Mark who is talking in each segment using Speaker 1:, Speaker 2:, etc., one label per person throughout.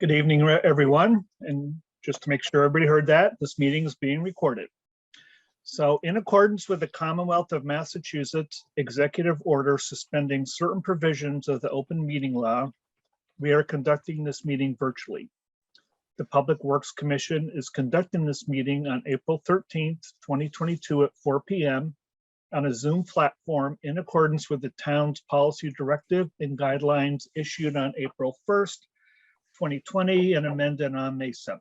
Speaker 1: Good evening, everyone. And just to make sure everybody heard that, this meeting is being recorded. So in accordance with the Commonwealth of Massachusetts Executive Order suspending certain provisions of the open meeting law, we are conducting this meeting virtually. The Public Works Commission is conducting this meeting on April 13th, 2022 at 4 p.m. on a Zoom platform in accordance with the town's policy directive and guidelines issued on April 1st, 2020 and amended on May 7th.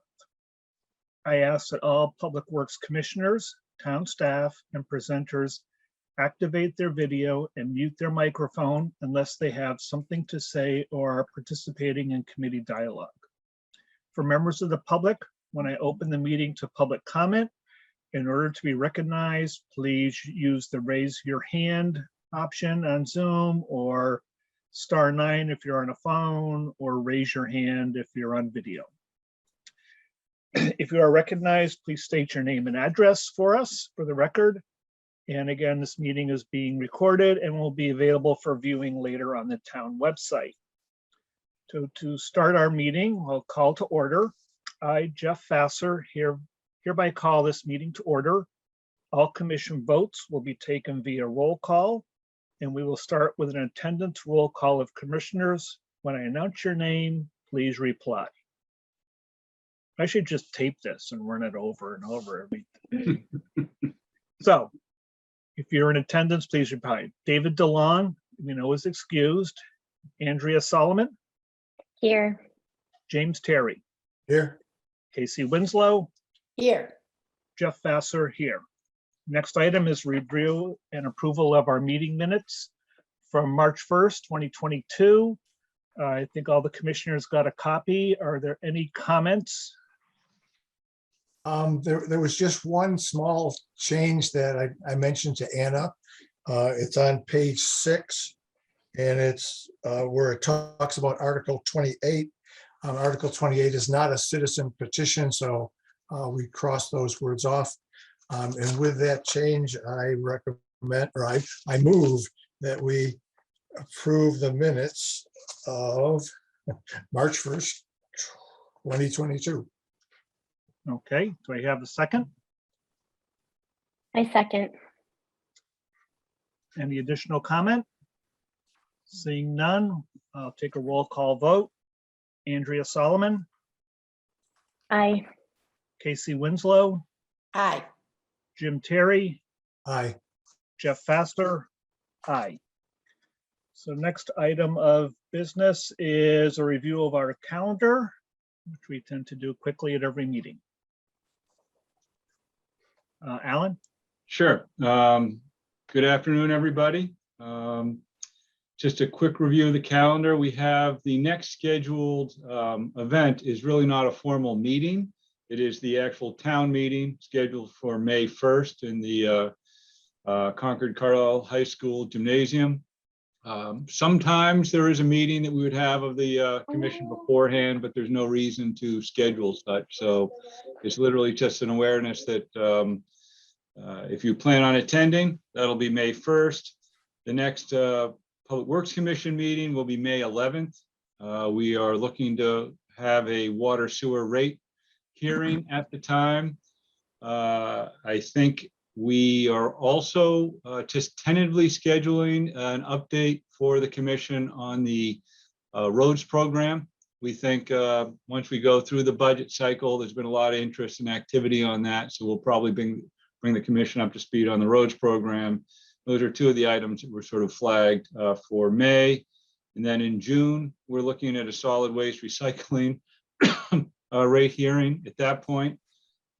Speaker 1: I ask that all Public Works Commissioners, town staff, and presenters activate their video and mute their microphone unless they have something to say or are participating in committee dialogue. For members of the public, when I open the meeting to public comment, in order to be recognized, please use the raise your hand option on Zoom or *9 if you're on a phone, or raise your hand if you're on video. If you are recognized, please state your name and address for us for the record. And again, this meeting is being recorded and will be available for viewing later on the town website. To start our meeting, we'll call to order. I, Jeff Vassar, hereby call this meeting to order. All commission votes will be taken via roll call, and we will start with an attendance roll call of commissioners. When I announce your name, please reply. I should just tape this and run it over and over every day. So if you're in attendance, please reply. David DeLong, we know is excused. Andrea Solomon.
Speaker 2: Here.
Speaker 1: James Terry.
Speaker 3: Here.
Speaker 1: Casey Winslow.
Speaker 2: Here.
Speaker 1: Jeff Vassar here. Next item is review and approval of our meeting minutes from March 1st, 2022. I think all the commissioners got a copy. Are there any comments?
Speaker 3: There was just one small change that I mentioned to Anna. It's on page 6, and it's where it talks about Article 28. Article 28 is not a citizen petition, so we crossed those words off. And with that change, I recommend, or I move that we approve the minutes of March 1st, 2022.
Speaker 1: Okay, do I have a second?
Speaker 2: I second.
Speaker 1: Any additional comment? Seeing none, I'll take a roll call vote. Andrea Solomon.
Speaker 2: Aye.
Speaker 1: Casey Winslow.
Speaker 2: Aye.
Speaker 1: Jim Terry.
Speaker 3: Aye.
Speaker 1: Jeff Vassar. Aye. So next item of business is a review of our calendar, which we tend to do quickly at every meeting. Alan?
Speaker 4: Sure. Good afternoon, everybody. Just a quick review of the calendar. We have the next scheduled event is really not a formal meeting. It is the actual town meeting scheduled for May 1st in the Concord Carlisle High School Gymnasium. Sometimes there is a meeting that we would have of the commission beforehand, but there's no reason to schedule such. So it's literally just an awareness that if you plan on attending, that'll be May 1st. The next Public Works Commission meeting will be May 11th. We are looking to have a water sewer rate hearing at the time. I think we are also just tentatively scheduling an update for the commission on the roads program. We think once we go through the budget cycle, there's been a lot of interest and activity on that. So we'll probably bring the commission up to speed on the roads program. Those are two of the items that were sort of flagged for May. And then in June, we're looking at a solid waste recycling rate hearing at that point.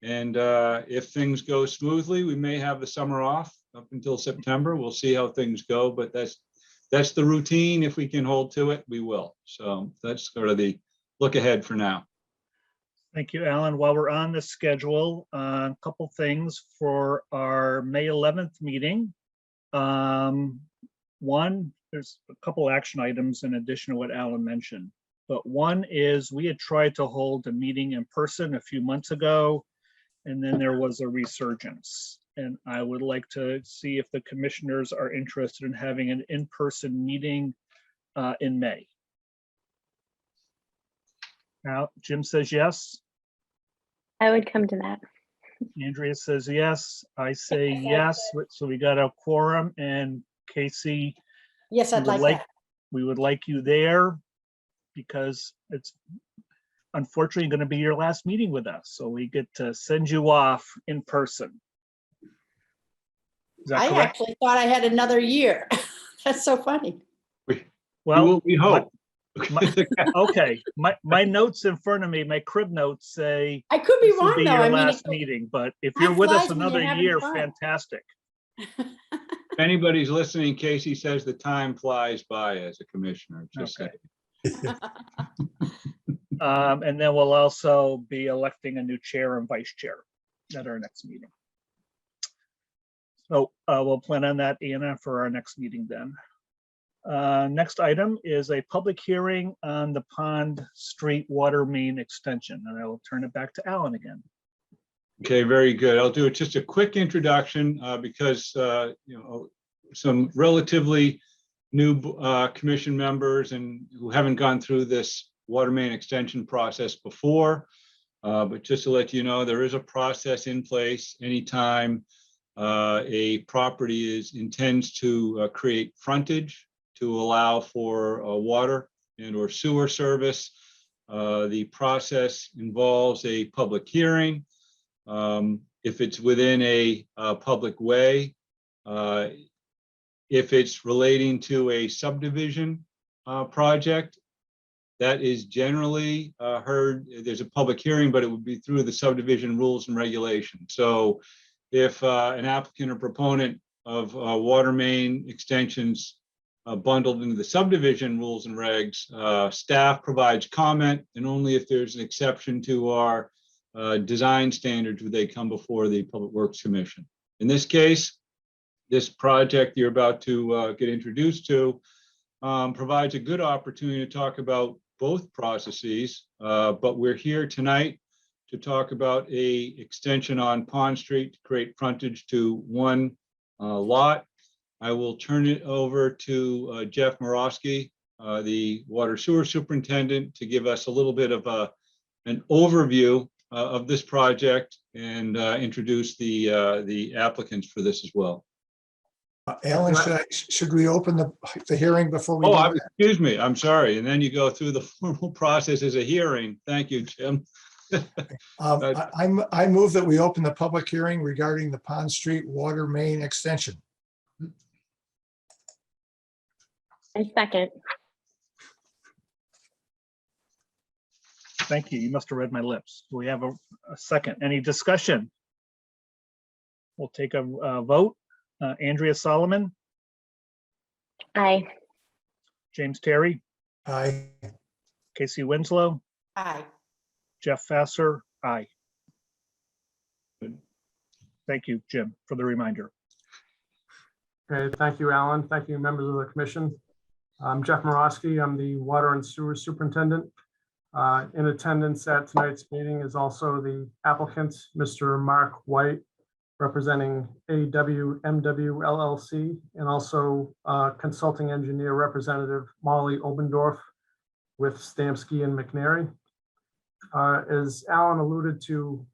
Speaker 4: And if things go smoothly, we may have the summer off up until September. We'll see how things go, but that's the routine. If we can hold to it, we will. So that's sort of the look ahead for now.
Speaker 1: Thank you, Alan. While we're on the schedule, a couple things for our May 11th meeting. One, there's a couple action items in addition to what Alan mentioned. But one is we had tried to hold a meeting in person a few months ago, and then there was a resurgence. And I would like to see if the commissioners are interested in having an in-person meeting in May. Now, Jim says yes.
Speaker 2: I would come to that.
Speaker 1: Andrea says yes. I say
Speaker 2: Yes, I
Speaker 1: yes. So we got a quorum, and Casey,
Speaker 2: Yes,
Speaker 1: we
Speaker 2: I'd
Speaker 1: would
Speaker 2: like
Speaker 1: like,
Speaker 2: that.
Speaker 1: we would like you there because it's unfortunately going to be your last meeting with us. So we get to send you off in person. Is that
Speaker 2: I
Speaker 1: correct?
Speaker 2: actually thought I had another year. That's so funny.
Speaker 1: Well,
Speaker 4: We hope.
Speaker 1: okay, my notes in front of me, my crib notes say
Speaker 2: I could be
Speaker 1: this will
Speaker 2: wrong
Speaker 1: be
Speaker 2: though.
Speaker 1: your
Speaker 2: I mean,
Speaker 1: last meeting, but if
Speaker 2: time
Speaker 1: you're with us
Speaker 2: flies when you're
Speaker 1: another
Speaker 2: having
Speaker 1: year,
Speaker 2: fun.
Speaker 1: fantastic.
Speaker 4: If anybody's listening, Casey says the time flies by as a commissioner, just
Speaker 1: Okay.
Speaker 4: saying.
Speaker 1: And then we'll also be electing a new chair and vice chair at our next meeting. So we'll plan on that, Anna, for our next meeting then. Next item is a public hearing on the Pond Street water main extension, and I will turn it back to Alan again.
Speaker 4: Okay, very good. I'll do just a quick introduction because some relatively new commission members and who haven't gone through this water main extension process before. But just to let you know, there is a process in place anytime a property intends to create frontage to allow for water and or sewer service. The process involves a public hearing. If it's within a public way, if it's relating to a subdivision project, that is generally heard. There's a public hearing, but it would be through the subdivision rules and regulations. So if an applicant or proponent of water main extensions bundled into the subdivision rules and regs, staff provides comment, and only if there's an exception to our design standards would they come before the Public Works Commission. In this case, this project you're about to get introduced to provides a good opportunity to talk about both processes, but we're here tonight to talk about a extension on Pond Street to create frontage to one lot. I will turn it over to Jeff Morosky, the Water Sewer Superintendent, to give us a little bit of an overview of this project and introduce the applicants for this as well.
Speaker 3: Alan, should we open the hearing before we?
Speaker 4: Oh, excuse me, I'm sorry. And then you go through the formal process as a hearing. Thank you, Jim.
Speaker 3: I move that we open the public hearing regarding the Pond Street water main extension.
Speaker 2: I second.
Speaker 1: Thank you. You must have read my lips. We have a second. Any discussion? We'll take a vote. Andrea Solomon,
Speaker 2: Aye.
Speaker 1: James Terry,
Speaker 3: Aye.
Speaker 1: Casey Winslow,
Speaker 2: Aye.
Speaker 1: Jeff Fasser, aye. Thank you, Jim, for the reminder.
Speaker 5: Okay, thank you, Alan. Thank you, members of the commission. I'm Jeff Morosky. I'm the Water and Sewer Superintendent. In attendance at tonight's meeting is also the applicant, Mr. Mark White, representing AWMW LLC, and also consulting engineer representative Molly Obendorf with Stamsky and McNary. As Alan alluded to,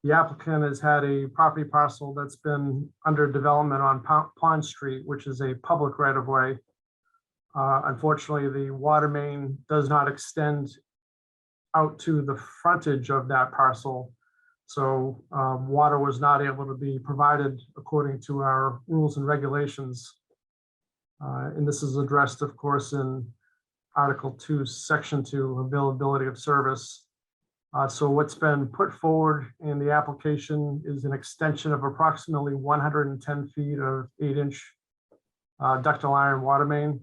Speaker 5: the applicant has had a property parcel that's been under development on Pond Street, which is a public right-of-way. Unfortunately, the water main does not extend out to the frontage of that parcel. So water was not able to be provided according to our rules and regulations. And this is addressed, of course, in Article 2, Section 2, availability of service. So what's been put forward in the application is an extension of approximately 110 feet of 8-inch ductile iron water main.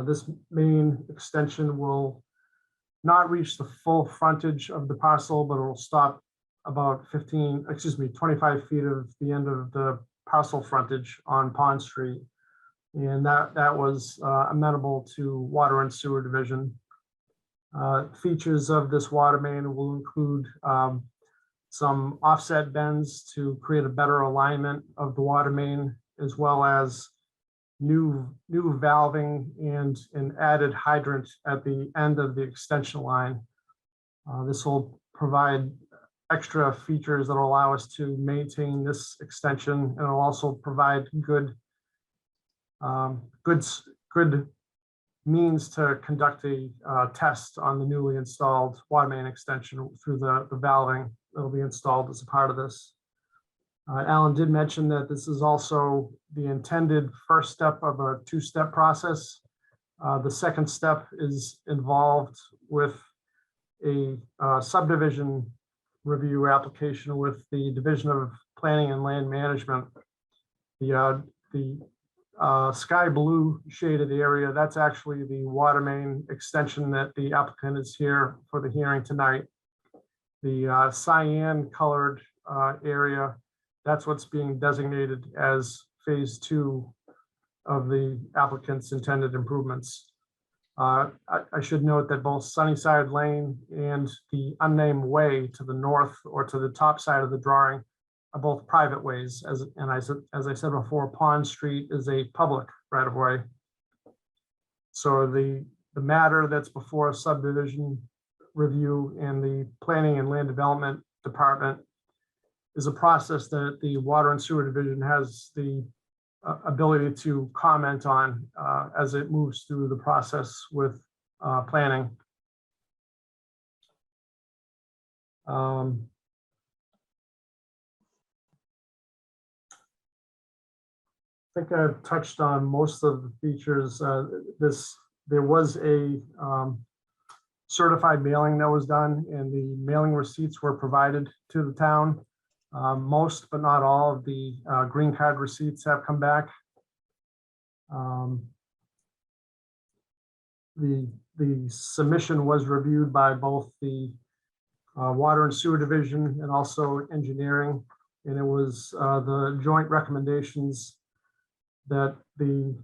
Speaker 5: This main extension will not reach the full frontage of the parcel, but it will stop about 25 feet of the end of the parcel frontage on Pond Street. And that was amenable to Water and Sewer Division. Features of this water main will include some offset bends to create a better alignment of the water main, as well as new valving and an added hydrant at the end of the extension line. This will provide extra features that will allow us to maintain this extension, and it'll also provide good means to conduct a test on the newly installed water main extension through the valving that'll be installed as a part of this. Alan did mention that this is also the intended first step of a two-step process. The second step is involved with a subdivision review application with the Division of Planning and Land Management. The sky blue shaded area, that's actually the water main extension that the applicant is here for the hearing tonight. The cyan colored area, that's what's being designated as phase 2 of the applicant's intended improvements. I should note that both Sunnyside Lane and the unnamed way to the north or to the top side of the drawing are both private ways. As I said before, Pond Street is a public right of way. So the matter that's before subdivision review and the Planning and Land Development Department is a process that the Water and Sewer Division has the ability to comment on as it moves through the process with planning. I think I've touched on most of the features. There was a certified mailing that was done, and the mailing receipts were provided to the town. Most, but not all, of the green card receipts have come back. The submission was reviewed by both the Water and Sewer Division and also Engineering, and it was the joint recommendations that the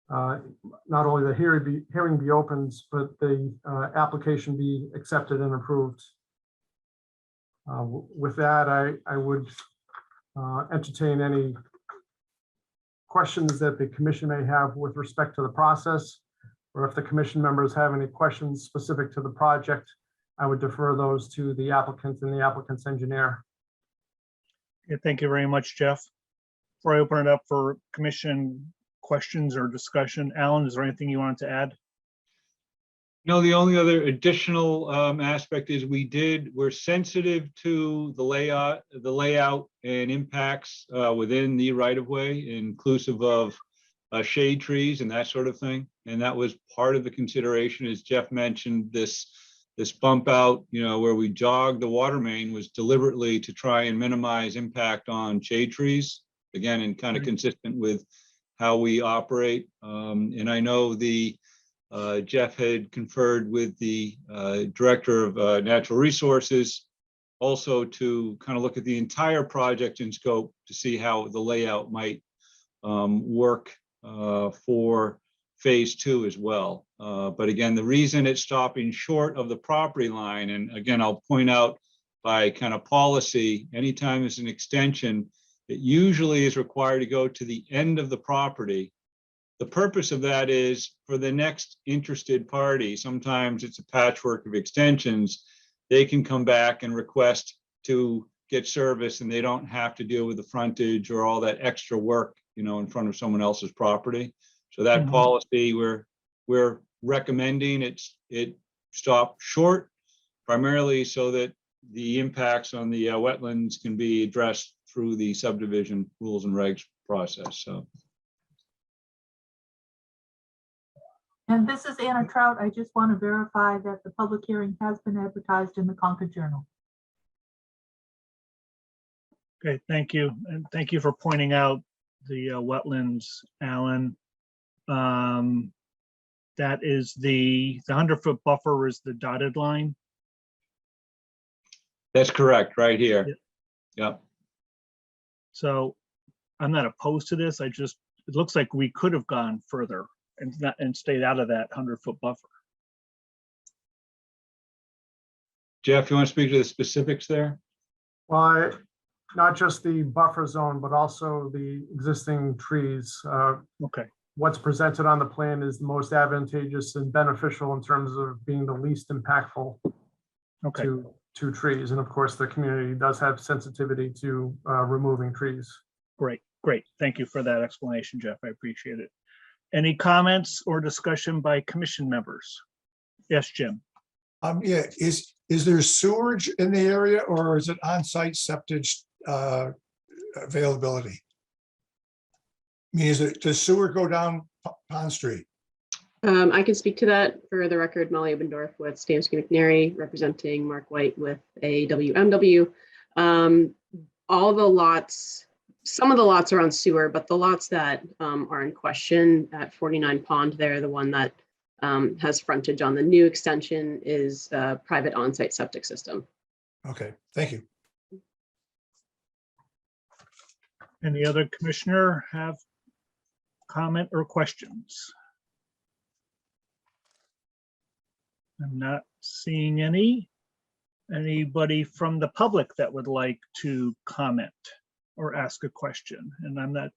Speaker 5: not only the hearing be opened, but the application be accepted and approved. With that, I would entertain any questions that the commission may have with respect to the process, or if the commission members have any questions specific to the project, I would defer those to the applicant and the applicant's engineer.
Speaker 1: Okay, thank you very much, Jeff. Before I open it up for commission questions or discussion, Alan, is there anything you wanted to add?
Speaker 4: No, the only other additional aspect is we're sensitive to the layout and impacts within the right of way, inclusive of shade trees and that sort of thing. And that was part of the consideration, as Jeff mentioned, this bump out, where we jogged the water main was deliberately to try and minimize impact on shade trees, again, and kind of consistent with how we operate. And I know Jeff had conferred with the Director of Natural Resources also to kind of look at the entire project in scope to see how the layout might work for phase 2 as well. But again, the reason it's stopping short of the property line, and again, I'll point out by kind of policy, anytime there's an extension, it usually is required to go to the end of the property. The purpose of that is for the next interested party. Sometimes it's a patchwork of extensions. They can come back and request to get service, and they don't have to deal with the frontage or all that extra work, in front of someone else's property. So that policy, we're recommending it stop short, primarily so that the impacts on the wetlands can be addressed through the subdivision rules and regs process. So.
Speaker 6: And this is Anna Trout. I just want to verify that the public hearing has been advertised in the Concord Journal.
Speaker 1: Okay, thank you. And thank you for pointing out the wetlands, Alan. That is the 100-foot buffer is the dotted line.
Speaker 4: That's correct, right here. Yep.
Speaker 1: So I'm not opposed to this. It looks like we could have gone further and stayed out of that 100-foot buffer.
Speaker 4: Jeff, you want to speak to the specifics there?
Speaker 5: Well, not just the buffer zone, but also the existing trees.
Speaker 1: Okay,
Speaker 5: What's presented on the plan is the most advantageous and beneficial in terms of being the least impactful
Speaker 1: okay,
Speaker 5: to trees. And of course, the community does have sensitivity to removing trees.
Speaker 1: great, great. Thank you for that explanation, Jeff. I appreciate it. Any comments or discussion by commission members? Yes, Jim.
Speaker 3: Yeah, is there sewerage in the area or is it on-site septic availability? I mean, does sewer go down Pond Street?
Speaker 7: I can speak to that. For the record, Molly Obendorf with Stamsky McNary, representing Mark White with AWMW. All the lots, some of the lots are on sewer, but the lots that are in question at 49 Pond, they're the one that has frontage on the new extension is a private on-site septic system.
Speaker 3: Okay, thank you.
Speaker 1: Any other commissioner have comment or questions? I'm not seeing any. Anybody from the public that would like to comment or ask a question? And I'm not,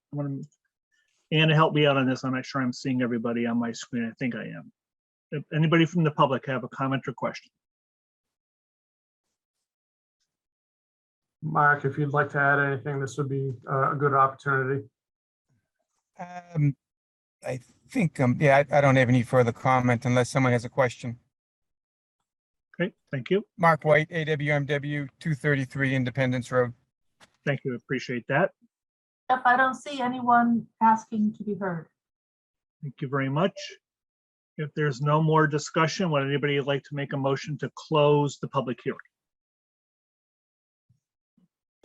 Speaker 1: Anna, help me out on this. I'm not sure I'm seeing everybody on my screen. I think I am. If anybody from the public have a comment or question?
Speaker 5: Mark, if you'd like to add anything, this would be a good opportunity.
Speaker 8: I think, yeah, I don't have any further comment unless someone has a question.
Speaker 1: Okay, thank you.
Speaker 8: Mark White, AWMW, 233 Independence Road.
Speaker 1: Thank you. Appreciate that.
Speaker 6: Jeff, I don't see anyone asking to be heard.
Speaker 1: Thank you very much. If there's no more discussion, would anybody like to make a motion to close the public hearing?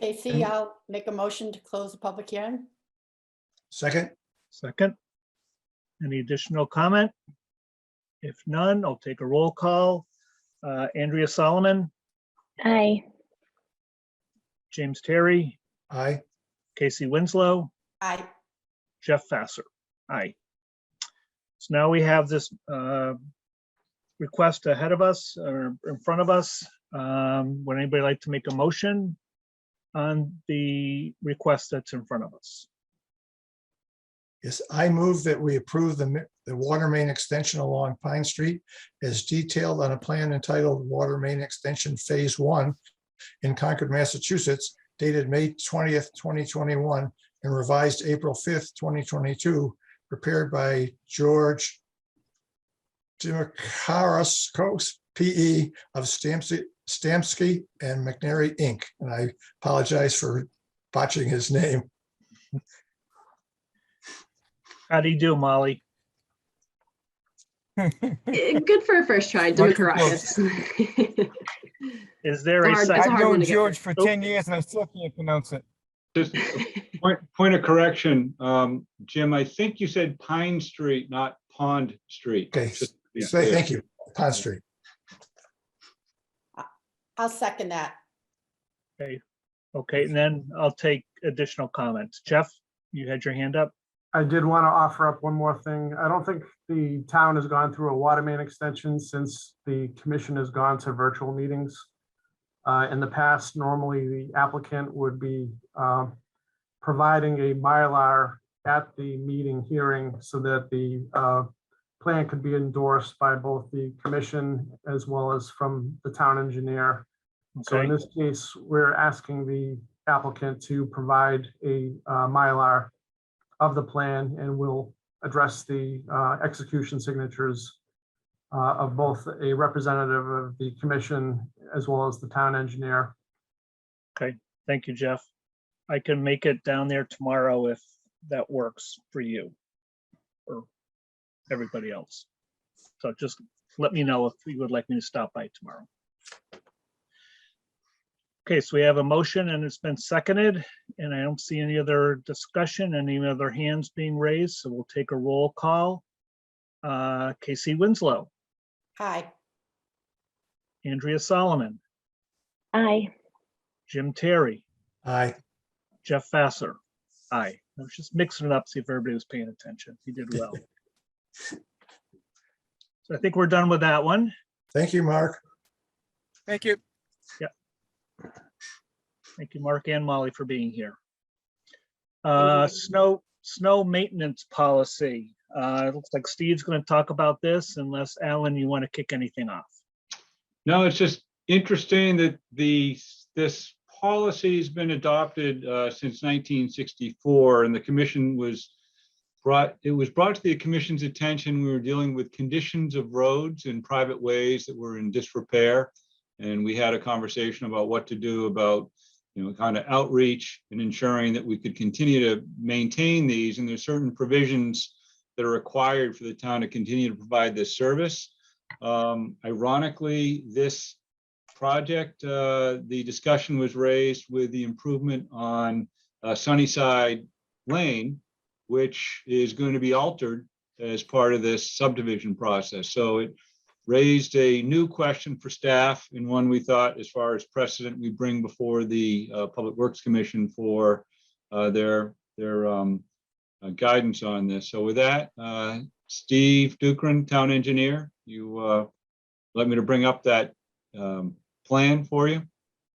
Speaker 2: Casey, I'll make a motion to close the public hearing.
Speaker 3: Second,
Speaker 1: Second. Any additional comment? If none, I'll take a roll call. Andrea Solomon,
Speaker 9: Aye.
Speaker 1: James Terry,
Speaker 3: aye.
Speaker 1: Casey Winslow,
Speaker 2: Aye.
Speaker 1: Jeff Fasser. Aye. So now we have this request ahead of us or in front of us. Would anybody like to make a motion on the request that's in front of us?
Speaker 3: Yes, I move that we approve the water main extension along Pine Street as detailed on a plan entitled Water Main Extension Phase 1 in Concord, Massachusetts, dated May 20th, 2021, and revised April 5th, 2022, prepared by George Dimakaros, PE of Stamsky and McNary, Inc. And I apologize for botching his name.
Speaker 1: How do you do, Molly?
Speaker 7: Good for a first try, Democratus.
Speaker 1: Is there a
Speaker 7: Hard. It's
Speaker 1: second?
Speaker 7: a
Speaker 8: I've
Speaker 7: hard one
Speaker 8: known
Speaker 7: to get
Speaker 8: George
Speaker 7: through.
Speaker 8: for 10 years and I still can't pronounce it.
Speaker 4: Just a point of correction, Jim, I think you said Pine Street, not Pond Street.
Speaker 3: Okay,
Speaker 4: Just to be
Speaker 3: say
Speaker 4: clear.
Speaker 3: thank you. Pond Street.
Speaker 2: I'll second that.
Speaker 1: Okay, and then I'll take additional comments. Jeff, you had your hand up?
Speaker 5: I did want to offer up one more thing. I don't think the town has gone through a water main extension since the commission has gone to virtual meetings. In the past, normally the applicant would be providing a Mylar at the meeting hearing so that the plan could be endorsed by both the commission as well as from the town engineer. So in
Speaker 1: Okay,
Speaker 5: this case, we're asking the applicant to provide a Mylar of the plan, and we'll address the execution signatures of both a representative of the commission as well as the town engineer.
Speaker 1: thank you, Jeff. I can make it down there tomorrow if that works for you or everybody else. So just let me know if you would like me to stop by tomorrow. Okay, so we have a motion and it's been seconded, and I don't see any other discussion, any other hands being raised, so we'll take a roll call. Casey Winslow,
Speaker 2: Aye.
Speaker 1: Andrea Solomon,
Speaker 9: Aye.
Speaker 1: Jim Terry,
Speaker 3: Aye.
Speaker 1: Jeff Fasser. Aye. I was just mixing it up, see if everybody was paying attention. You did well. So I think we're done with that one.
Speaker 3: Thank you, Mark.
Speaker 8: Thank you.
Speaker 1: Thank you, Mark and Molly, for being here. Snow maintenance policy. It looks like Steve's going to talk about this unless Alan, you want to kick anything off.
Speaker 4: No, it's just interesting that this policy has been adopted since 1964, and the commission was brought to the commission's attention. We were dealing with conditions of roads in private ways that were in disrepair, and we had a conversation about what to do about, kind of outreach and ensuring that we could continue to maintain these. And there's certain provisions that are required for the town to continue to provide this service. Ironically, this project, the discussion was raised with the improvement on Sunnyside Lane, which is going to be altered as part of this subdivision process. So it raised a new question for staff, and one we thought, as far as precedent, we bring before the Public Works Commission for their guidance on this. So with that, Steve Dukran, town engineer, you let me to bring up that plan for you.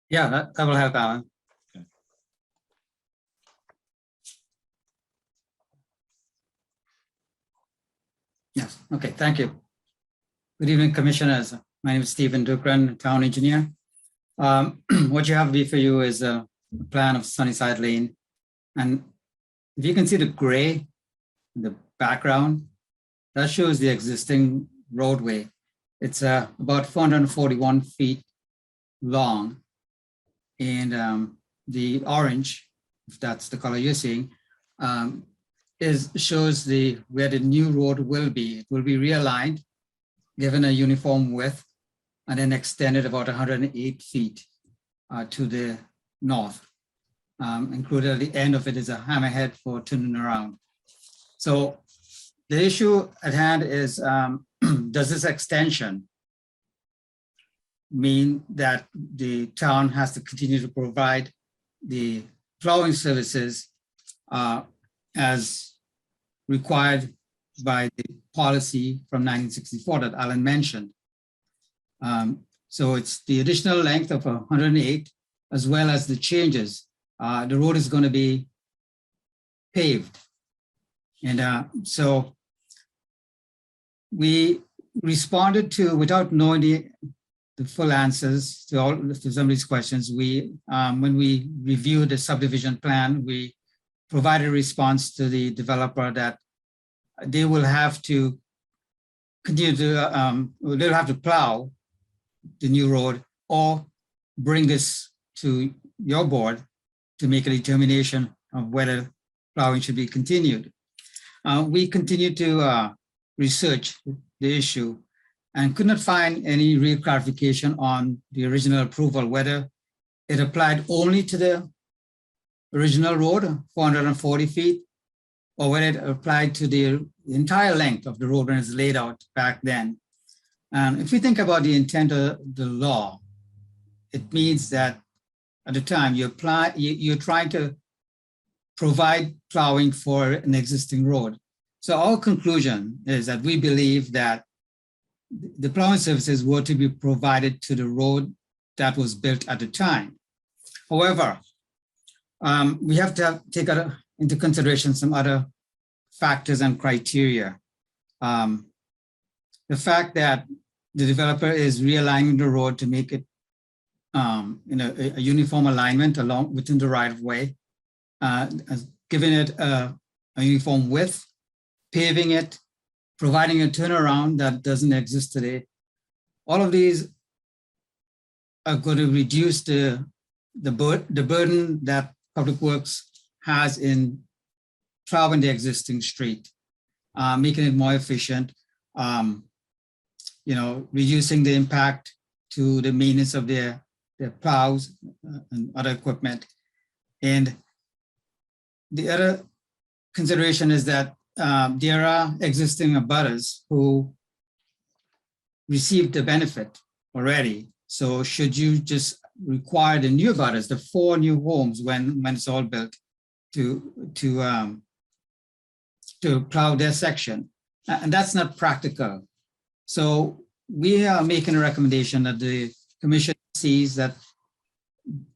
Speaker 10: Yeah, that will help, Alan.
Speaker 4: Okay.
Speaker 10: Yes, okay, thank you. Good evening, commissioners. My name is Stephen Dukran, town engineer. What you have before you is a plan of Sunnyside Lane. And if you can see the gray in the background, that shows the existing roadway. It's about 441 feet long. And the orange, if that's the color you're seeing, shows where the new road will be. It will be realigned, given a uniform width, and then extended about 108 feet to the north. Included at the end of it is a hammerhead for turning around. So the issue at hand is, does this extension mean that the town has to continue to provide the plowing services as required by the policy from 1964 that Alan mentioned? So it's the additional length of 108, as well as the changes. The road is going to be paved. And so we responded to, without knowing the full answers to some of these questions, when we reviewed the subdivision plan, we provided a response to the developer that they will have to continue to, they'll have to plow the new road or bring this to your board to make a determination of whether plowing should be continued. We continued to research the issue and could not find any real clarification on the original approval, whether it applied only to the original road, 440 feet, or whether it applied to the entire length of the road when it's laid out back then. If we think about the intent of the law, it means that at the time you're trying to provide plowing for an existing road. So our conclusion is that we believe that the plowing services were to be provided to the road that was built at the time. However, we have to take into consideration some other factors and criteria. The fact that the developer is realigning the road to make it a uniform alignment along within the right of way, giving it a uniform width, paving it, providing a turnaround that doesn't exist today. All of these are going to reduce the burden that Public Works has in plowing the existing street, making it more efficient, reducing the impact to the maintenance of their plows and other equipment. And the other consideration is that there are existing abutters who received the benefit already. So should you just require the new abutters, the 4 new homes when it's all built, to plow their section? And that's not practical. So we are making a recommendation that the commission sees that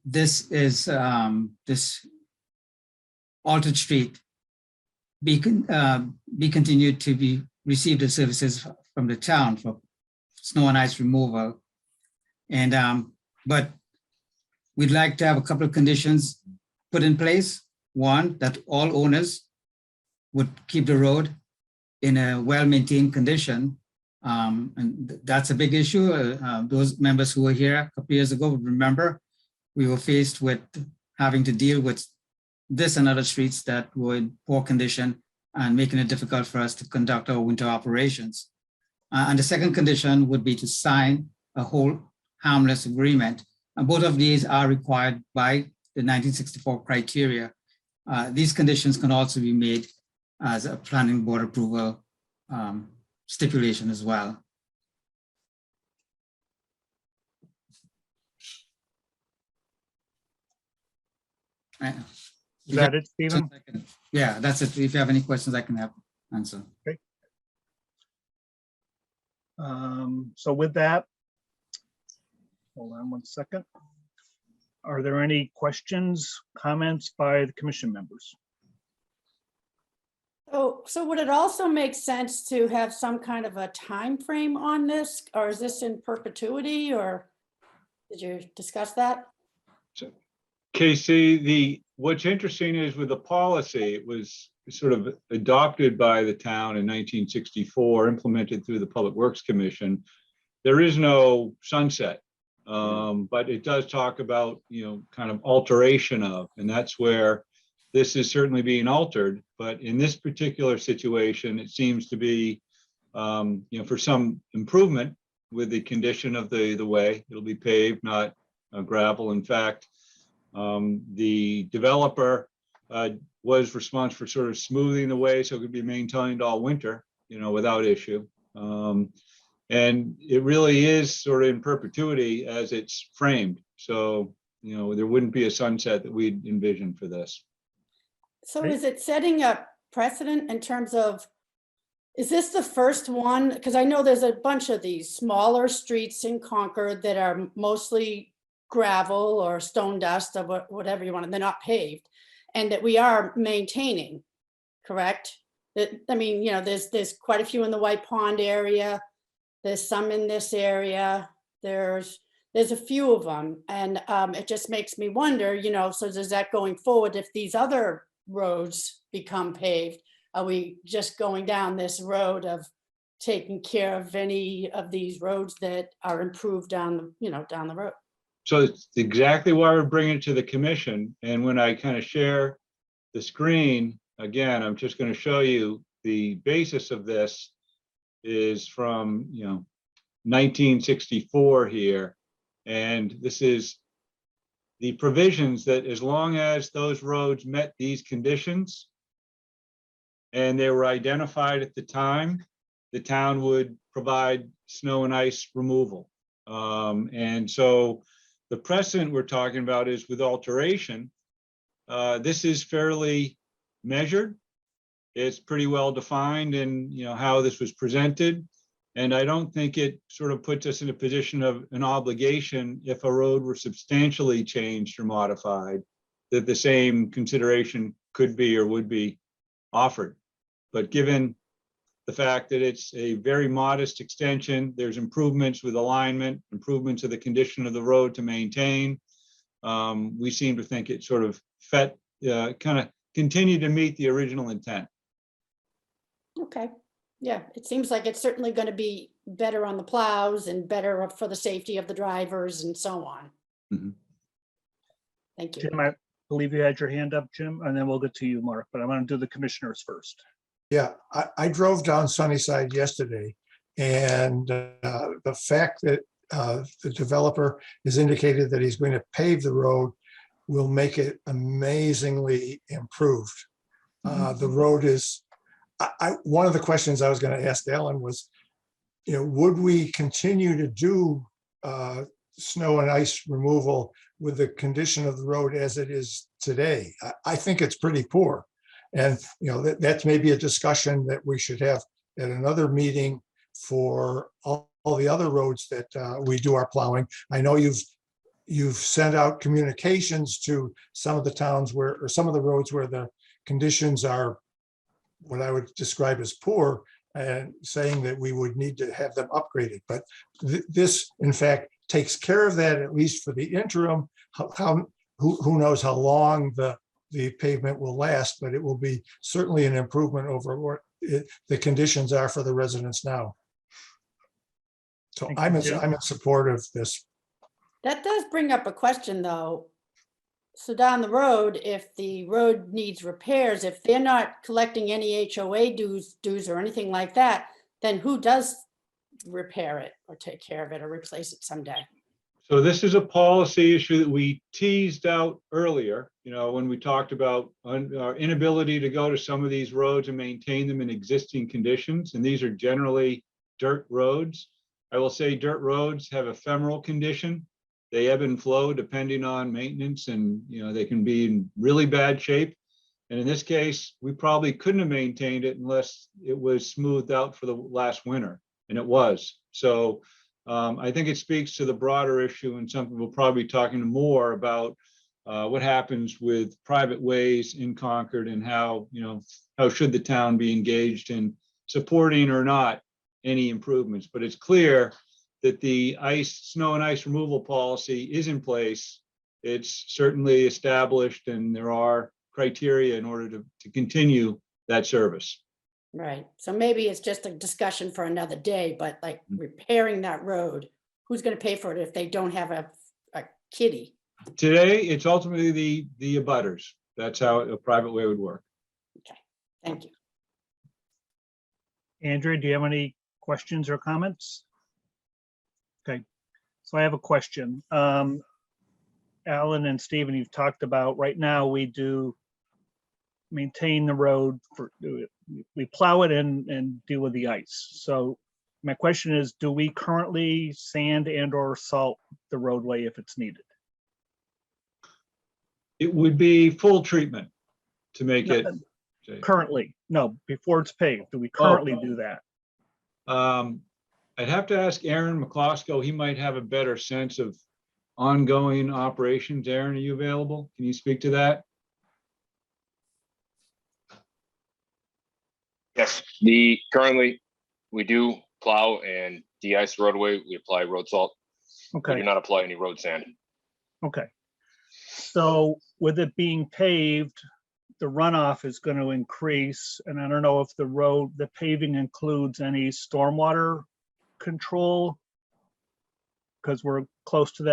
Speaker 10: this is, this altered street be continued to be receive the services from the town for snow and ice removal. And, but we'd like to have a couple of conditions put in place. One, that all owners would keep the road in a well-maintained condition. And that's a big issue. Those members who were here a couple years ago would remember we were faced with having to deal with this and other streets that were in poor condition and making it difficult for us to conduct our winter operations. And the second condition would be to sign a hold harmless agreement. And both of these are required by the 1964 criteria. These conditions can also be made as a planning board approval stipulation as well. Right.
Speaker 1: Is that it, Stephen?
Speaker 10: Yeah, that's it. If you have any questions, I can have answer.
Speaker 1: So with that, hold on one second. Are there any questions, comments by the commission members?
Speaker 2: So would it also make sense to have some kind of a time frame on this, or is this in perpetuity, or did you discuss that?
Speaker 4: Casey, what's interesting is with the policy, it was sort of adopted by the town in 1964, implemented through the Public Works Commission. There is no sunset, but it does talk about, kind of alteration of, and that's where this is certainly being altered. But in this particular situation, it seems to be, for some improvement with the condition of the way. It'll be paved, not gravel. In fact, the developer was responsible for sort of smoothing the way so it could be maintained all winter, without issue. And it really is sort of in perpetuity as it's framed. So, there wouldn't be a sunset that we'd envision for this.
Speaker 2: So is it setting a precedent in terms of, is this the first one? Because I know there's a bunch of these smaller streets in Concord that are mostly gravel or stone dust or whatever you want, and they're not paved, and that we are maintaining, correct? That, I mean, there's quite a few in the White Pond area. There's some in this area. There's a few of them. And it just makes me wonder, so does that going forward, if these other roads become paved, are we just going down this road of taking care of any of these roads that are improved down the road?
Speaker 4: So it's exactly why we're bringing it to the commission. And when I kind of share the screen, again, I'm just going to show you the basis of this is from, 1964 here. And this is the provisions that as long as those roads met these conditions and they were identified at the time, the town would provide snow and ice removal. And so the precedent we're talking about is with alteration. This is fairly measured. It's pretty well defined in how this was presented. And I don't think it sort of puts us in a position of an obligation if a road were substantially changed or modified, that the same consideration could be or would be offered. But given the fact that it's a very modest extension, there's improvements with alignment, improvements of the condition of the road to maintain. We seem to think it sort of kind of continued to meet the original intent.
Speaker 2: Okay. Yeah, it seems like it's certainly going to be better on the plows and better for the safety of the drivers and so on.
Speaker 4: Mm-hmm.
Speaker 2: Thank you.
Speaker 1: Jim, I believe you had your hand up, Jim, and then we'll get to you, Mark, but I want to do the commissioners first.
Speaker 3: Yeah, I drove down Sunnyside yesterday, and the fact that the developer has indicated that he's going to pave the road will make it amazingly improved. The road is, one of the questions I was going to ask Alan was, would we continue to do snow and ice removal with the condition of the road as it is today? I think it's pretty poor. And, that's maybe a discussion that we should have at another meeting for all the other roads that we do our plowing. I know you've you've sent out communications to some of the towns where, or some of the roads where the conditions are what I would describe as poor, and saying that we would need to have them upgraded. But this, in fact, takes care of that, at least for the interim. Who knows how long the pavement will last, but it will be certainly an improvement over what the conditions are for the residents now. So
Speaker 1: Thank
Speaker 3: I'm
Speaker 1: you, Jim.
Speaker 3: in support of this.
Speaker 2: That does bring up a question, though. So down the road, if the road needs repairs, if they're not collecting any HOA dues or anything like that, then who does repair it or take care of it or replace it someday?
Speaker 4: So this is a policy issue that we teased out earlier, when we talked about our inability to go to some of these roads and maintain them in existing conditions. And these are generally dirt roads. I will say dirt roads have ephemeral condition. They ebb and flow depending on maintenance, and they can be in really bad shape. And in this case, we probably couldn't have maintained it unless it was smoothed out for the last winter, and it was. So I think it speaks to the broader issue, and something we'll probably be talking more about what happens with private ways in Concord, and how should the town be engaged in supporting or not any improvements. But it's clear that the snow and ice removal policy is in place. It's certainly established, and there are criteria in order to continue that service.
Speaker 2: Right. So maybe it's just a discussion for another day, but like repairing that road, who's going to pay for it if they don't have a kitty?
Speaker 4: Today, it's ultimately the abutters. That's how a private way would work.
Speaker 2: Okay, thank you.
Speaker 1: Andrea, do you have any questions or comments? Okay, so I have a question. Alan and Stephen, you've talked about right now we do maintain the road we plow it and deal with the ice. So my question is, do we currently sand and or salt the roadway if it's needed?
Speaker 4: It would be full treatment to make it.
Speaker 1: Currently, no, before it's paved, do we currently do that?
Speaker 4: I'd have to ask Aaron McCloskey. He might have a better sense of ongoing operations. Aaron, are you available? Can you speak to that?
Speaker 11: Yes, currently we do plow and de-ice the roadway. We apply road salt.
Speaker 1: Okay.
Speaker 11: We do not apply any road sand.
Speaker 1: Okay. So with it being paved, the runoff is going to increase. And I don't know if the paving includes any stormwater control, because we're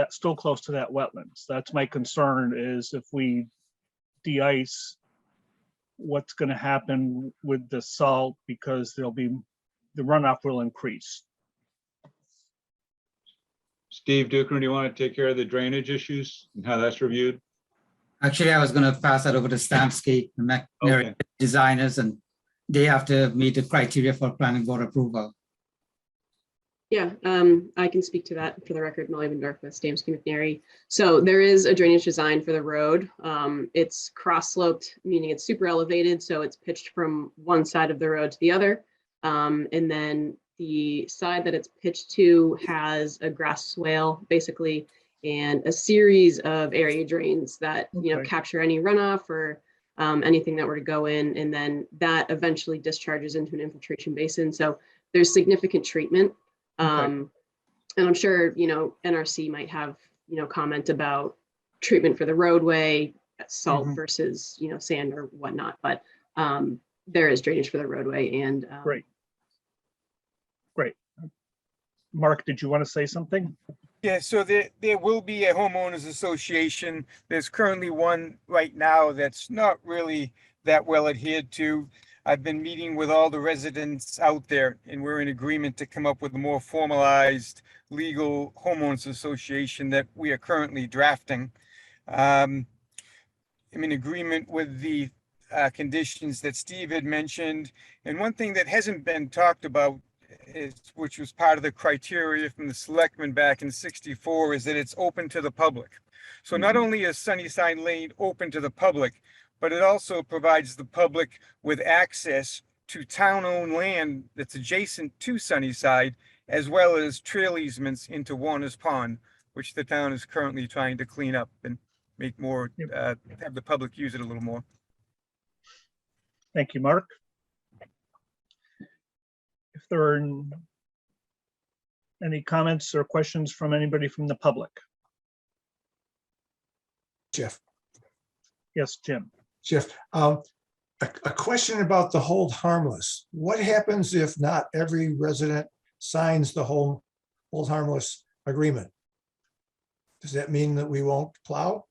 Speaker 1: still close to that wetlands. That's my concern, is if we de-ice, what's going to happen with the salt, because the runoff will increase.
Speaker 4: Steve Duker, do you want to take care of the drainage issues and how that's reviewed?
Speaker 10: Actually, I was going to pass that over to Stamsky, the McNary designers, and they have to meet the criteria for planning board approval.
Speaker 7: Yeah, I can speak to that for the record. Molly Bendorf with Stamsky McNary. So there is a drainage design for the road. It's cross sloped, meaning it's super elevated. So it's pitched from one side of the road to the other. And then the side that it's pitched to has a grass swale, basically, and a series of area drains that, capture any runoff or anything that were to go in. And then that eventually discharges into an infiltration basin. So there's significant treatment. And I'm sure, NRC might have, comment about treatment for the roadway, salt versus, sand or whatnot, but there is drainage for the roadway. And
Speaker 1: Great. Mark, did you want to say something?
Speaker 8: Yeah, so there will be a homeowners association. There's currently one right now that's not really that well adhered to. I've been meeting with all the residents out there, and we're in agreement to come up with a more formalized legal homeowners association that we are currently drafting. I'm in agreement with the conditions that Steve had mentioned. And one thing that hasn't been talked about, which was part of the criteria from the selectmen back in '64, is that it's open to the public. So not only is Sunnyside Lane open to the public, but it also provides the public with access to town-owned land that's adjacent to Sunnyside, as well as trail easements into Warner's Pond, which the town is currently trying to clean up and make more,
Speaker 1: Yep.
Speaker 8: have the public use it a little more.
Speaker 1: Thank you, Mark. If there are any comments or questions from anybody from the public?
Speaker 3: Jeff,
Speaker 1: Yes, Jim.
Speaker 3: a question about the hold harmless. What happens if not every resident signs the hold harmless agreement? Does that mean that we won't plow?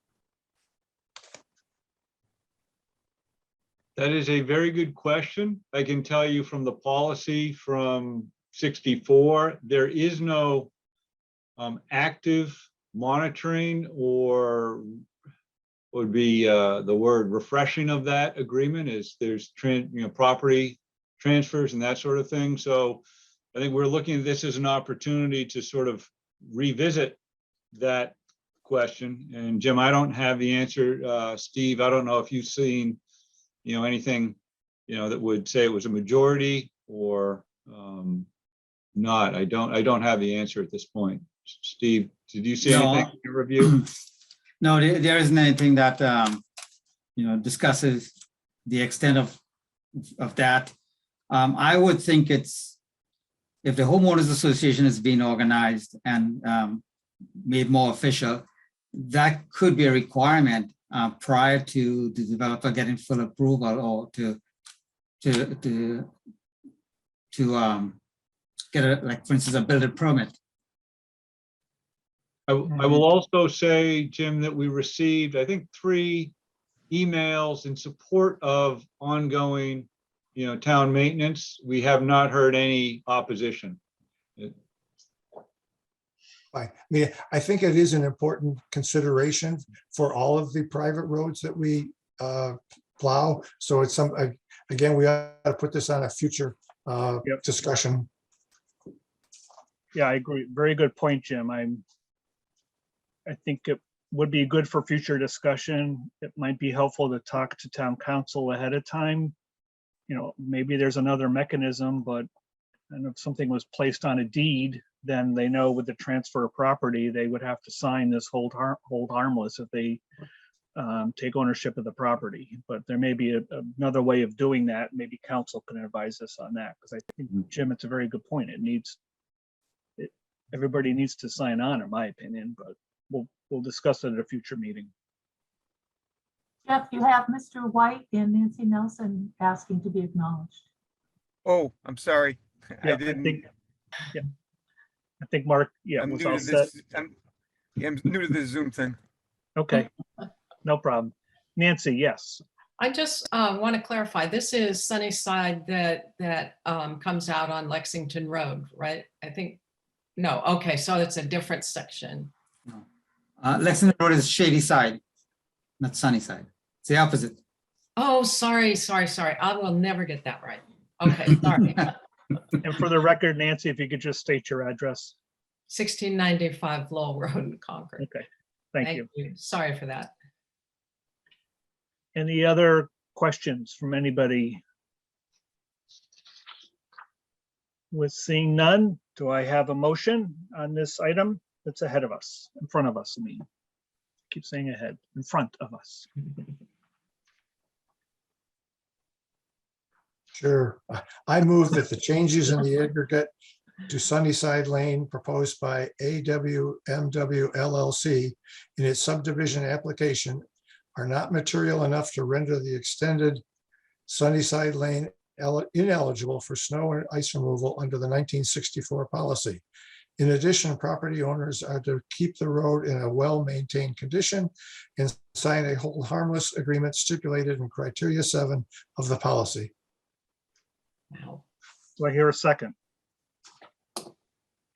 Speaker 4: That is a very good question. I can tell you from the policy from 64, there is no active monitoring or would be the word refreshing of that agreement is there's property transfers and that sort of thing. So I think we're looking at this as an opportunity to sort of revisit that question. And Jim, I don't have the answer. Steve, I don't know if you've seen anything, that would say it was a majority or not. I don't have the answer at this point. Steve, did you see anything in your review?
Speaker 10: No, there isn't anything that, discusses the extent of that. I would think it's, if the homeowners association is being organized and made more official, that could be a requirement prior to the developer getting full approval or to get a, like, for instance, a building permit.
Speaker 4: I will also say, Jim, that we received, I think, 3 emails in support of ongoing, town maintenance. We have not heard any opposition.
Speaker 3: I think it is an important consideration for all of the private roads that we plow. So it's again, we ought to put this on a future discussion.
Speaker 1: Yeah, I agree. Very good point, Jim. I think it would be good for future discussion. It might be helpful to talk to town council ahead of time. Maybe there's another mechanism, but if something was placed on a deed, then they know with the transfer of property, they would have to sign this hold harmless if they take ownership of the property. But there may be another way of doing that. Maybe council can advise us on that, because I think, Jim, it's a very good point. Everybody needs to sign on, in my opinion, but we'll discuss it at a future meeting.
Speaker 6: Jeff, you have Mr. White and Nancy Nelson asking to be acknowledged.
Speaker 8: Oh, I'm sorry.
Speaker 1: Yeah,
Speaker 8: I didn't.
Speaker 1: I think Mark,
Speaker 8: I'm
Speaker 1: was
Speaker 8: new
Speaker 1: all
Speaker 8: to
Speaker 1: set.
Speaker 8: this. I'm new to this Zoom thing.
Speaker 1: Okay, no problem. Nancy, yes.
Speaker 12: I just want to clarify, this is Sunnyside that comes out on Lexington Road, right? I think, no, okay, so it's a different section.
Speaker 10: Lexington Road is Shady Side, not Sunnyside. It's the opposite.
Speaker 12: Oh, sorry. I will never get that right. Okay, sorry.
Speaker 1: And for the record, Nancy, if you could just state your address.
Speaker 12: 1695 Lowell Road in Concord.
Speaker 1: Okay, thank you.
Speaker 12: Sorry for that.
Speaker 1: Any other questions from anybody? With seeing none, do I have a motion on this item that's ahead of us, in front of us? I mean, keep saying ahead, in front of us.
Speaker 3: Sure. I move that the changes in the aggregate to Sunnyside Lane proposed by AWMW LLC in its subdivision application are not material enough to render the extended Sunnyside Lane ineligible for snow and ice removal under the 1964 policy. In addition, property owners are to keep the road in a well-maintained condition and sign a hold harmless agreement stipulated in criteria 7 of the policy.
Speaker 12: Wow.
Speaker 1: Do I hear a second?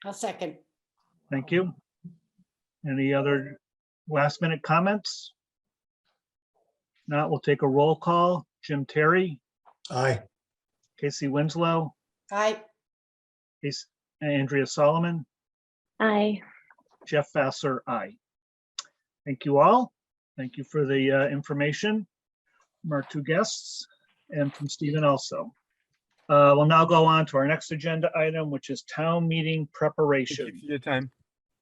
Speaker 2: I'll second.
Speaker 1: Thank you. Any other last minute comments? Not, we'll take a roll call. Jim Terry,
Speaker 3: Aye.
Speaker 1: Casey Winslow,
Speaker 2: Aye.
Speaker 1: Andrea Solomon,
Speaker 9: Aye.
Speaker 1: Jeff Vassar, aye. Thank you all. Thank you for the information from our 2 guests and from Stephen also. We'll now go on to our next agenda item, which is town meeting
Speaker 8: Thank
Speaker 1: preparation.
Speaker 8: you for your time.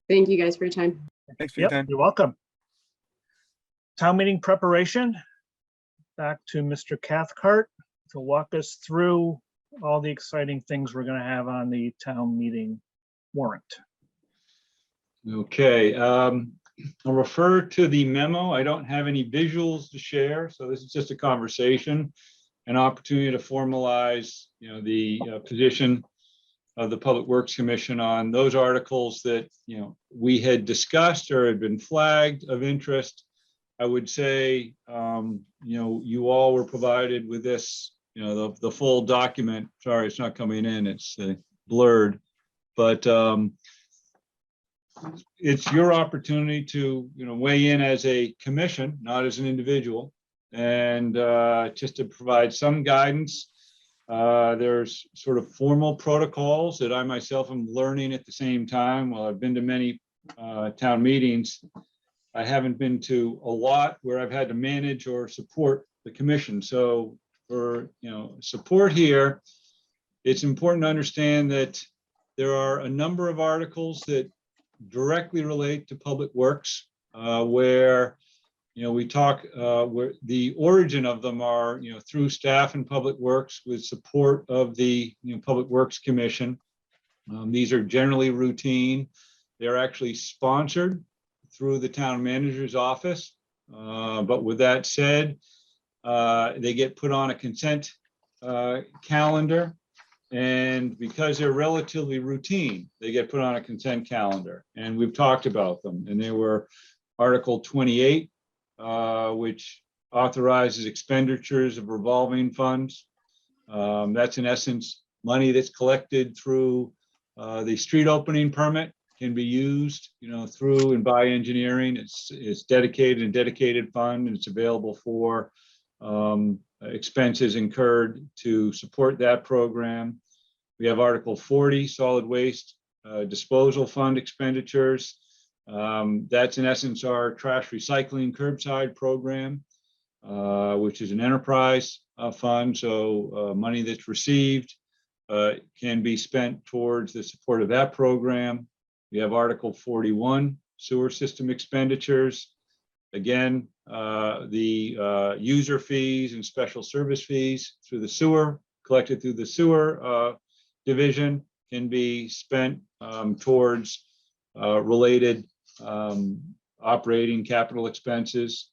Speaker 7: Thank you guys for your time.
Speaker 8: Thanks for your
Speaker 1: Yep,
Speaker 8: time.
Speaker 1: you're welcome. Town meeting preparation. Back to Mr. Cathcart to walk us through all the exciting things we're going to have on the town meeting warrant.
Speaker 4: Okay, I'll refer to the memo. I don't have any visuals to share, so this is just a conversation, an opportunity to formalize, the position of the Public Works Commission on those articles that, we had discussed or had been flagged of interest. I would say, you all were provided with this, the full document. Sorry, it's not coming in. It's blurred, but it's your opportunity to, weigh in as a commission, not as an individual, and just to provide some guidance. There's sort of formal protocols that I myself am learning at the same time. While I've been to many town meetings, I haven't been to a lot where I've had to manage or support the commission. So for, support here, it's important to understand that there are a number of articles that directly relate to public works, where, we talk, where the origin of them are, through staff and public works with support of the Public Works Commission. These are generally routine. They're actually sponsored through the town manager's office. But with that said, they get put on a consent calendar. And because they're relatively routine, they get put on a consent calendar. And we've talked about them. And they were Article 28, which authorizes expenditures of revolving funds. That's in essence money that's collected through the street opening permit, can be used, through and by engineering. It's dedicated fund, and it's available for expenses incurred to support that program. We have Article 40, solid waste disposal fund expenditures. That's in essence our trash recycling curbside program, which is an enterprise fund. So money that's received can be spent towards the support of that program. We have Article 41, sewer system expenditures. Again, the user fees and special service fees through the sewer, collected through the sewer division, can be spent towards related operating capital expenses.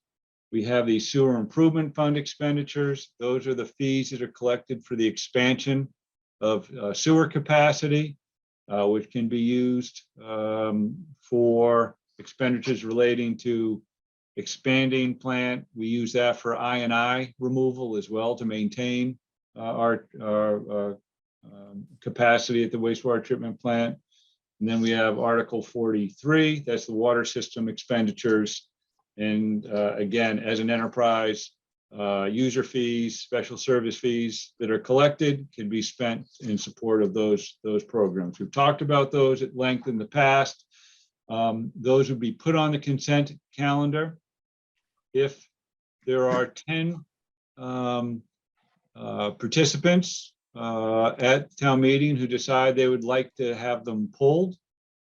Speaker 4: We have the sewer improvement fund expenditures. Those are the fees that are collected for the expansion of sewer capacity, which can be used for expenditures relating to expanding plant. We use that for I&I removal as well to maintain our capacity at the wastewater treatment plant. And then we have Article 43, that's the water system expenditures. And again, as an enterprise, user fees, special service fees that are collected can be spent in support of those programs. We've talked about those at length in the past. Those would be put on the consent calendar. If there are 10 participants at town meeting who decide they would like to have them pulled,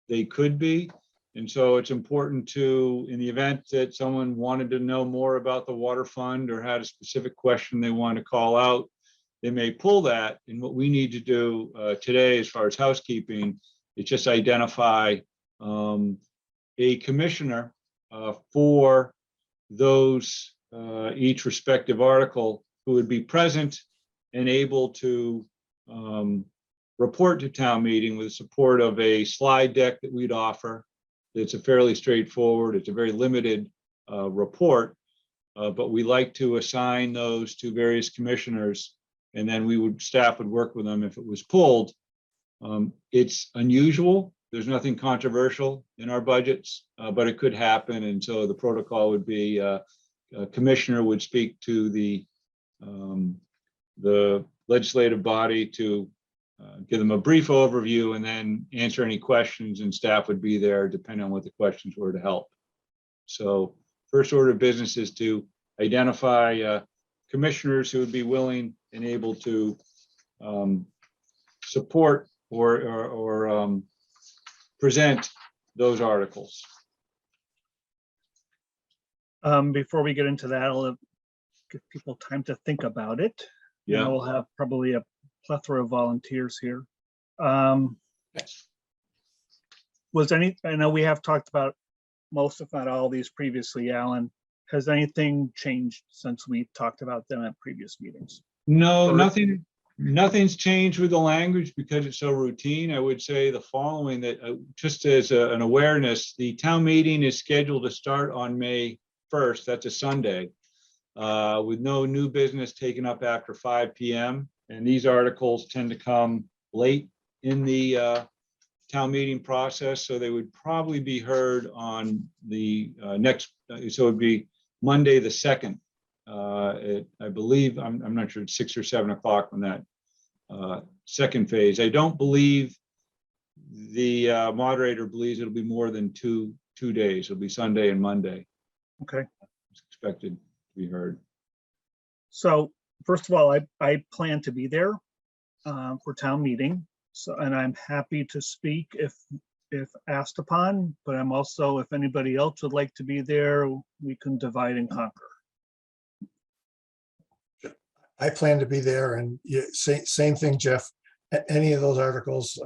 Speaker 4: they could be. And so it's important to, in the event that someone wanted to know more about the water fund or had a specific question they want to call out, they may pull that. And what we need to do today, as far as housekeeping, is just identify a commissioner for those each respective article who would be present and able to report to town meeting with support of a slide deck that we'd offer. It's a fairly straightforward, it's a very limited report, but we like to assign those to various commissioners, and then staff would work with them if it was pulled. It's unusual. There's nothing controversial in our budgets, but it could happen. And so the protocol would be a commissioner would speak to the legislative body to give them a brief overview and then answer any questions, and staff would be there depending on what the questions were to help. So first order of business is to identify commissioners who would be willing and able to support or present those articles.
Speaker 1: Before we get into that, I'll give people time to think about it. You know,
Speaker 4: Yeah.
Speaker 1: we'll have probably a plethora of volunteers here. I know we have talked about most, if not all of these previously, Alan. Has anything changed since we talked about them at previous meetings?
Speaker 4: No,
Speaker 1: Or-
Speaker 4: nothing's changed with the language because it's so routine. I would say the following, that just as an awareness, the town meeting is scheduled to start on May 1st. That's a Sunday, with no new business taken up after 5 p.m. And these articles tend to come late in the town meeting process, so they would probably be heard on the next, so it'd be Monday, the 2nd. I believe, I'm not sure, it's 6 or 7 o'clock on that second phase. I don't believe the moderator believes it'll be more than two days. It'll be Sunday and Monday.
Speaker 1: Okay.
Speaker 4: It's expected to be heard.
Speaker 1: So first of all, I plan to be there for town meeting. So, and I'm happy to speak if asked upon, but I'm also, if anybody else would like to be there, we can divide and conquer.
Speaker 3: I plan to be there, and same thing, Jeff. Any of those articles,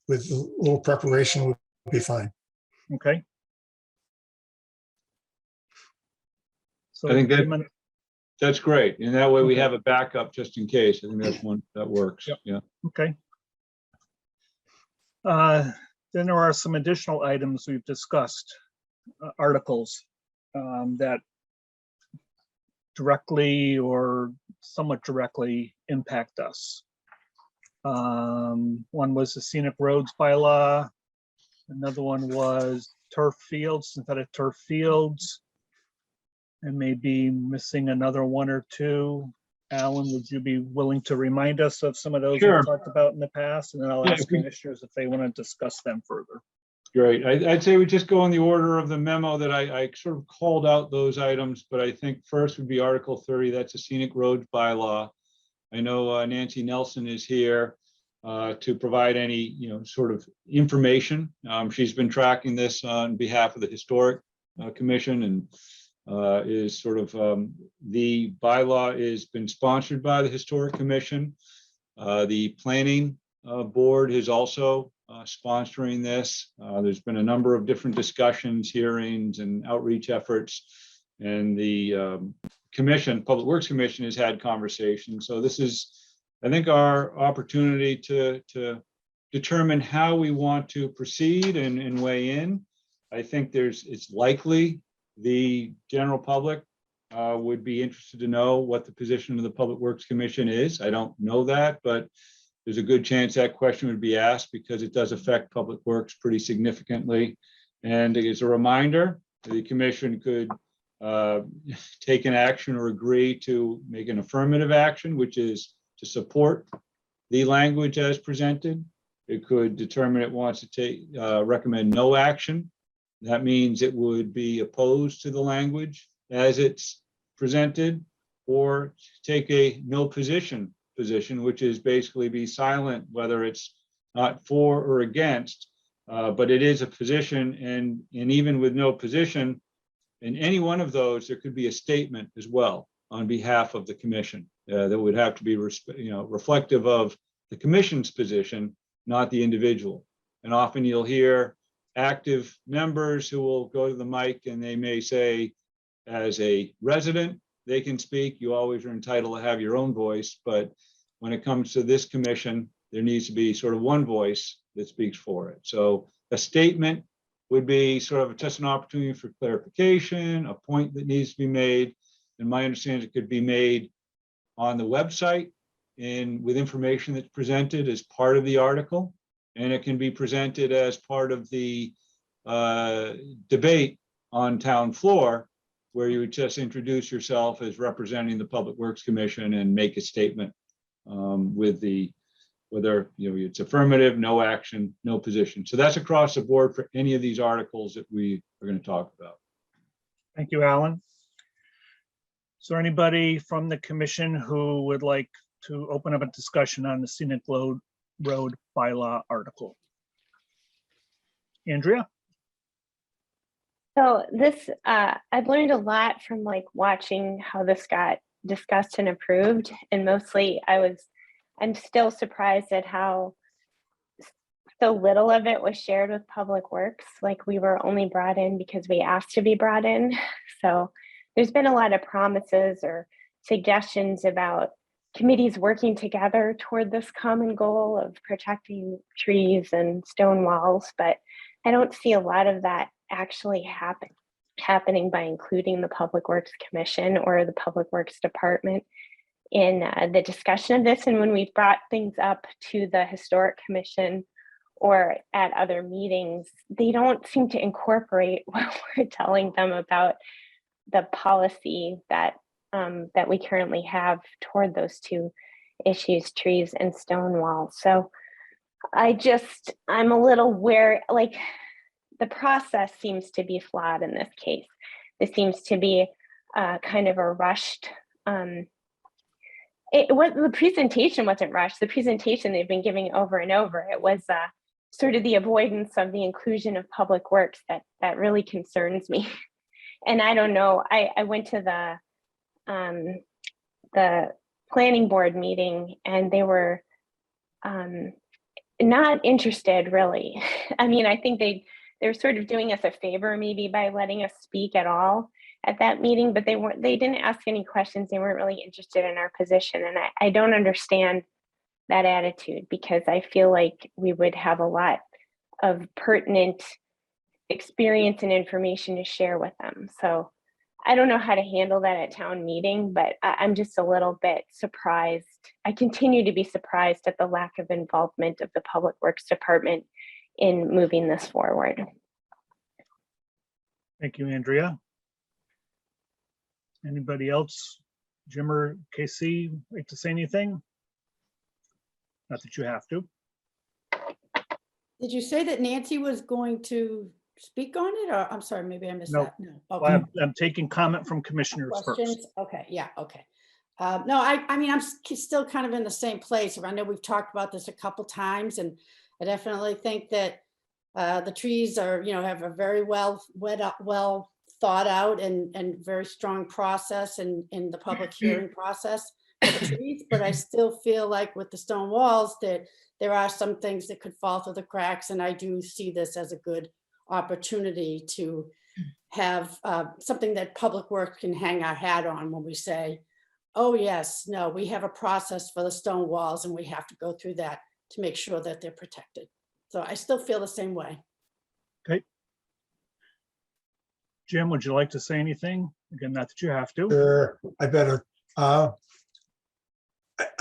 Speaker 3: with a little preparation would be fine.
Speaker 1: Okay. So
Speaker 4: I think that-
Speaker 1: Jim and-
Speaker 4: That's great. And that way we
Speaker 1: Okay.
Speaker 4: have a backup just in case. I think that's one that works.
Speaker 1: Yep.
Speaker 4: Yeah.
Speaker 1: Okay. Then there are some additional items we've discussed, articles that directly or somewhat directly impact us. One was the scenic roads bylaw. Another one was turf fields, synthetic turf fields. And maybe missing another one or two. Alan, would you be willing to remind us of some of those
Speaker 4: Sure.
Speaker 1: we've talked about in the past? And then I'll
Speaker 4: Yeah,
Speaker 1: ask commissioners if they want to discuss them further.
Speaker 4: Great. I'd say we just go in the order of the memo that I sort of called out those items, but I think first would be Article 30. That's a scenic roads bylaw. I know Nancy Nelson is here to provide any, sort of information. She's been tracking this on behalf of the Historic Commission, and is sort of the bylaw is been sponsored by the Historic Commission. The Planning Board is also sponsoring this. There's been a number of different discussions, hearings, and outreach efforts, and the Commission, Public Works Commission, has had conversations. So this is, I think, our opportunity to determine how we want to proceed and weigh in. I think it's likely the general public would be interested to know what the position of the Public Works Commission is. I don't know that, but there's a good chance that question would be asked because it does affect Public Works pretty significantly. And as a reminder, the commission could take an action or agree to make an affirmative action, which is to support the language as presented. It could determine it wants to recommend no action. That means it would be opposed to the language as it's presented, or take a no position, which is basically be silent, whether it's not for or against, but it is a position. And even with no position, in any one of those, there could be a statement as well on behalf of the commission that would have to be reflective of the commission's position, not the individual. And often you'll hear active members who will go to the mic and they may say, as a resident, they can speak. You always are entitled to have your own voice, but when it comes to this commission, there needs to be sort of one voice that speaks for it. So a statement would be sort of just an opportunity for clarification, a point that needs to be made. And my understanding, it could be made on the website and with information that's presented as part of the article. And it can be presented as part of the debate on town floor, where you would just introduce yourself as representing the Public Works Commission and make a statement with whether it's affirmative, no action, no position. So that's across the board for any of these articles that we are going to talk about.
Speaker 1: Thank you, Alan. Is there anybody from the commission who would like to open up a discussion on the scenic road bylaw article? Andrea?
Speaker 9: So this, I've learned a lot from like watching how this got discussed and approved. And mostly I'm still surprised at how so little of it was shared with Public Works. Like we were only brought in because we asked to be brought in. So there's been a lot of promises or suggestions about committees working together toward this common goal of protecting trees and stone walls, but I don't see a lot of that actually happening by including the Public Works Commission or the Public Works Department in the discussion of this. And when we've brought things up to the Historic Commission or at other meetings, they don't seem to incorporate what we're telling them about the policy that that we currently have toward those two issues, trees and stone walls. So I'm a little wary, like the process seems to be flawed in this case. This seems to be kind of a rushed, the presentation wasn't rushed. The presentation they've been giving over and over, it was sort of the avoidance of the inclusion of Public Works that really concerns me. And I don't know, I went to the planning board meeting and they were not interested really. I mean, I think they were sort of doing us a favor maybe by letting us speak at all at that meeting, but they didn't ask any questions. They weren't really interested in our position. And I don't understand that attitude because I feel like we would have a lot of pertinent experience and information to share with them. So I don't know how to handle that at town meeting, but I'm just a little bit surprised. I continue to be surprised at the lack of involvement of the Public Works Department in moving this forward.
Speaker 1: Thank you, Andrea. Anybody else? Jim or KC, like to say anything? Not that you have to.
Speaker 2: Did you say that Nancy was going to speak on it? Or I'm sorry, maybe I missed
Speaker 1: No.
Speaker 2: that. No.
Speaker 1: Well,
Speaker 2: Okay.
Speaker 1: I'm taking comment from commissioners first.
Speaker 2: Questions? Okay, yeah, okay. No, I mean, I'm still kind of in the same place. I know we've talked about this a couple times, and I definitely think that the trees are, have a very well thought out and very strong process in the public hearing process for the trees. But I still feel like with the stone walls that there are some things that could fall through the cracks, and I do see this as a good opportunity to have something that Public Works can hang our hat on when we say, oh yes, no, we have a process for the stone walls and we have to go through that to make sure that they're protected. So I still feel the same way.
Speaker 1: Okay. Jim, would you like to say anything? Again, not that you have to.
Speaker 3: Sure, I better. I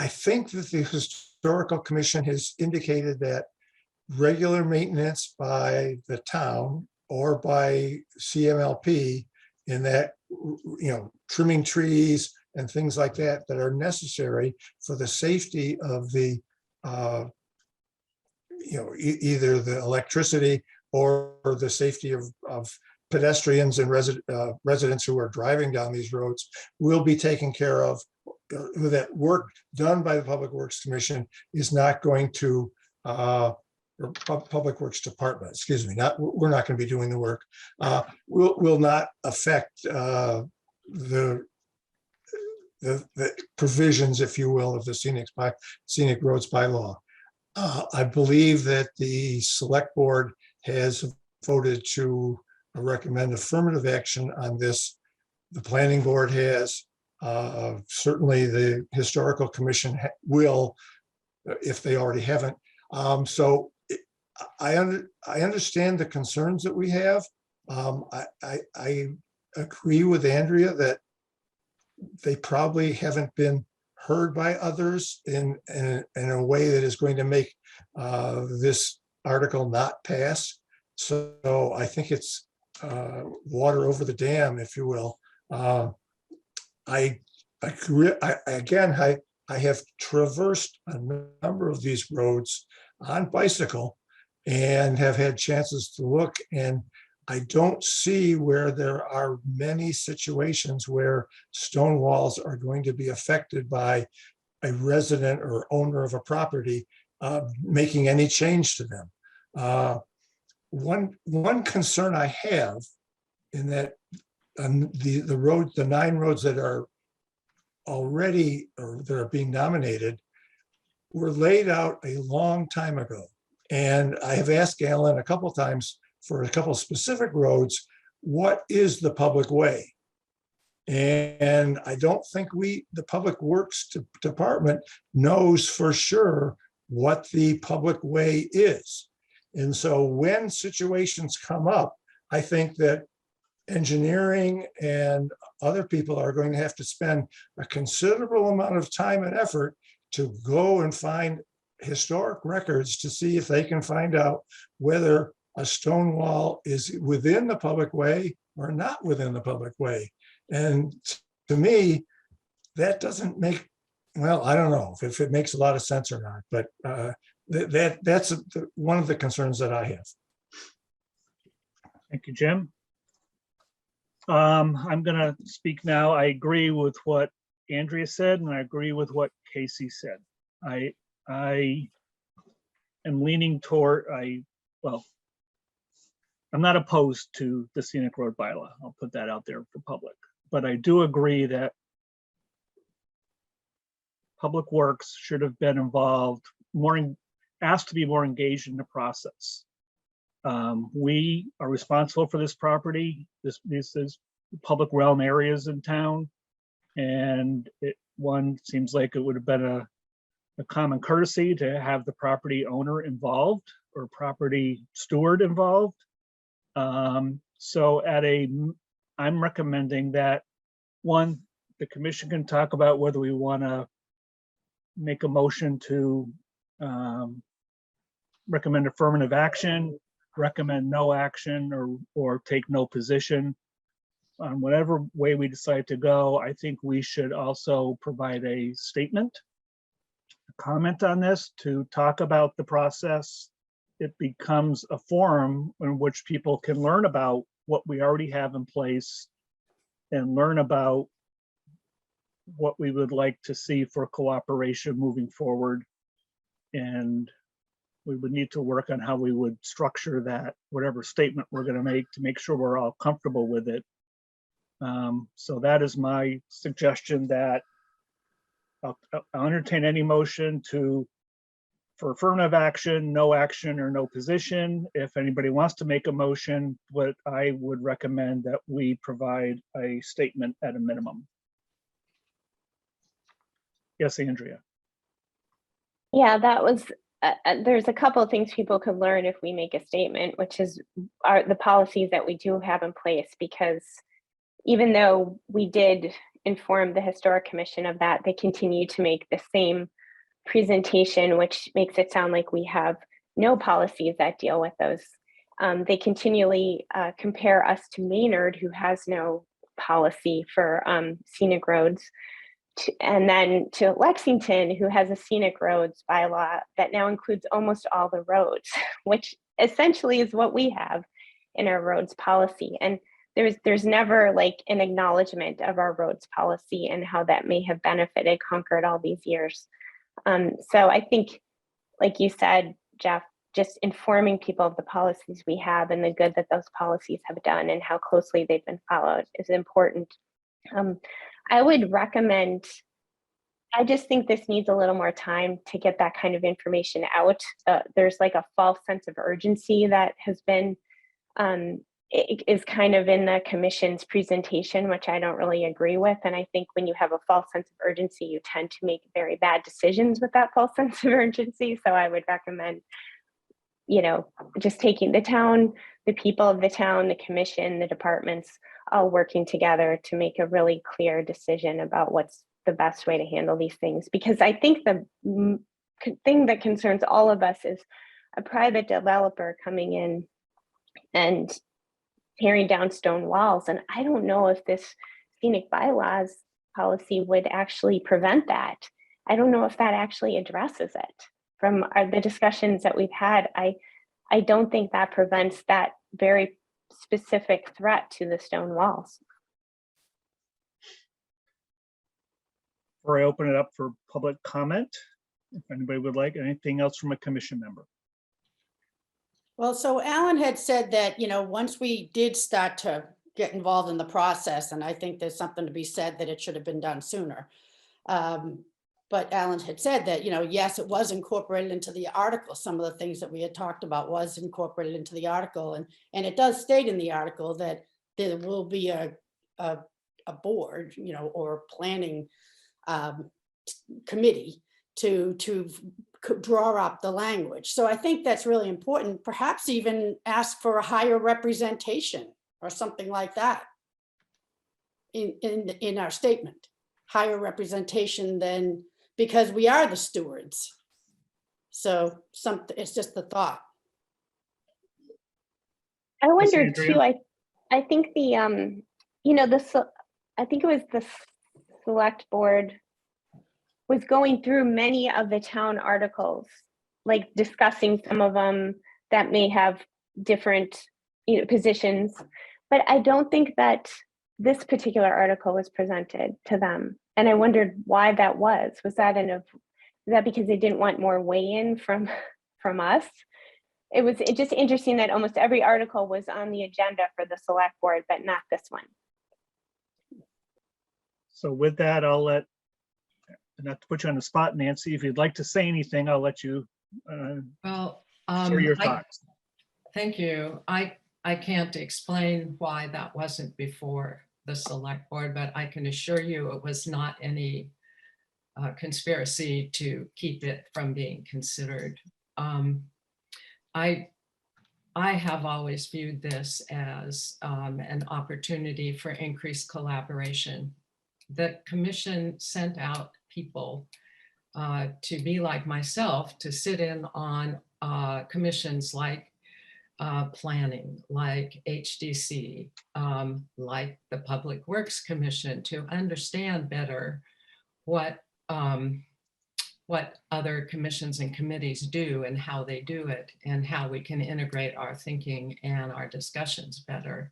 Speaker 3: think that the Historical Commission has indicated that regular maintenance by the town or by CMLP in that, trimming trees and things like that that are necessary for the safety of the, either the electricity or the safety of pedestrians and residents who are driving down these roads will be taken care of. That work done by the Public Works Commission is not going to, or Public Works Department, excuse me, we're not going to be doing the work, will not affect the provisions, if you will, of the scenic roads bylaw. I believe that the select board has voted to recommend affirmative action on this. The planning board has, certainly the Historical Commission will, if they already haven't. So I understand the concerns that we have. I agree with Andrea that they probably haven't been heard by others in a way that is going to make this article not pass. So I think it's water over the dam, if you will. I have traversed a number of these roads on bicycle and have had chances to look, and I don't see where there are many situations where stone walls are going to be affected by a resident or owner of a property making any change to them. One concern I have in that the road, the 9 roads that are already, or that are being nominated, were laid out a long time ago. And I have asked Alan a couple of times for a couple of specific roads, what is the public way? And I don't think the Public Works Department knows for sure what the public way is. And so when situations come up, I think that engineering and other people are going to have to spend a considerable amount of time and effort to go and find historic records to see if they can find out whether a stone wall is within the public way or not within the public way. And to me, that doesn't make, well, I don't know if it makes a lot of sense or not, but that's one of the concerns that I have.
Speaker 1: Thank you, Jim. I'm gonna speak now. I agree with what Andrea said, and I agree with what Casey said. I am leaning toward, well, I'm not opposed to the scenic road bylaw. I'll put that out there for public, but I do agree that Public Works should have been involved asked to be more engaged in the process. We are responsible for this property. This is public realm areas in town. And one seems like it would have been a common courtesy to have the property owner involved or property steward involved. So I'm recommending that the commission can talk about whether we want to make a motion to recommend affirmative action, recommend no action, or take no position. On whatever way we decide to go, I think we should also provide a statement, a comment on this to talk about the process. It becomes a forum in which people can learn about what we already have in place and learn about what we would like to see for cooperation moving forward. And we would need to work on how we would structure that, whatever statement we're going to make sure we're all comfortable with it. So that is my suggestion, that I'll entertain any motion for affirmative action, no action, or no position. If anybody wants to make a motion, what I would recommend that we provide a statement at a minimum. Yes, Andrea.
Speaker 9: Yeah, that was, there's a couple of things people could learn if we make a statement, which is the policies that we do have in place, because even though we did inform the Historic Commission of that, they continue to make the same presentation, which makes it sound like we have no policies that deal with those. They continually compare us to Maynard, who has no policy for scenic roads, and then to Lexington, who has a scenic roads bylaw that now includes almost all the roads, which essentially is what we have in our roads policy. And there's never like an acknowledgement of our roads policy and how that may have benefited Concord all these years. So I think, like you said, Jeff, just informing people of the policies we have and the good that those policies have done and how closely they've been followed is important. I would recommend, I just think this needs a little more time to get that kind of information out. There's like a false sense of urgency that has been, is kind of in the commission's presentation, which I don't really agree with. And I think when you have a false sense of urgency, you tend to make very bad decisions with that false sense of urgency. So I would recommend, just taking the town, the people of the town, the commission, the departments, all working together to make a really clear decision about what's the best way to handle these things. Because I think the thing that concerns all of us is a private developer coming in and tearing down stone walls. And I don't know if this scenic bylaws policy would actually prevent that. I don't know if that actually addresses it. From the discussions that we've had, I don't think that prevents that very specific threat to the stone walls.
Speaker 1: Before I open it up for public comment, if anybody would like anything else from a commission member.
Speaker 2: Well, so Alan had said that, once we did start to get involved in the process. And I think there's something to be said that it should have been done sooner. But Alan had said that, yes, it was incorporated into the article. Some of the things that we had talked about was incorporated into the article. And it does state in the article that there will be a board, or planning committee to draw up the language. So I think that's really important. Perhaps even ask for a higher representation or something like that in our statement. Higher representation than, because we are the stewards. So it's just the thought.
Speaker 9: I wondered
Speaker 1: Andrea?
Speaker 9: too, I think I think it was the select board was going through many of the town articles, like discussing some of them that may have different positions. But I don't think that this particular article was presented to them. And I wondered why that was. Was that because they didn't want more weigh-in from us? It's just interesting that almost every article was on the agenda for the select board, but not this one.
Speaker 1: So with that, I'll let, not to put you on the spot, Nancy, if you'd like to say anything, I'll let you
Speaker 12: Well,
Speaker 1: share your thoughts.
Speaker 12: thank you. I can't explain why that wasn't before the select board, but I can assure you it was not any conspiracy to keep it from being considered. I have always viewed this as an opportunity for increased collaboration. The commission sent out people to be like myself, to sit in on commissions like planning, like HDC, like the Public Works Commission, to understand better what other commissions and committees do and how they do it, and how we can integrate our thinking and our discussions better.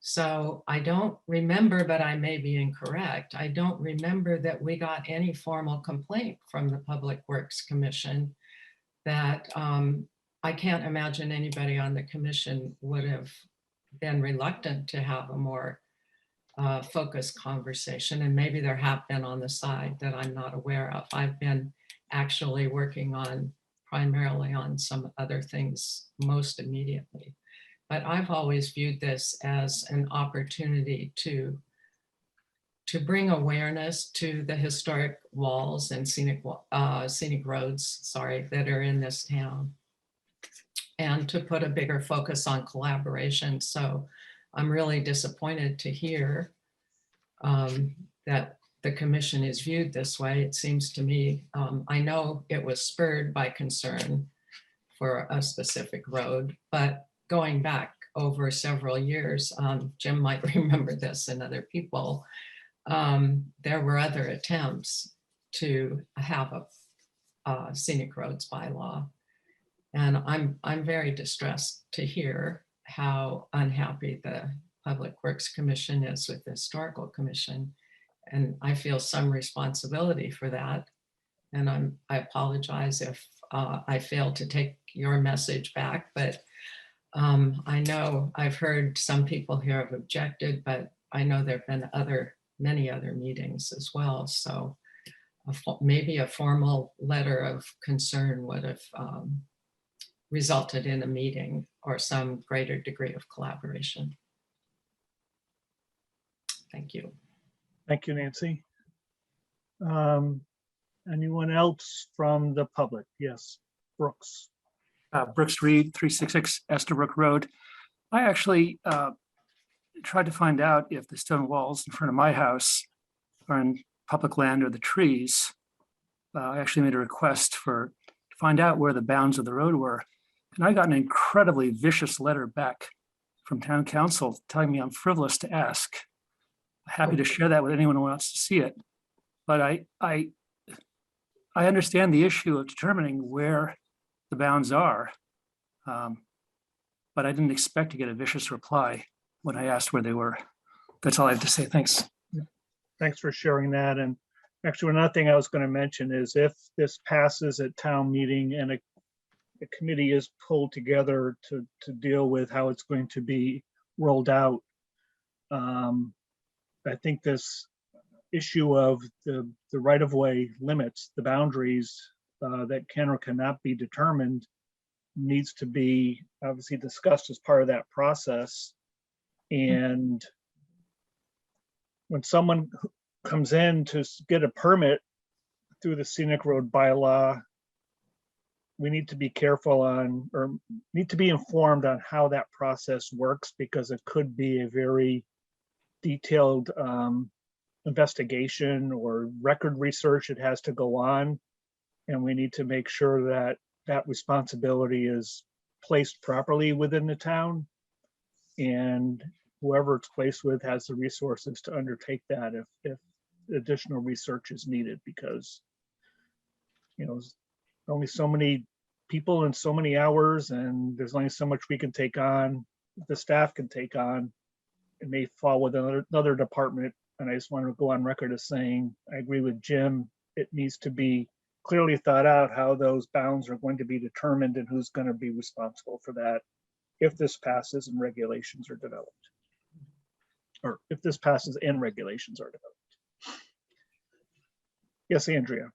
Speaker 12: So I don't remember, but I may be incorrect, I don't remember that we got any formal complaint from the Public Works Commission that I can't imagine anybody on the commission would have been reluctant to have a more focused conversation. And maybe there have been on the side that I'm not aware of. I've been actually working on primarily on some other things most immediately. But I've always viewed this as an opportunity to bring awareness to the historic walls and scenic roads, that are in this town, and to put a bigger focus on collaboration. So I'm really disappointed to hear that the commission is viewed this way. It seems to me, I know it was spurred by concern for a specific road, but going back over several years, Jim might remember this and other people, there were other attempts to have a scenic roads bylaw. And I'm very distressed to hear how unhappy the Public Works Commission is with the Historical Commission. And I feel some responsibility for that. And I apologize if I failed to take your message back, but I know I've heard some people here have objected, but I know there've been many other meetings as well. So maybe a formal letter of concern would have resulted in a meeting or some greater degree of collaboration. Thank you.
Speaker 1: Thank you, Nancy. Anyone else from the public? Yes, Brooks.
Speaker 13: Brooks Reed, 366 Estabrook Road. I actually tried to find out if the stone walls in front of my house are in public land or the trees. I actually made a request to find out where the bounds of the road were. And I got an incredibly vicious letter back from town council telling me I'm frivolous to ask. Happy to share that with anyone who wants to see it. But I understand the issue of determining where the bounds are. But I didn't expect to get a vicious reply when I asked where they were. That's all I have to say. Thanks.
Speaker 1: Thanks for sharing that. And actually, another thing I was going to mention is if this passes at town meeting and a committee is pulled together to deal with how it's going to be rolled out, I think this issue of the right-of-way limits, the boundaries that can or cannot be determined needs to be obviously discussed as part of that process. And when someone comes in to get a permit through the scenic road bylaw, we need to be careful on, or need to be informed on how that process works, because it could be a very detailed investigation or record research it has to go on. And we need to make sure that that responsibility is placed properly within the town. And whoever it's placed with has the resources to undertake that if additional research is needed, because, you know, only so many people and so many hours, and there's only so much we can take on, the staff can take on. It may fall within another department. And I just want to go on record as saying, I agree with Jim. It needs to be clearly thought out how those bounds are going to be determined and who's going to be responsible for that if this passes and regulations are developed. Or if this passes and regulations are developed. Yes, Andrea.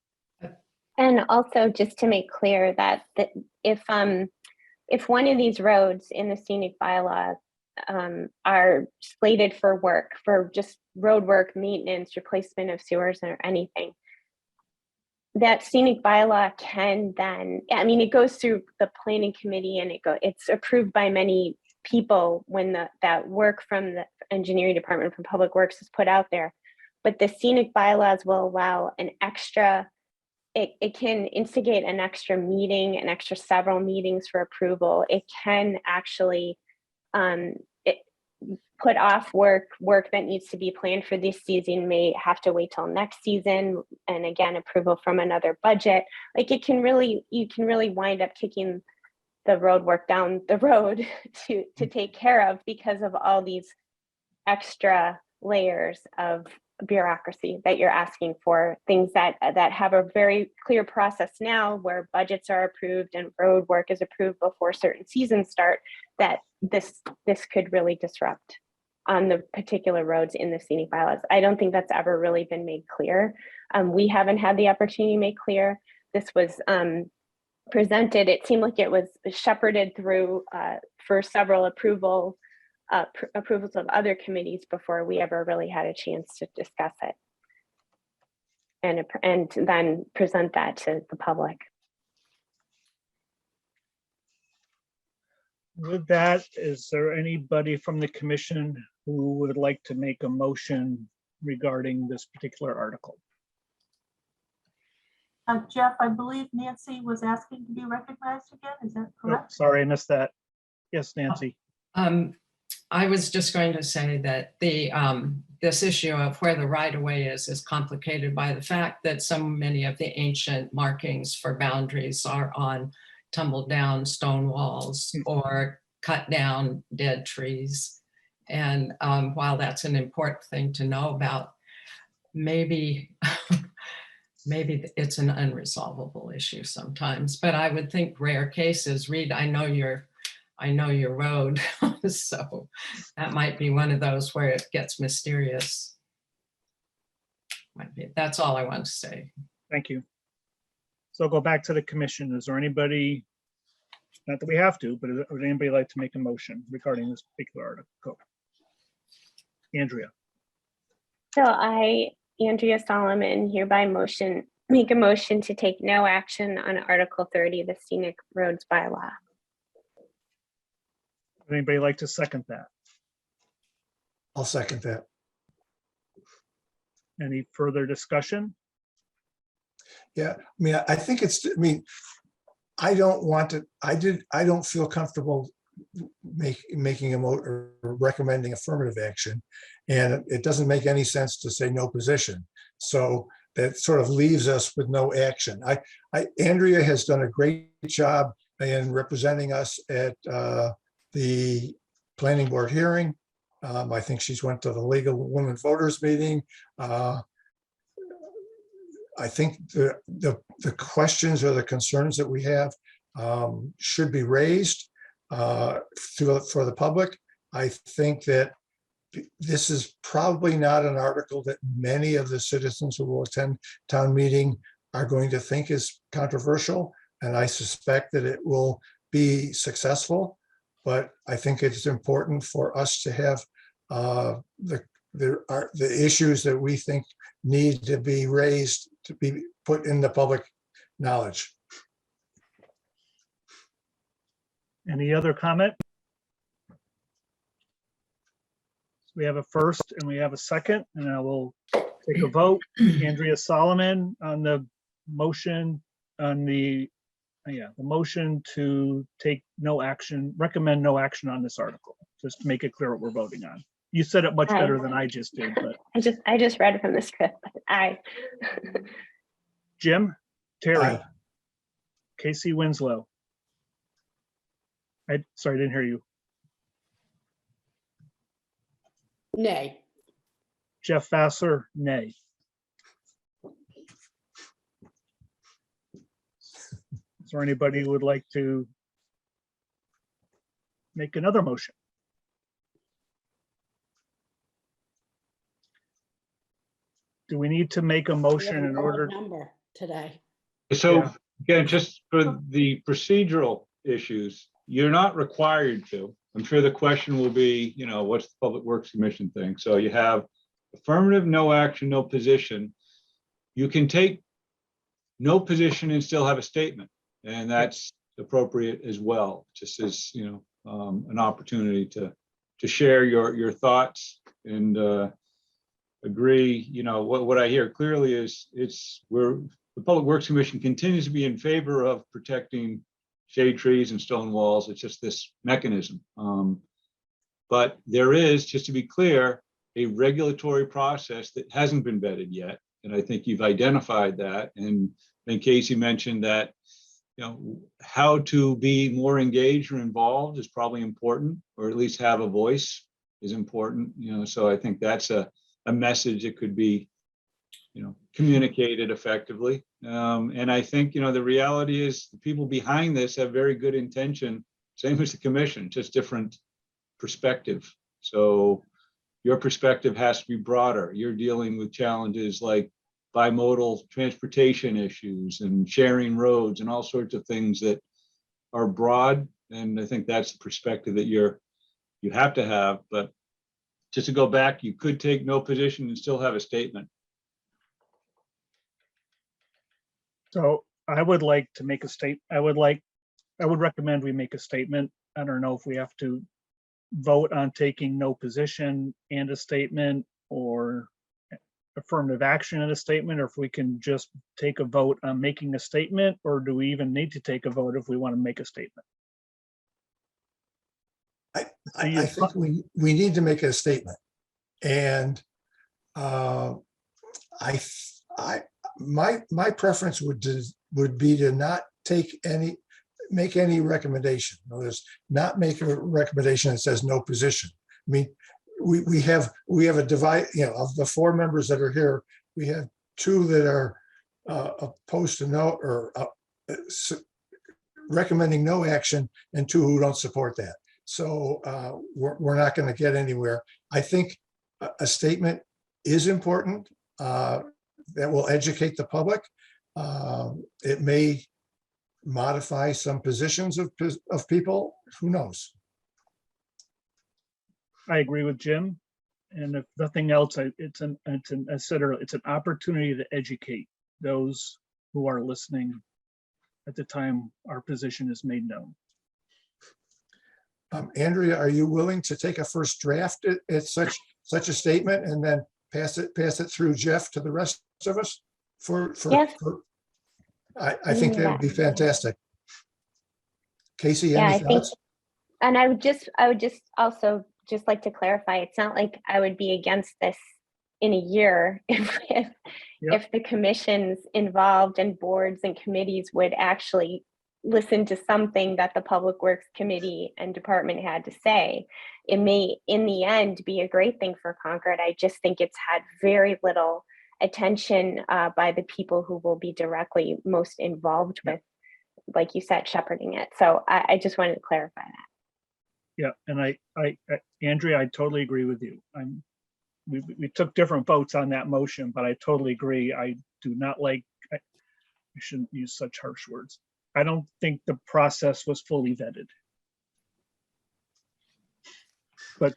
Speaker 9: And also just to make clear that if one of these roads in the scenic bylaw are slated for work, for just road work, maintenance, replacement of sewers or anything, that scenic bylaw can then, I mean, it goes through the planning committee and it's approved by many people when that work from the engineering department from Public Works is put out there. But the scenic bylaws will allow an extra, it can instigate an extra meeting, an extra several meetings for approval. It can actually put off work that needs to be planned for this season may have to wait till next season, and again, approval from another budget. Like you can really wind up kicking the road work down the road to take care of, because of all these extra layers of bureaucracy that you're asking for, things that have a very clear process now where budgets are approved and road work is approved before certain seasons start, that this could really disrupt on the particular roads in the scenic bylaws. I don't think that's ever really been made clear. We haven't had the opportunity to make clear. This was presented, it seemed like it was shepherded through for several approvals of other committees before we ever really had a chance to discuss it and then present that to the public.
Speaker 1: With that, is there anybody from the commission who would like to make a motion regarding this particular article?
Speaker 6: Jeff, I believe Nancy was asking to be recognized again. Is that
Speaker 1: Oh,
Speaker 6: correct?
Speaker 1: sorry, I missed that. Yes, Nancy.
Speaker 12: I was just going to say that this issue of where the right of way is complicated by the fact that so many of the ancient markings for boundaries are on tumbled down stone walls or cut down dead trees. And while that's an important thing to know about, maybe it's an unresolvable issue sometimes. But I would think rare cases, Reed, I know your road, so that might be one of those where it gets mysterious. That's all I want to say.
Speaker 1: Thank you. So I'll go back to the commission. Is there anybody, not that we have to, but would anybody like to make a motion regarding this particular article? Andrea.
Speaker 9: So I, Andrea Solomon, hereby make a motion to take no action on Article 30, the Scenic Roads Bylaw.
Speaker 1: Would anybody like to second that?
Speaker 3: I'll second that.
Speaker 1: Any further discussion?
Speaker 3: Yeah, I mean, I think it's, I mean, I don't want to, I don't feel comfortable making or recommending affirmative action. And it doesn't make any sense to say no position. So that sort of leaves us with no action. Andrea has done a great job in representing us at the planning board hearing. I think she's went to the League of Women Voters meeting. I think the questions or the concerns that we have should be raised for the public. I think that this is probably not an article that many of the citizens who will attend town meeting are going to think is controversial. And I suspect that it will be successful. But I think it's important for us to have the issues that we think need to be raised to be put in the public knowledge.
Speaker 1: Any other comment? We have a first and we have a second, and I will take a vote. Andrea Solomon on the motion on the motion to take no action, recommend no action on this article, just to make it clear what we're voting on. You said it much better than I just did, but
Speaker 9: I just read it from the script, but aye.
Speaker 1: Jim, Terry,
Speaker 3: Aye.
Speaker 1: Casey Winslow. Sorry, I didn't hear you.
Speaker 2: Nay.
Speaker 1: Jeff Vassar, nay. Is there anybody who would like to make another motion? Do we need to make a
Speaker 2: We
Speaker 1: motion
Speaker 2: have an
Speaker 1: in
Speaker 2: odd
Speaker 1: order?
Speaker 2: number today.
Speaker 4: So
Speaker 1: Yeah.
Speaker 4: again, just for the procedural issues, you're not required to. I'm sure the question will be, what's the Public Works Commission thing? So you have affirmative, no action, no position. You can take no position and still have a statement, and that's appropriate as well, just as, an opportunity to share your thoughts and agree. What I hear clearly is the Public Works Commission continues to be in favor of protecting shade trees and stone walls. It's just this mechanism. But there is, just to be clear, a regulatory process that hasn't been vetted yet. And I think you've identified that. And then Casey mentioned that, how to be more engaged or involved is probably important, or at least have a voice is important. So I think that's a message that could be, communicated effectively. And I think, the reality is the people behind this have very good intention, same as the commission, just different perspective. So your perspective has to be broader. You're dealing with challenges like bimodal transportation issues and sharing roads and all sorts of things that are broad. And I think that's the perspective that you have to have. But just to go back, you could take no position and still have a statement.
Speaker 1: So I would like to make a state. I would recommend we make a statement. I don't know if we have to vote on taking no position and a statement, or affirmative action and a statement, or if we can just take a vote on making a statement, or do we even need to take a vote if we want to make a statement?
Speaker 3: I think we need to make a statement. And my preference would be to not make any recommendation. Notice, not make a recommendation that says no position. I mean, we have a divide, of the 4 members that are here, we have 2 that are opposed to no, or recommending no action, and 2 who don't support that. So we're not going to get anywhere. I think a statement is important. That will educate the public. It may modify some positions of people. Who knows?
Speaker 1: I agree with Jim. And if nothing else, it's an opportunity to educate those who are listening at the time our position is made known.
Speaker 3: Andrea, are you willing to take a first draft at such a statement and then pass it through Jeff to the rest of us?
Speaker 9: Yes.
Speaker 3: I think that would be fantastic. Casey, any thoughts?
Speaker 9: And I would just also just like to clarify, it's not like I would be against this in a year if the commissions involved and boards and committees would actually listen to something that the Public Works Committee and department had to say. It may, in the end, be a great thing for Concord. I just think it's had very little attention by the people who will be directly most involved with, like you said, shepherding it. So I just wanted to clarify that.
Speaker 1: Yeah, and Andrea, I totally agree with you. We took different votes on that motion, but I totally agree. I do not like, I shouldn't use such harsh words. I don't think the process was fully vetted. But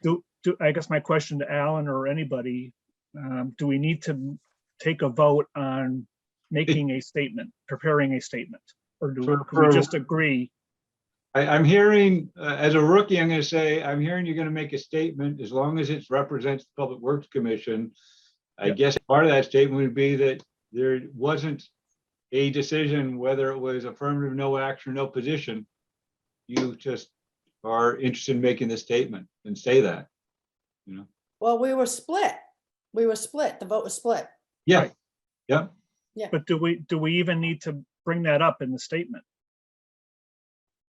Speaker 1: I guess my question to Alan or anybody, do we need to take a vote on making a statement, preparing a statement? Or do we just agree?
Speaker 4: I'm hearing, as a rookie, I'm going to say, I'm hearing you're going to make a statement as long as it represents the Public Works Commission. I
Speaker 1: Yep.
Speaker 4: guess part of that statement would be that there wasn't a decision whether it was affirmative, no action, or no position. You just are interested in making the statement and say that, you know?
Speaker 2: Well, we were split. We were split. The vote was split.
Speaker 4: Yeah,
Speaker 1: Right.
Speaker 4: yeah.
Speaker 1: But do we even need to bring that up in the statement?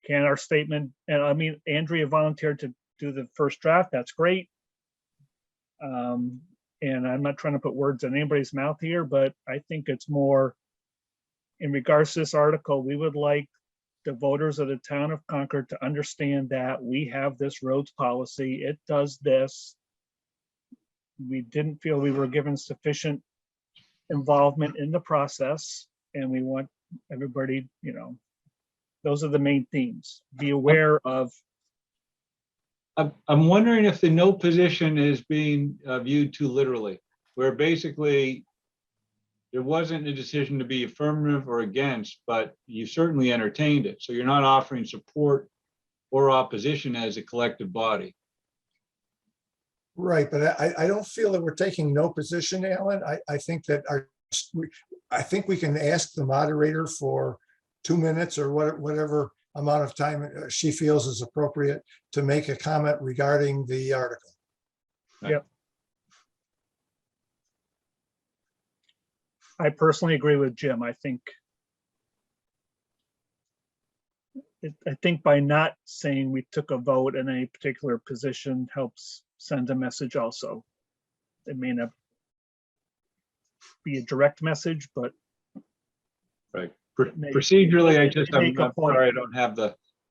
Speaker 1: Can our statement, and I mean, Andrea volunteered to do the first draft, that's great. And I'm not trying to put words in anybody's mouth here, but I think it's more in regards to this article, we would like the voters of the town of Concord to understand that we have this roads policy, it does this. We didn't feel we were given sufficient involvement in the process, and we want everybody, you know, those are the main themes. Be aware of.
Speaker 4: I'm wondering if the no position is being viewed too literally, where basically there wasn't a decision to be affirmative or against, but you certainly entertained it. So you're not offering support or opposition as a collective body.
Speaker 3: Right, but I don't feel that we're taking no position, Alan. I think that I think we can ask the moderator for 2 minutes or whatever amount of time she feels is appropriate to make a comment regarding the article.
Speaker 1: Yep. I personally agree with Jim. I think by not saying we took a vote in a particular position helps send a message also. It may not be a direct message, but
Speaker 4: right. Procedurally, I'm sorry,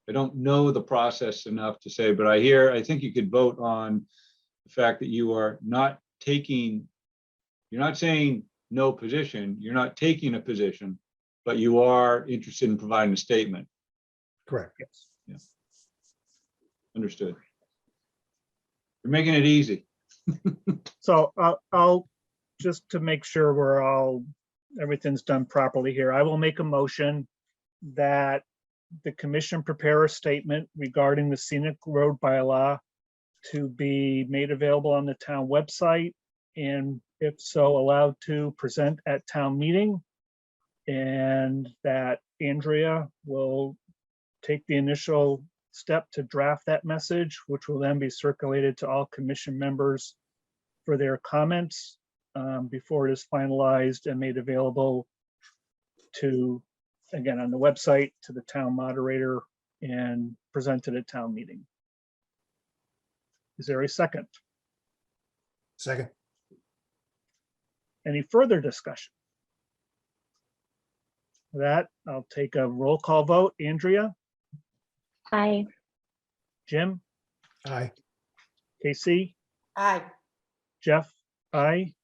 Speaker 4: I don't know the process enough to say, but I think you could vote on the fact that you are not taking, you're not saying no position, you're not taking a position, but you are interested in providing a statement.
Speaker 3: Correct.
Speaker 1: yes.
Speaker 4: Yeah. Understood. You're making it easy.
Speaker 1: So I'll just to make sure everything's done properly here, I will make a motion that the commission prepare a statement regarding the scenic road bylaw to be made available on the town website, and if so, allowed to present at town meeting, and that Andrea will take the initial step to draft that message, which will then be circulated to all commission members for their comments before it is finalized and made available to, again, on the website, to the town moderator and presented at town meeting. Is there a second?
Speaker 3: Second.
Speaker 1: Any further discussion? For that, I'll take a roll call vote. Andrea?
Speaker 9: Aye.
Speaker 1: Jim?
Speaker 3: Aye.
Speaker 1: Casey?
Speaker 2: Aye.
Speaker 1: Jeff? Aye.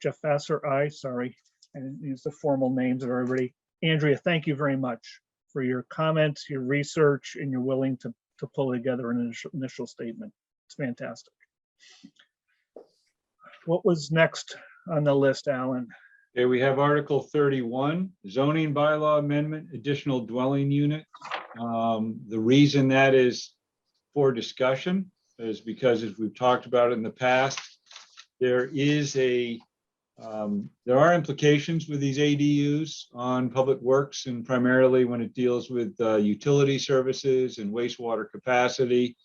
Speaker 1: Jeff Vassar, aye. Sorry, I didn't use the formal names of everybody. Andrea, thank you very much for your comments, your research, and you're willing to pull together an initial statement. It's fantastic. What was next on the list, Alan?
Speaker 4: Okay, we have Article 31, zoning bylaw amendment, additional dwelling unit. The reason that is for discussion is because, as we've talked about in the past, there are implications with these ADUs on public works, and primarily when it deals with utility services and wastewater capacity.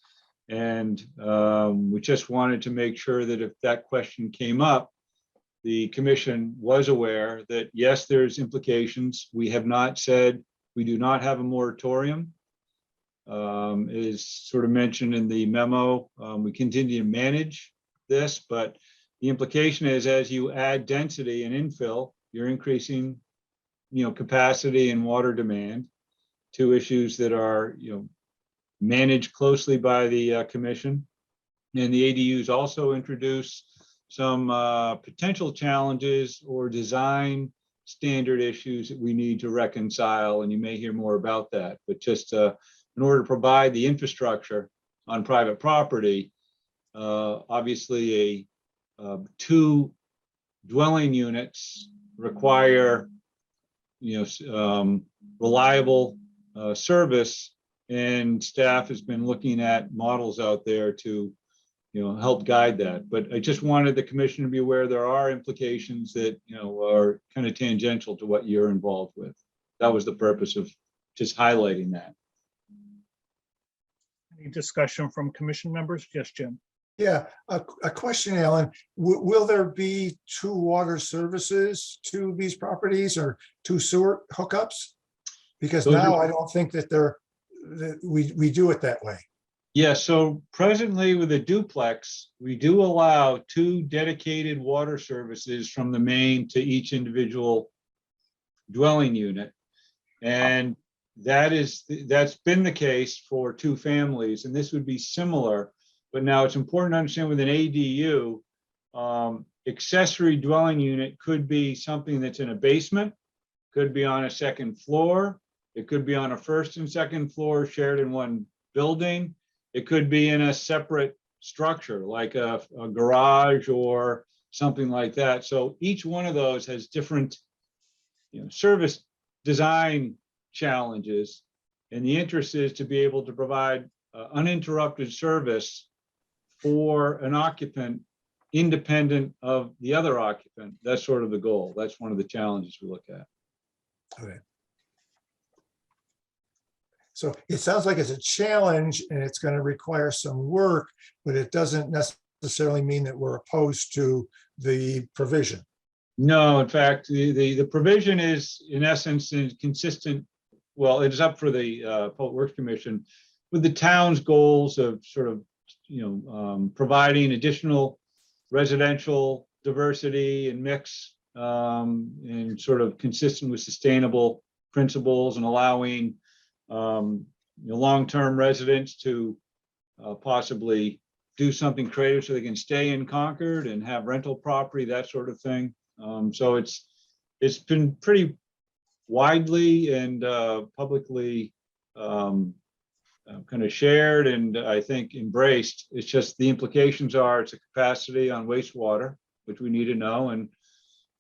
Speaker 4: And we just wanted to make sure that if that question came up, the commission was aware that, yes, there's implications. We have not said we do not have a moratorium. It is sort of mentioned in the memo. We continue to manage this, but the implication is as you add density and infill, you're increasing, capacity and water demand, two issues that are, managed closely by the commission. And the ADUs also introduce some potential challenges or design standard issues that we need to reconcile, and you may hear more about that. But just in order to provide the infrastructure on private property, obviously two dwelling units require reliable service, and staff has been looking at models out there to help guide that. But I just wanted the commission to be aware there are implications that are kind of tangential to what you're involved with. That was the purpose of just highlighting that.
Speaker 1: Any discussion from commission members? Yes, Jim.
Speaker 3: Yeah, a question, Alan. Will there be two water services to these properties or two sewer hookups? Because now I don't think that we do it that way.
Speaker 4: Yeah, so presently with a duplex, we do allow two dedicated water services from the main to each individual dwelling unit. And that's been the case for two families, and this would be similar. But now it's important to understand with an ADU, accessory dwelling unit could be something that's in a basement, could be on a second floor, it could be on a first and second floor shared in one building. It could be in a separate structure like a garage or something like that. So each one of those has different service design challenges. And the interest is to be able to provide uninterrupted service for an occupant independent of the other occupant. That's sort of the goal. That's one of the challenges we look at.
Speaker 3: Okay. So it sounds like it's a challenge and it's going to require some work, but it doesn't necessarily mean that we're opposed to the provision.
Speaker 4: No, in fact, the provision is in essence consistent. Well, it is up for the Public Works Commission with the town's goals of sort of, providing additional residential diversity and mix, and sort of consistent with sustainable principles, and allowing long-term residents to possibly do something creative so they can stay in Concord and have rental property, that sort of thing. So it's been pretty widely and publicly kind of shared and I think embraced. It's just the implications are it's a capacity on wastewater, which we need to know. And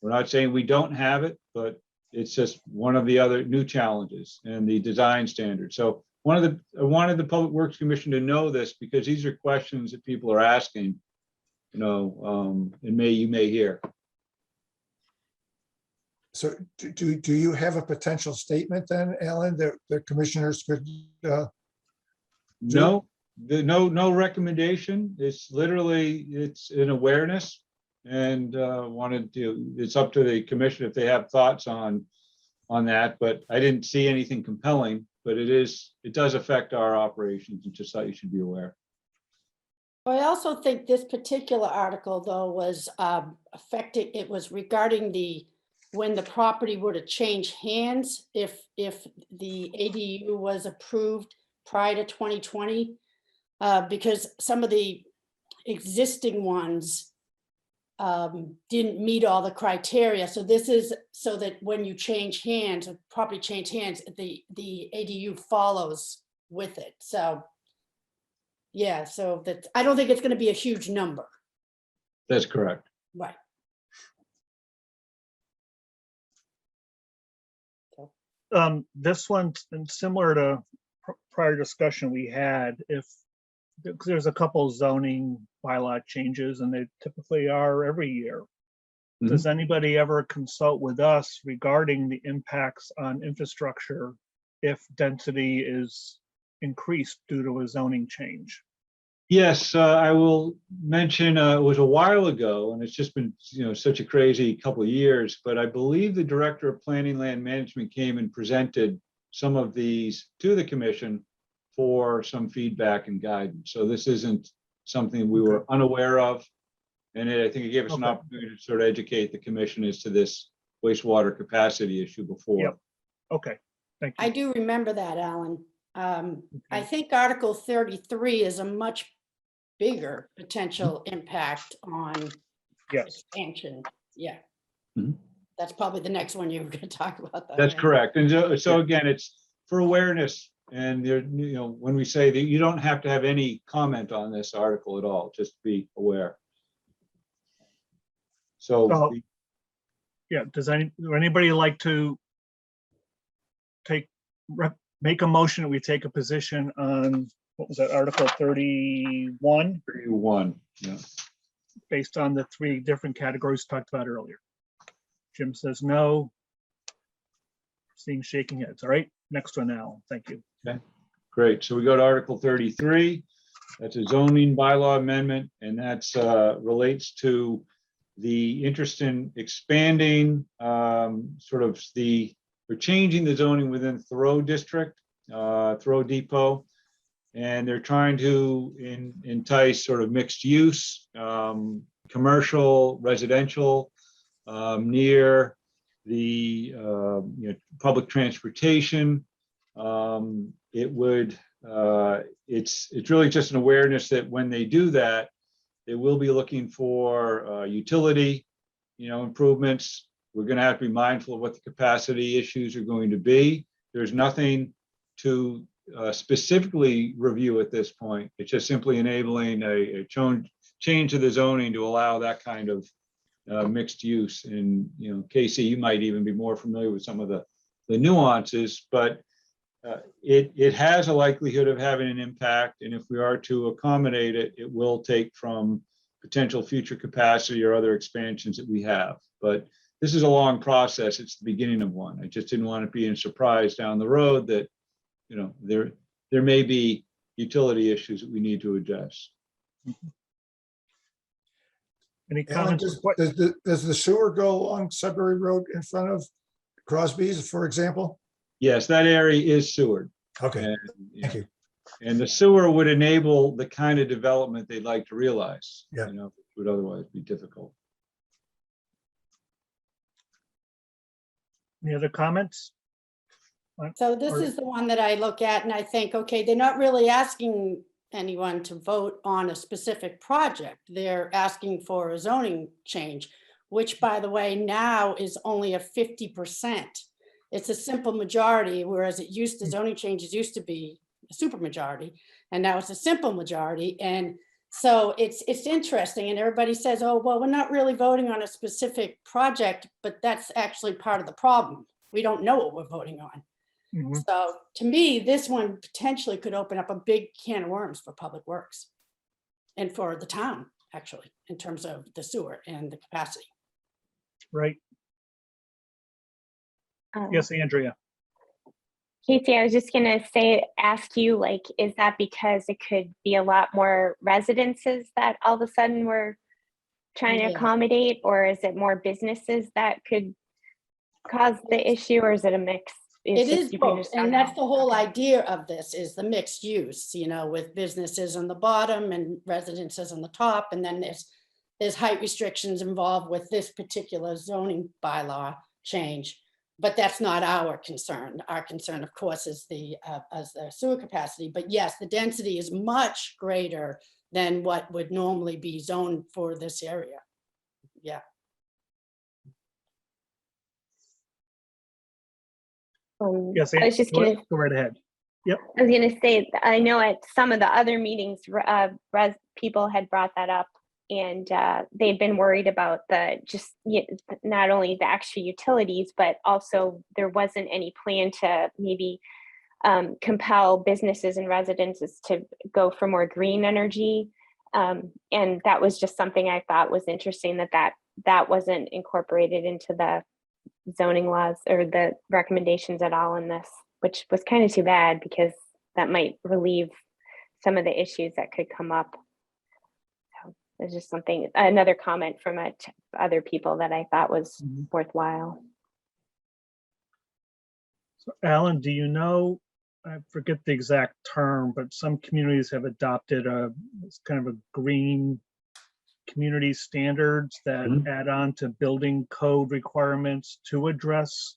Speaker 4: we're not saying we don't have it, but it's just one of the other new challenges and the design standards. So I wanted the Public Works Commission to know this because these are questions that people are asking, and you may hear.
Speaker 3: So do you have a potential statement then, Alan, that the commissioners could?
Speaker 4: No recommendation. It's literally, it's an awareness, and it's up to the commission if they have thoughts on that, but I didn't see anything compelling, but it does affect our operations, and just thought you should be aware.
Speaker 2: I also think this particular article, though, was it was regarding when the property were to change hands, if the ADU was approved prior to 2020, because some of the existing ones didn't meet all the criteria. So this is so that when you change hands, property change hands, the ADU follows with it. So yeah, so that I don't think it's going to be a huge number.
Speaker 4: That's correct.
Speaker 2: Right.
Speaker 1: This one's similar to prior discussion we had. Because there's a couple zoning bylaw changes, and they typically are every year. Does anybody ever consult with us regarding the impacts on infrastructure if density is increased due to a zoning change?
Speaker 4: Yes, I will mention it was a while ago, and it's just been such a crazy couple of years, but I believe the Director of Planning Land Management came and presented some of these to the commission for some feedback and guidance. So this isn't something we were unaware of, and I think it gave us an opportunity to sort of educate the commission as to this wastewater capacity issue before.
Speaker 1: Yep. Okay, thank you.
Speaker 2: I do remember that, Alan. I think Article 33 is a much bigger potential impact on
Speaker 1: Yes,
Speaker 2: expansion. Yeah.
Speaker 4: Mhm.
Speaker 2: That's probably the next one you were going to talk about. Though,
Speaker 4: That's
Speaker 2: right?
Speaker 4: correct. And so again, it's for awareness. And there, when we say that you don't have to have any comment on this article at all, just be aware. So,
Speaker 1: So- yeah, would anybody like to make a motion that we take a position on, what was that, Article 31,
Speaker 4: 31, yeah.
Speaker 1: based on the 3 different categories talked about earlier? Jim says no. Seeing shaking heads. All right, next one now. Thank you.
Speaker 4: Great. So we go to Article 33. That's a zoning bylaw amendment, and that's relates to the interest in expanding we're changing the zoning within Thoreau District, Thoreau Depot, and they're trying to entice sort of mixed use, commercial, residential, near the public transportation. It's really just an awareness that when they do that, they will be looking for utility, improvements. We're going to have to be mindful of what the capacity issues are going to be. There's nothing to specifically review at this point. It's just simply enabling a change to the zoning to allow that kind of mixed use. And Casey, you might even be more familiar with some of the nuances, but it has a likelihood of having an impact. And if we are to accommodate it, it will take from potential future capacity or other expansions that we have. But this is a long process. It's the beginning of one. I just didn't want to be a surprise down the road that, there may be utility issues that we need to address.
Speaker 1: Any
Speaker 3: Alan,
Speaker 1: comments?
Speaker 3: does the sewer go along Sudbury Road in front of Crosby's, for example?
Speaker 4: Yes, that area is sewered.
Speaker 3: Okay,
Speaker 4: And,
Speaker 3: thank you.
Speaker 4: And the sewer would enable the kind of development they'd like to realize.
Speaker 3: Yeah.
Speaker 4: It would otherwise be difficult.
Speaker 1: Any other comments?
Speaker 2: So this is the one that I look at and I think, okay, they're not really asking anyone to vote on a specific project. They're asking for a zoning change, which, by the way, now is only a 50%. It's a simple majority, whereas zoning changes used to be a super majority, and now it's a simple majority. And so it's interesting, and everybody says, oh, well, we're not really voting on a specific project, but that's actually part of the problem. We don't know what we're voting on.
Speaker 1: Mhm.
Speaker 2: So to me, this one potentially could open up a big can of worms for public works and for the town, actually, in terms of the sewer and the capacity.
Speaker 1: Right. Yes, Andrea.
Speaker 9: Casey, I was just gonna ask you, is that because it could be a lot more residences that all of a sudden we're trying to
Speaker 2: Yeah.
Speaker 9: accommodate, or is it more businesses that could cause the issue, or is it a mix?
Speaker 2: It
Speaker 9: just-
Speaker 2: is
Speaker 9: you
Speaker 2: both,
Speaker 9: just don't
Speaker 2: and that's
Speaker 9: know.
Speaker 2: the whole idea of this, is the mixed use, with businesses on the bottom and residences on the top, and then there's height restrictions involved with this particular zoning bylaw change. But that's not our concern. Our concern, of course, is the sewer capacity. But yes, the density is much greater than what would normally be zoned for this area. Yeah.
Speaker 1: Yes,
Speaker 9: I was just
Speaker 1: go
Speaker 9: gonna
Speaker 1: right ahead.
Speaker 9: I was gonna say, I know at some of the other meetings, people had brought that up, and they'd been worried about not only the extra utilities, but also there wasn't any plan to maybe compel businesses and residences to go for more green energy. And that was just something I thought was interesting, that wasn't incorporated into the zoning laws or the recommendations at all in this, which was kind of too bad, because that might relieve some of the issues that could come up. So there's just another comment from other people that I thought was worthwhile.
Speaker 1: So Alan, do you know, I forget the exact term, but some communities have adopted it's kind of a green community standards that add on to building code requirements to address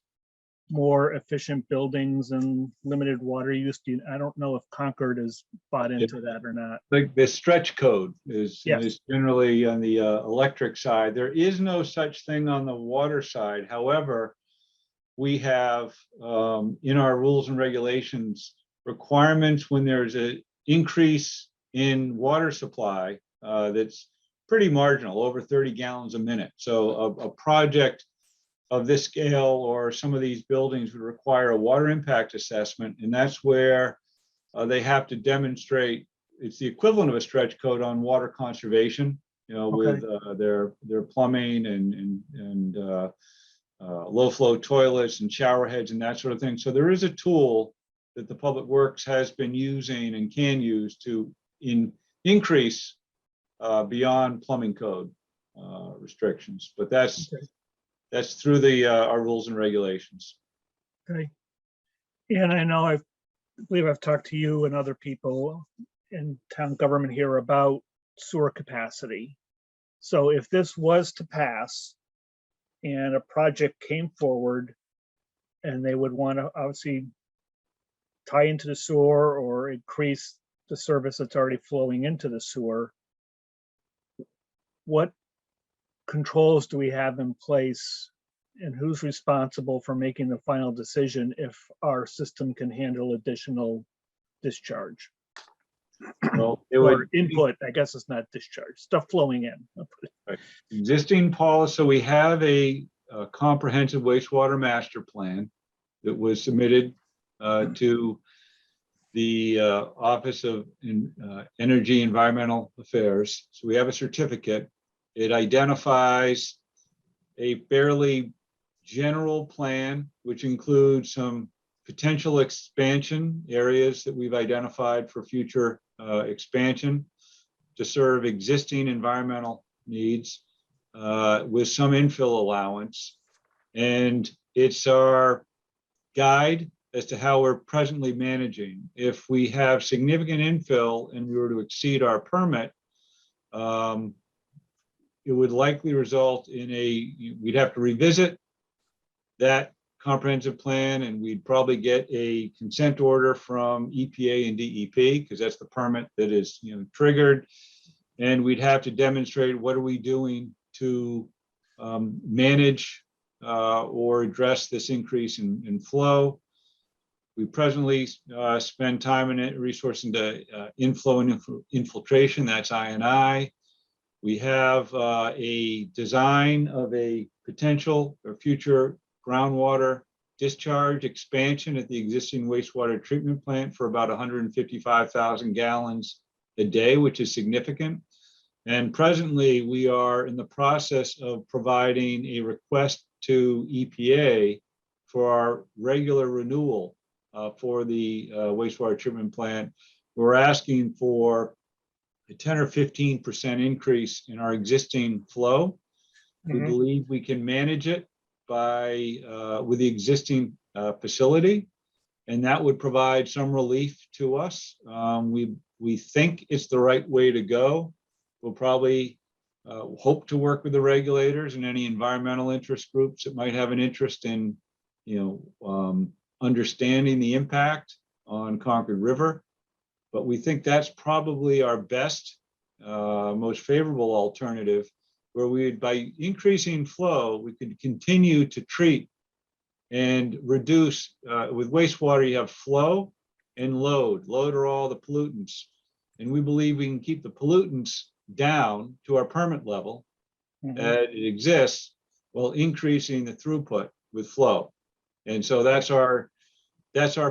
Speaker 1: more efficient buildings and limited water use. I don't know if Concord has bought into that or not.
Speaker 4: Like the stretch code is
Speaker 1: Yes.
Speaker 4: generally on the electric side. There is no such thing on the water side. However, we have in our rules and regulations requirements when there's an increase in water supply that's pretty marginal, over 30 gallons a minute. So a project of this scale or some of these buildings would require a water impact assessment, and that's where they have to demonstrate it's the equivalent of a stretch code on water conservation, you know,
Speaker 1: Okay.
Speaker 4: with their plumbing and low flow toilets and shower heads and that sort of thing. So there is a tool that the Public Works has been using and can use to increase beyond plumbing code restrictions, but that's through the our rules and regulations.
Speaker 1: Okay. And I know I believe I've talked to you and other people in town government here about sewer capacity. So if this was to pass and a project came forward and they would want to obviously tie into the sewer or increase the service that's already flowing into the sewer, what controls do we have in place and who's responsible for making the final decision if our system can handle additional discharge?
Speaker 4: Well, it
Speaker 1: Or
Speaker 4: would
Speaker 1: input, I guess it's not discharge, stuff flowing in.
Speaker 4: right. Existing policy. So we have a comprehensive wastewater master plan that was submitted to the Office of Energy Environmental Affairs. So we have a certificate. It identifies a fairly general plan, which includes some potential expansion areas that we've identified for future expansion to serve existing environmental needs with some infill allowance. And it's our guide as to how we're presently managing. If we have significant infill and we were to exceed our permit, it would likely result in we'd have to revisit that comprehensive plan, and we'd probably get a consent order from EPA and DEP because that's the permit that is, you know, triggered. And we'd have to demonstrate what are we doing to manage or address this increase in flow. We presently spend time and resource into inflow and infiltration, that's I&I. We have a design of a potential or future groundwater discharge expansion at the existing wastewater treatment plant for about 155,000 gallons a day, which is significant. And presently, we are in the process of providing a request to EPA for our regular renewal for the wastewater treatment plant. We're asking for a 10 or 15% increase in our existing flow. We believe we can manage it by with the existing facility, and that would provide some relief to us. We think it's the right way to go. We'll probably hope to work with the regulators and any environmental interest groups that might have an interest in, you know, understanding the impact on Concord River. But we think that's probably our best, most favorable alternative, where by increasing flow, we could continue to treat and reduce. With wastewater, you have flow and load. Load are all the pollutants. And we believe we can keep the pollutants down to our permit level that it exists while increasing the throughput with flow. And so that's our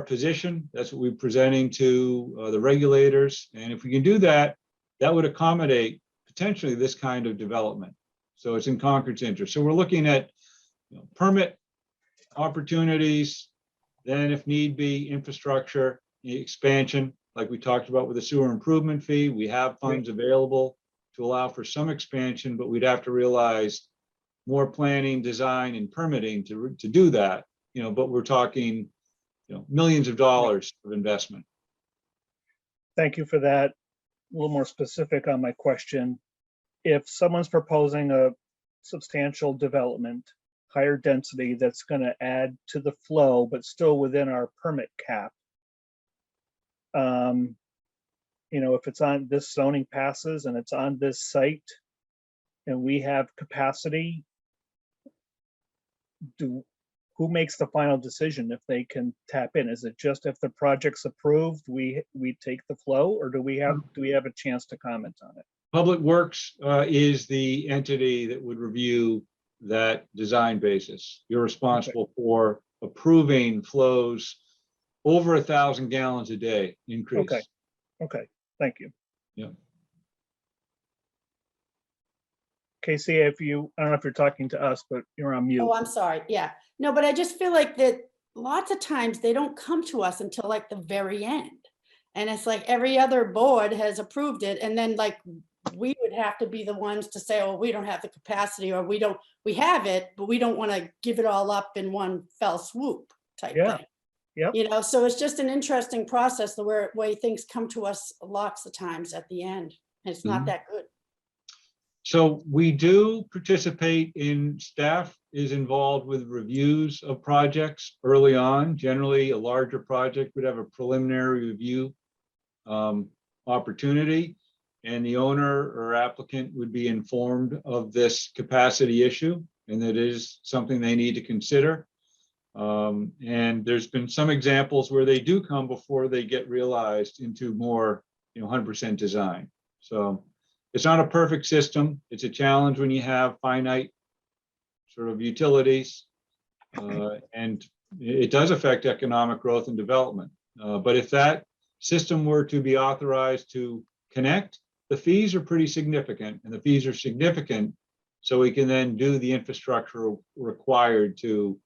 Speaker 4: position. That's what we're presenting to the regulators. And if we can do that, that would accommodate potentially this kind of development. So it's in Concord's interest. So we're looking at, you know, permit opportunities, then if need be, infrastructure expansion, like we talked about with the sewer improvement fee. We have funds available to allow for some expansion, but we'd have to realize more planning, design, and permitting to do that. You know, but we're talking, you know, millions of dollars of investment.
Speaker 1: Thank you for that. A little more specific on my question. If someone's proposing a substantial development, higher density that's going to add to the flow, but still within our permit cap. You know, if it's on this zoning passes and it's on this site and we have capacity, who makes the final decision if they can tap in? Is it just if the project's approved, we take the flow, or do we have a chance to comment on it?
Speaker 4: Public Works is the entity that would review that design basis. You're responsible for approving flows over 1,000 gallons a day increase.
Speaker 1: Okay, thank you.
Speaker 4: Yeah.
Speaker 1: Casey, I don't know if you're talking to us, but you're on mute.
Speaker 2: Oh, I'm sorry. Yeah. No, but I just feel like that lots of times they don't come to us until like the very end. And it's like every other board has approved it. And then like we would have to be the ones to say, oh, we don't have the capacity, or we have it, but we don't want to give it all up in one fell swoop type thing.
Speaker 1: Yep.
Speaker 2: You know, so it's just an interesting process, the way things come to us lots of times at the end. And it's not that good.
Speaker 4: So we do participate in, staff is involved with reviews of projects early on. Generally, a larger project would have a preliminary review opportunity, and the owner or applicant would be informed of this capacity issue, and that is something they need to consider. And there's been some examples where they do come before they get realized into more, 100% design. So it's not a perfect system. It's a challenge when you have finite sort of utilities, and it does affect economic growth and development. But if that system were to be authorized to connect, the fees are pretty significant, and the fees are significant so we can then do the infrastructure required to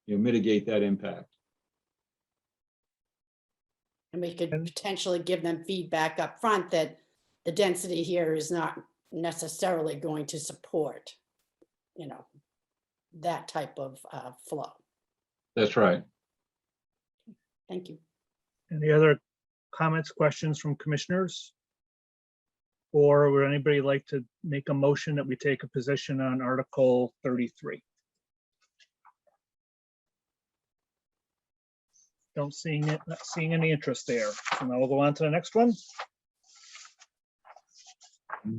Speaker 4: mitigate that impact.
Speaker 2: And we could potentially give them feedback up front that the density here is not necessarily going to support, that type of flow.
Speaker 4: That's right.
Speaker 2: Thank you.
Speaker 1: Any other comments, questions from commissioners? Or would anybody like to make a motion that we take a position on Article 33? Not seeing any interest there. So now we'll go on to the next one.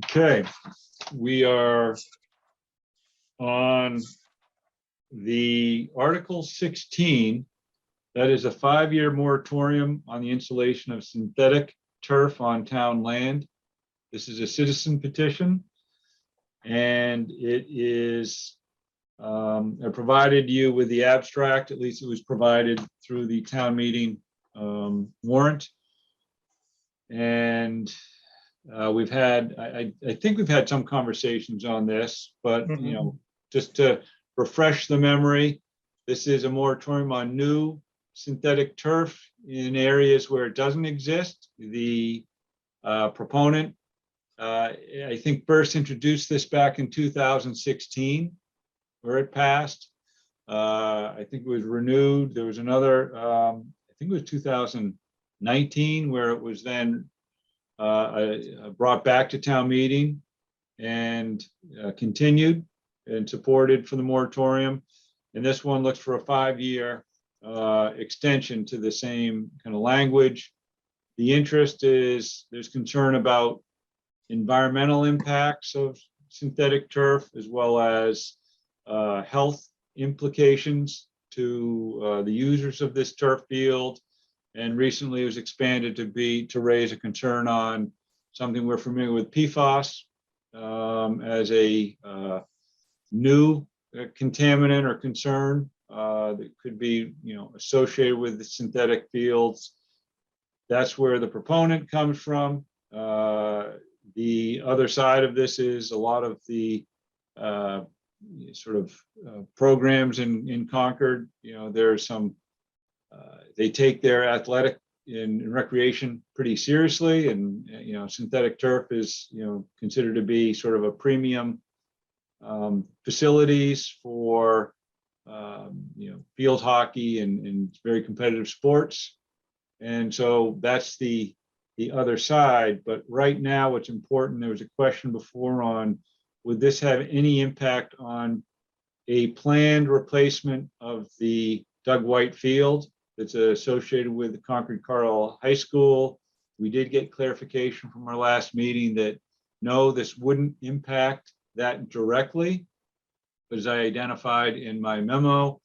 Speaker 4: Okay, we are on the Article 16. That is a 5-year moratorium on the installation of synthetic turf on town land. This is a citizen petition, and it is, I provided you with the abstract, at least it was provided through the town meeting warrant. And we've had, I think we've had some conversations on this, but just to refresh the memory, this is a moratorium on new synthetic turf in areas where it doesn't exist. The proponent, I think, first introduced this back in 2016, where it passed. I think it was renewed. There was another, I think it was 2019, where it was then brought back to town meeting and continued and supported for the moratorium. And this one looks for a 5-year extension to the same kind of language. The interest is, there's concern about environmental impacts of synthetic turf, as well as health implications to the users of this turf field. And recently it was expanded to raise a concern on something we're familiar with, PFAS, as a new contaminant or concern that could be, associated with the synthetic fields. That's where the proponent comes from. The other side of this is a lot of the programs in Concord. There's some, they take their athletic and recreation pretty seriously, and synthetic turf is considered to be sort of a premium facilities for field hockey and very competitive sports. And so that's the other side. But right now, what's important, there was a question before on, would this have any impact on a planned replacement of the Doug White Field that's associated with the Concord Carlisle High School. We did get clarification from our last meeting that no, this wouldn't impact that directly. But as I identified in my memo,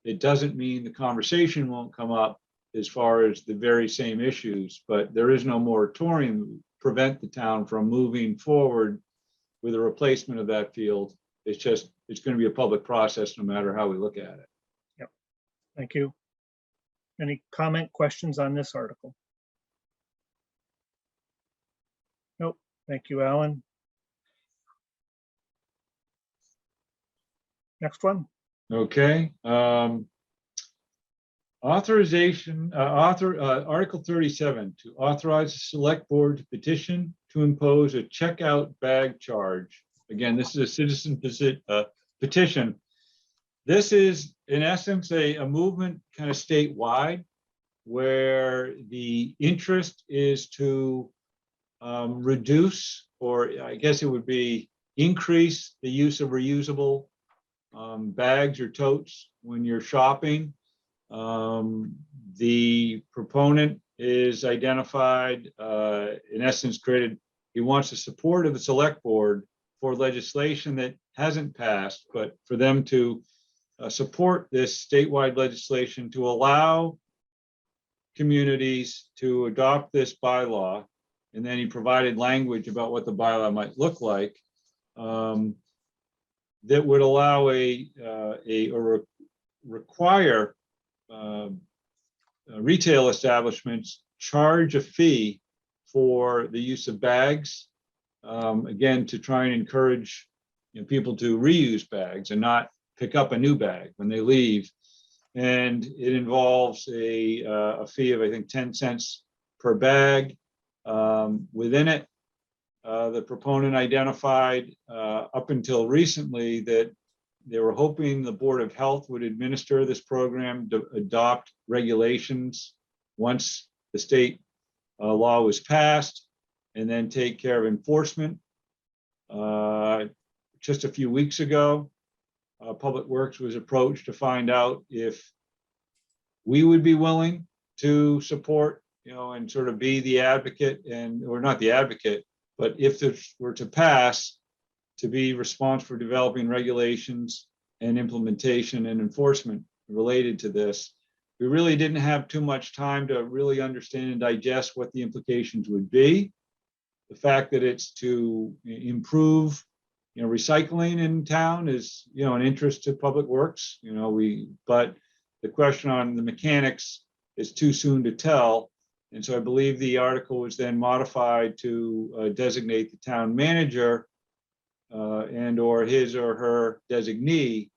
Speaker 4: it doesn't mean the conversation won't come up as far as the very same issues, but there is no moratorium to prevent the town from moving forward with a replacement of that field. It's just, it's going to be a public process no matter how we look at it.
Speaker 1: Yep. Thank you. Any comment, questions on this article? Nope. Thank you, Alan. Next one.
Speaker 4: Okay. Authorization, Article 37, to authorize the select board to petition to impose a checkout bag charge. Again, this is a citizen petition. This is in essence a movement kind of statewide where the interest is to reduce, or I guess it would be increase the use of reusable bags or totes when you're shopping. The proponent is identified, in essence created, he wants the support of the select board for legislation that hasn't passed, but for them to support this statewide legislation to allow communities to adopt this bylaw. And then he provided language about what the bylaw might look like, that would allow or require retail establishments charge a fee for the use of bags, again, to try and encourage people to reuse bags and not pick up a new bag when they leave. And it involves a fee of, I think, 10 cents per bag. Within it, the proponent identified up until recently that they were hoping the Board of Health would administer this program, to adopt regulations once the state law was passed, and then take care of enforcement. Just a few weeks ago, Public Works was approached to find out if we would be willing to support, and sort of be the advocate, or not the advocate, but if this were to pass, to be responsible for developing regulations and implementation and enforcement related to this. We really didn't have too much time to really understand and digest what the implications would be. The fact that it's to improve, recycling in town is, an interest to Public Works. But the question on the mechanics is too soon to tell. And so I believe the article was then modified to designate the town manager and or his or her designee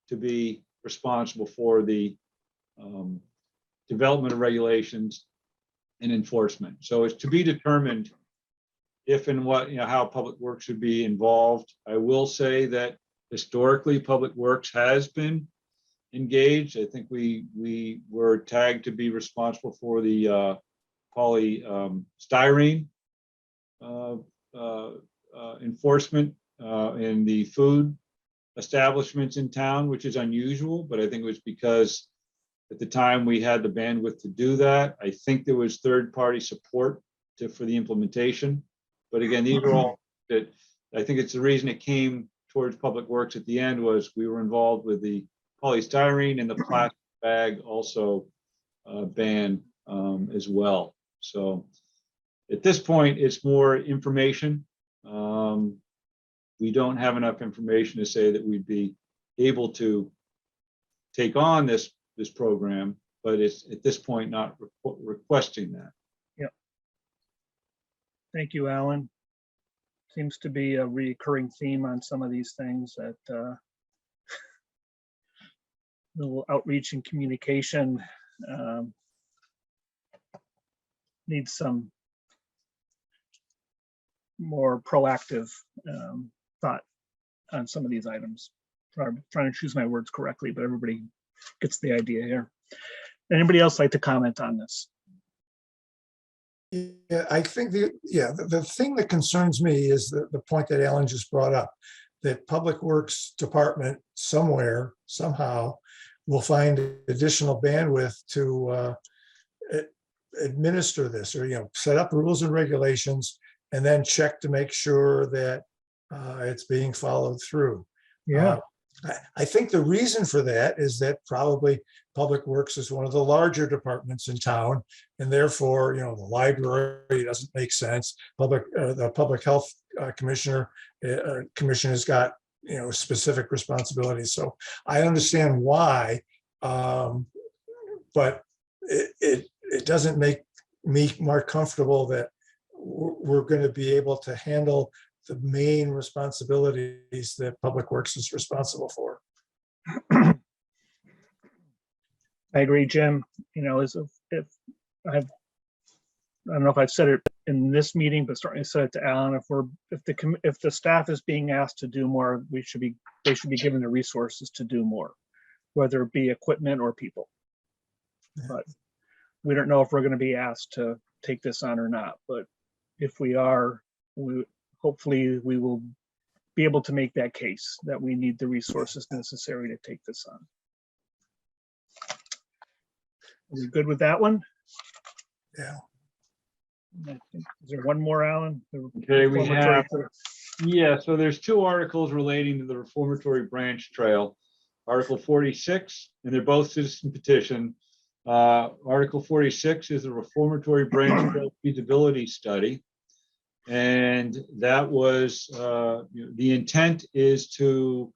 Speaker 4: to be responsible for the development of regulations and enforcement. So it's to be determined if and what, how Public Works should be involved. I will say that historically Public Works has been engaged. I think we were tagged to be responsible for the polystyrene enforcement in the food establishments in town, which is unusual, but I think it was because at the time we had the bandwidth to do that. I think there was third-party support for the implementation. But again, these are all that I think it's the reason it came towards Public Works at the end was we were involved with the polystyrene and the plastic bag also ban as well. So at this point, it's more information. We don't have enough information to say that we'd be able to take on this program, but it's at this point not requesting that.
Speaker 1: Yep. Thank you, Alan. Seems to be a recurring theme on some of these things that little outreach and communication needs some more proactive thought on some of these items. I'm trying to choose my words correctly, but everybody gets the idea here. Anybody else like to comment on this?
Speaker 3: Yeah, I think the thing that concerns me is the point that Alan just brought up. that Public Works Department somewhere, somehow, will find additional bandwidth to administer this, or, set up rules and regulations and then check to make sure that it's being followed through.
Speaker 1: Yeah.
Speaker 3: I think the reason for that is that probably Public Works is one of the larger departments in town, and therefore, the library doesn't make sense. The public health commission has got, specific responsibilities. So I understand why, but it doesn't make me more comfortable that we're going to be able to handle the main responsibilities that Public Works is responsible for.
Speaker 1: I agree, Jim. As if I don't know if I've said it in this meeting, but certainly said it to Alan. If the staff is being asked to do more, they should be given the resources to do more, whether it be equipment or people. But we don't know if we're going to be asked to take this on or not. But if we are, hopefully we will be able to make that case that we need the resources necessary to take this on. Are we good with that one?
Speaker 3: Yeah.
Speaker 1: Is there one more, Alan?
Speaker 4: Okay, we have, so there's 2 articles relating to the Reformatory Branch Trail. Article 46, and they're both citizen petition. Article 46 is the Reformatory Branch Trail feasibility study. And that was, the intent is to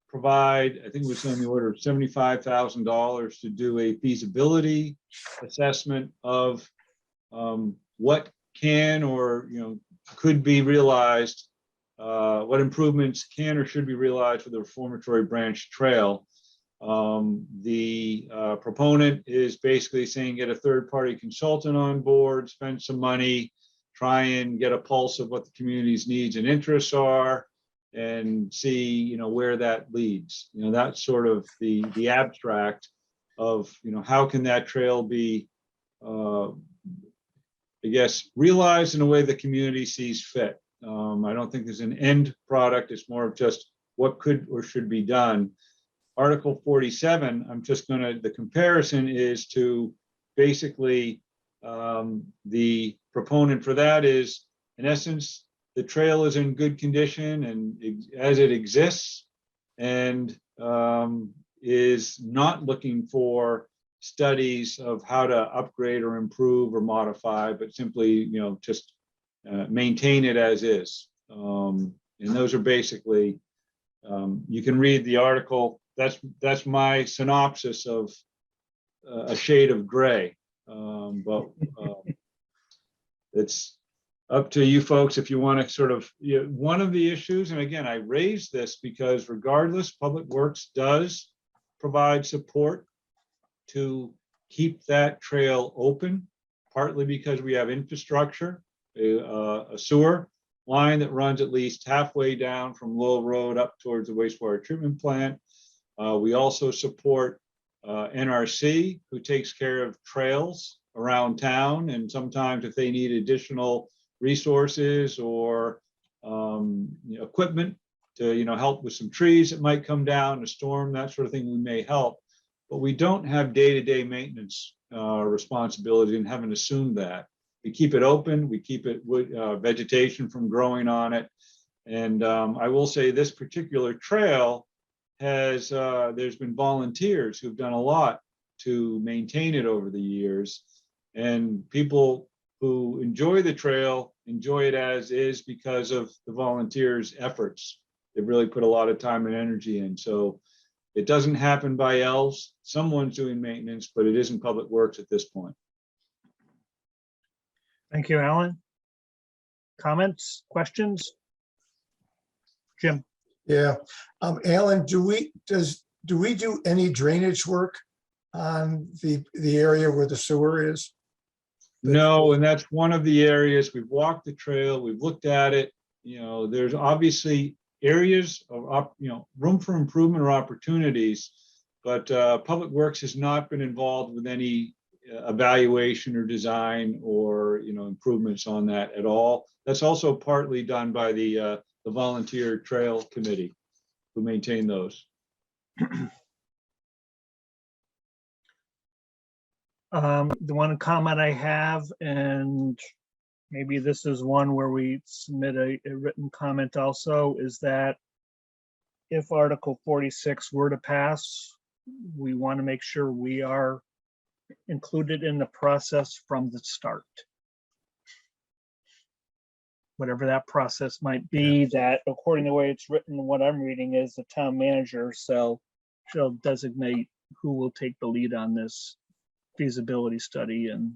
Speaker 4: provide, I think it was on the order of $75,000 to do a feasibility assessment of what can or could be realized, what improvements can or should be realized for the Reformatory Branch Trail. The proponent is basically saying get a third-party consultant on board, spend some money, try and get a pulse of what the community's needs and interests are, and see where that leads. That's sort of the abstract of how can that trail be I guess realized in a way the community sees fit. I don't think there's an end product. It's more of just what could or should be done. Article 47, the comparison is to basically the proponent for that is, in essence, the trail is in good condition and as it exists, and is not looking for studies of how to upgrade or improve or modify, but simply, just maintain it as is. And those are basically, you can read the article. That's my synopsis of a shade of gray. But it's up to you folks if you want to sort of, one of the issues, and again, I raise this because regardless, Public Works does provide support to keep that trail open, partly because we have infrastructure, a sewer line that runs at least halfway down from Lowell Road up towards the wastewater treatment plant. We also support NRC, who takes care of trails around town, and sometimes if they need additional resources or equipment to help with some trees that might come down, a storm, that sort of thing, we may help. But we don't have day-to-day maintenance responsibility and haven't assumed that. We keep it open, we keep it with vegetation from growing on it. And I will say this particular trail has, there's been volunteers who've done a lot to maintain it over the years. And people who enjoy the trail enjoy it as is because of the volunteers' efforts. They've really put a lot of time and energy in. So it doesn't happen by elves. Someone's doing maintenance, but it isn't Public Works at this point.
Speaker 1: Thank you, Alan. Comments, questions? Jim?
Speaker 3: Yeah, Alan, do we do any drainage work on the area where the sewer is?
Speaker 4: No, and that's one of the areas we've walked the trail, we've looked at it. There's obviously areas of room for improvement or opportunities, but Public Works has not been involved with any evaluation or design or improvements on that at all. That's also partly done by the the volunteer trail committee who maintain those.
Speaker 1: The one comment I have, and maybe this is one where we submit a written comment also, is that if Article 46 were to pass, we want to make sure we are included in the process from the start. Whatever that process might be, that according to the way it's written, what I'm reading is the town manager shall designate who will take the lead on this feasibility study, and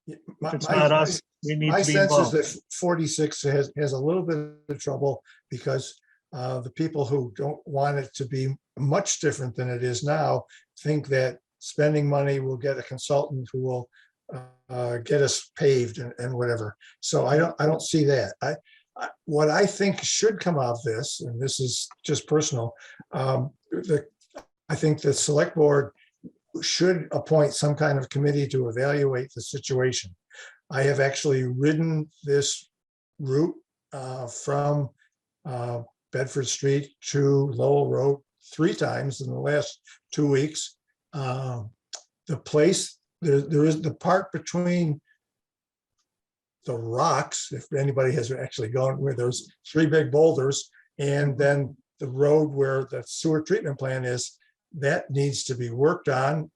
Speaker 1: if it's not us, we need
Speaker 3: My
Speaker 1: to be
Speaker 3: sense is
Speaker 1: involved.
Speaker 3: that 46 has a little bit of trouble because the people who don't want it to be much different than it is now think that spending money will get a consultant who will get us paved and whatever. So I don't see that. What I think should come out of this, and this is just personal, I think the select board should appoint some kind of committee to evaluate the situation. I have actually ridden this route from Bedford Street to Lowell Road 3 times in the last 2 weeks. The place, there is the part between the rocks, if anybody has actually gone, where there's 3 big boulders, and then the road where the sewer treatment plant is, that needs to be worked on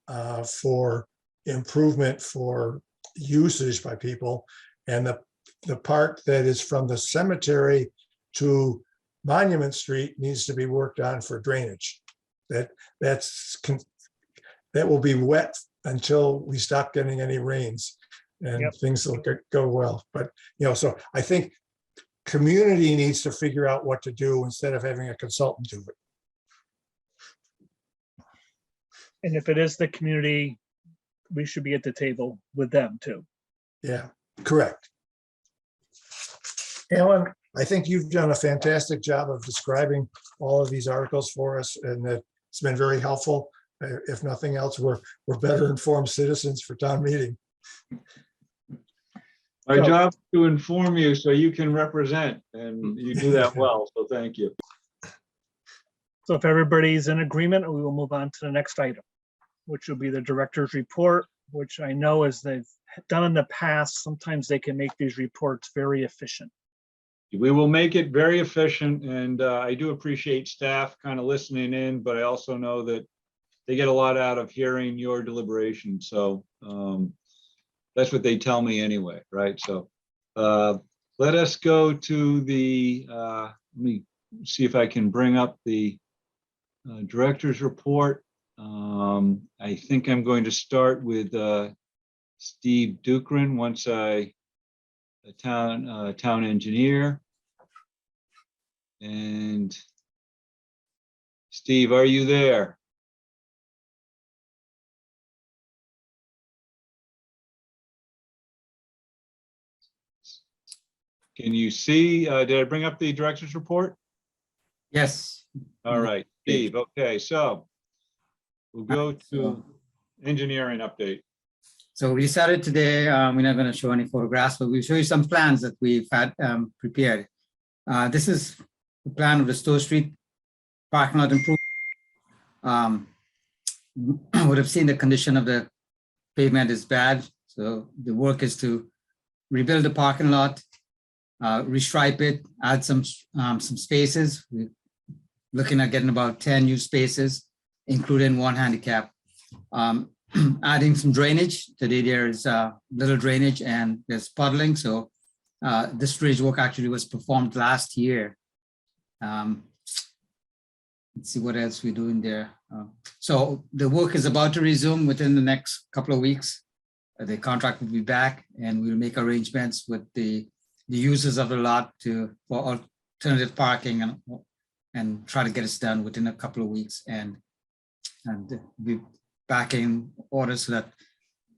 Speaker 3: for improvement for usage by people. And the part that is from the cemetery to Monument Street needs to be worked on for drainage. That will be wet until we stop getting any rains, and
Speaker 1: Yep.
Speaker 3: things will go well. But so I think community needs to figure out what to do instead of having a consultant do it.
Speaker 1: And if it is the community, we should be at the table with them too.
Speaker 3: Yeah, correct. Alan, I think you've done a fantastic job of describing all of these articles for us, and it's been very helpful. If nothing else, we're better informed citizens for town meeting.
Speaker 4: My job is to inform you so you can represent, and you do that well, so thank you.
Speaker 1: So if everybody's in agreement, we will move on to the next item, which will be the director's report, which I know as they've done in the past, sometimes they can make these reports very efficient.
Speaker 4: We will make it very efficient, and I do appreciate staff kind of listening in, but I also know that they get a lot out of hearing your deliberation. So that's what they tell me anyway, right? So let us go to the, let me see if I can bring up the director's report. I think I'm going to start with Steve Dukran, a town engineer. And Steve, are you there? Can you see, did I bring up the director's report?
Speaker 10: Yes.
Speaker 4: All right, Steve, okay, so we'll go to engineering update.
Speaker 10: So we started today, we're not going to show any photographs, but we'll show you some plans that we've had prepared. This is the plan of the Stowe Street parking lot improvement. Would have seen the condition of the pavement is bad. So the work is to rebuild the parking lot, restripe it, add some spaces. We're looking at getting about 10 new spaces, including 1 handicap. Adding some drainage. Today there is little drainage and there's puddling. So this drainage work actually was performed last year. Let's see what else we're doing there. So the work is about to resume within the next couple of weeks. The contract will be back, and we'll make arrangements with the users of the lot for alternative parking and try to get this done within a couple of weeks, and be back in order so that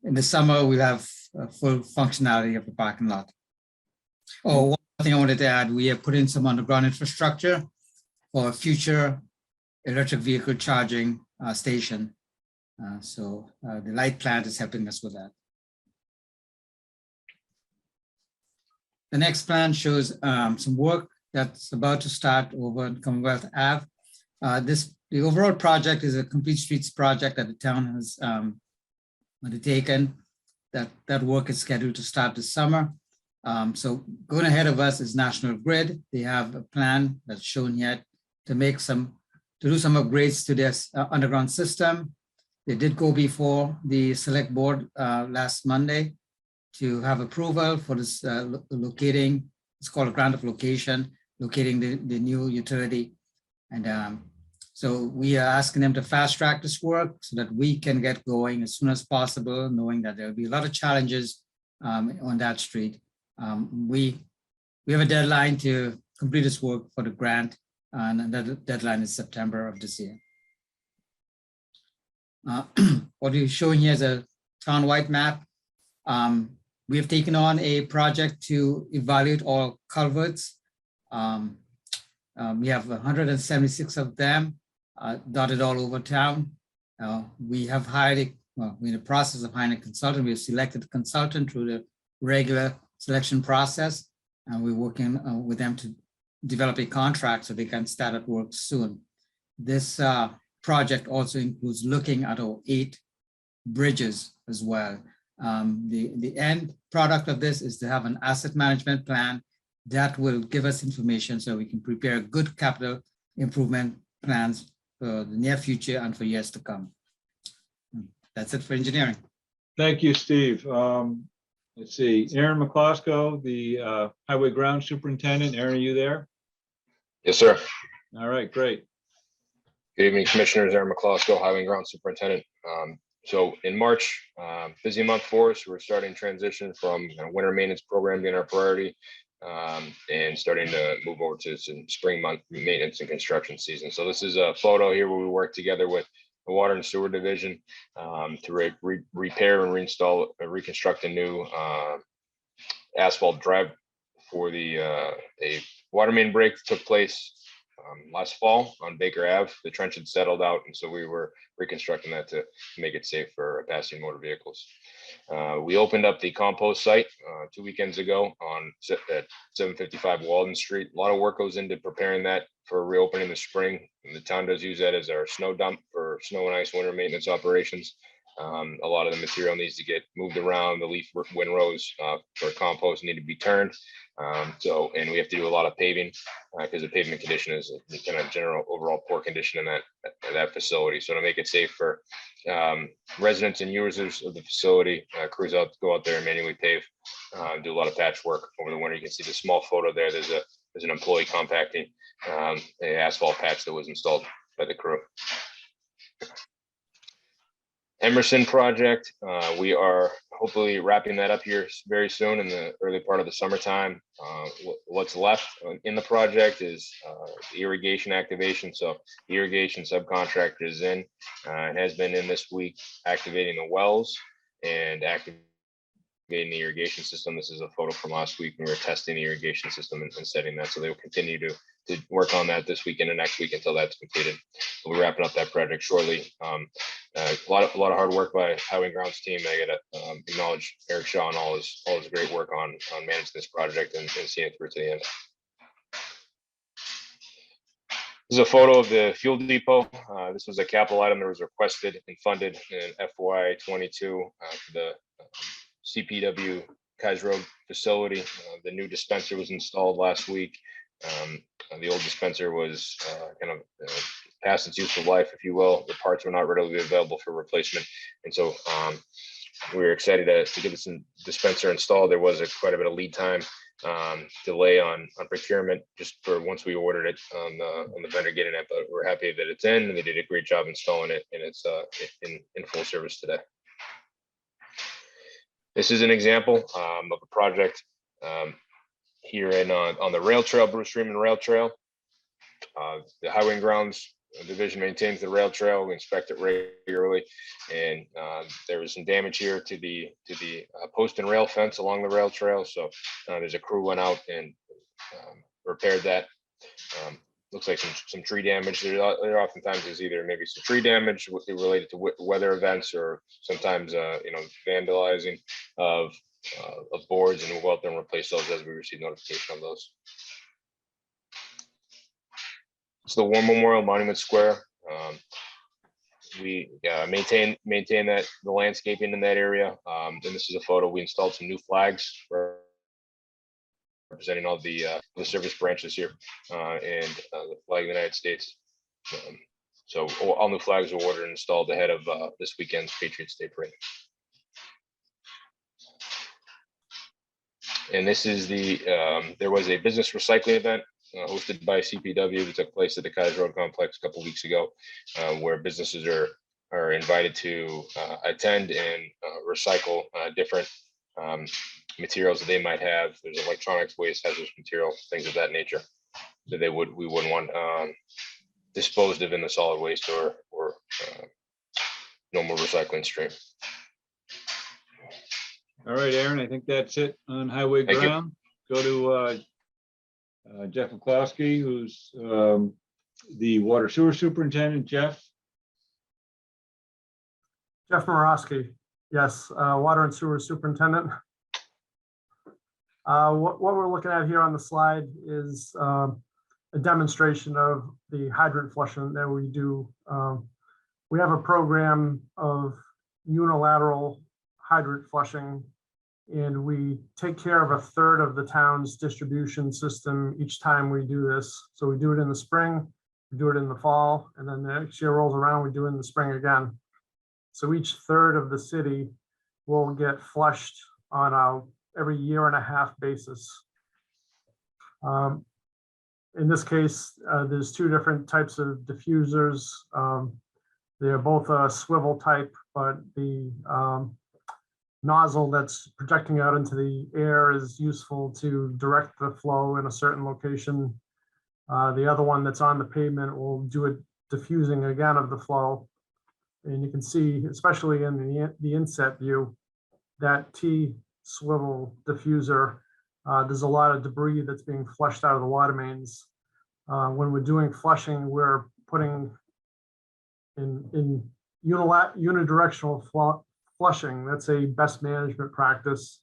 Speaker 10: in the summer we'll have a full functionality of the parking lot. Oh, one thing I wanted to add, we have put in some underground infrastructure for a future electric vehicle charging station. So the light plant is helping us with that. The next plan shows some work that's about to start over in Commonwealth Ave. The overall project is a complete streets project that the town has undertaken. That work is scheduled to start this summer. So going ahead of us is National Grid. They have a plan that's shown yet to do some upgrades to their underground system. They did go before the select board last Monday to have approval for this locating, it's called a grant of location, locating the new utility. And so we are asking them to fast track this work so that we can get going as soon as possible, knowing that there will be a lot of challenges on that street. We have a deadline to complete this work for the grant, and that deadline is September of this year. What we're showing here is a town-wide map. We have taken on a project to evaluate all culverts. We have 176 of them dotted all over town. We have hired, we're in the process of hiring a consultant. We have selected a consultant through the regular selection process, and we're working with them to develop a contract so they can start at work soon. This project also includes looking at our 8 bridges as well. The end product of this is to have an asset management plan that will give us information so we can prepare good capital improvement plans for the near future and for years to come. That's it for engineering.
Speaker 4: Thank you, Steve. Let's see, Aaron McCloskey, the Highway Ground Superintendent. Aaron, are you there?
Speaker 11: Yes, sir.
Speaker 4: All right, great.
Speaker 11: Good evening, Commissioners. Aaron McCloskey, Highway and Ground Superintendent. So in March, busy month for us. We're starting transition from winter maintenance program being our priority, and starting to move over to some spring month maintenance and construction season. So this is a photo here where we work together with the Water and Sewer Division to repair and reinstall, reconstruct a new asphalt drive for the a water main break that took place last fall on Baker Ave. The trench had settled out, and so we were reconstructing that to make it safe for passing motor vehicles. We opened up the compost site 2 weekends ago at 755 Walden Street. A lot of work goes into preparing that for reopening this spring. And the town does use that as our snow dump for snow and ice winter maintenance operations. A lot of the material needs to get moved around. The leaf windrows for compost need to be turned. And we have to do a lot of paving because the pavement condition is kind of general overall poor condition in that facility. So to make it safe for residents and users of the facility, crews go out there and manually pave, do a lot of patch work over the winter. You can see the small photo there. There's an employee compacting an asphalt patch that was installed by the crew. Emerson project, we are hopefully wrapping that up here very soon in the early part of the summertime. What's left in the project is irrigation activation. So the irrigation subcontractor is in, and has been in this week, activating the wells and activating the irrigation system. This is a photo from last week. We were testing the irrigation system and setting that. So they will continue to work on that this weekend and next week until that's completed. We'll be wrapping up that project shortly. A lot of hard work by Highway and Grounds team. I gotta acknowledge Eric Shaw and all his great work on managing this project and seeing it through to the end. This is a photo of the fuel depot. This was a capital item that was requested and funded in FY 22 for the CPW Kais Road facility. The new dispenser was installed last week. The old dispenser was kind of past its useful life, if you will. The parts were not readily available for replacement. And so we were excited to get this dispenser installed. There was quite a bit of lead time delay on procurement just for once we ordered it on the vendor getting it, but we're happy that it's in and they did a great job installing it, and it's in full service today. This is an example of a project here on the rail trail, Bruce Freeman Rail Trail. The Highway and Grounds Division maintains the rail trail. We inspect it regularly, and there was some damage here to the post and rail fence along the rail trail. So there's a crew went out and repaired that. Looks like some tree damage. There oftentimes is either maybe some tree damage related to weather events, or sometimes vandalizing of of boards, and we'll go out there and replace those as we receive notification of those. It's the War Memorial Monument Square. We maintain that the landscaping in that area. And this is a photo. We installed some new flags representing all the service branches here and the flag of the United States. So all new flags were ordered and installed ahead of this weekend's Patriots Day parade. And this is there was a business recycling event hosted by CPW that took place at the Kaiser Road Complex a couple of weeks ago, where businesses are invited to attend and recycle different materials that they might have. There's electronics waste, hazardous material, things of that nature that we wouldn't want disposed of in the solid waste or normal recycling stream.
Speaker 4: All right, Aaron, I think that's it on highway
Speaker 11: Thank you.
Speaker 4: ground. Go to Jeff McCloskey, who's the water sewer superintendent. Jeff?
Speaker 5: Jeff Morosky, yes, water and sewer superintendent. What we're looking at here on the slide is a demonstration of the hydrant flushing that we do. We have a program of unilateral hydrant flushing, and we take care of a third of the town's distribution system each time we do this. So we do it in the spring, we do it in the fall, and then the next year rolls around, we do it in the spring again. So each third of the city will get flushed on a every 1.5 year basis. In this case, there's 2 different types of diffusers. They're both a swivel type, but the nozzle that's projecting out into the air is useful to direct the flow in a certain location. The other one that's on the pavement will do a diffusing again of the flow. And you can see, especially in the inset view, that T swivel diffuser, there's a lot of debris that's being flushed out of the water mains. When we're doing flushing, we're putting in unidirectional flushing. That's a best management practice.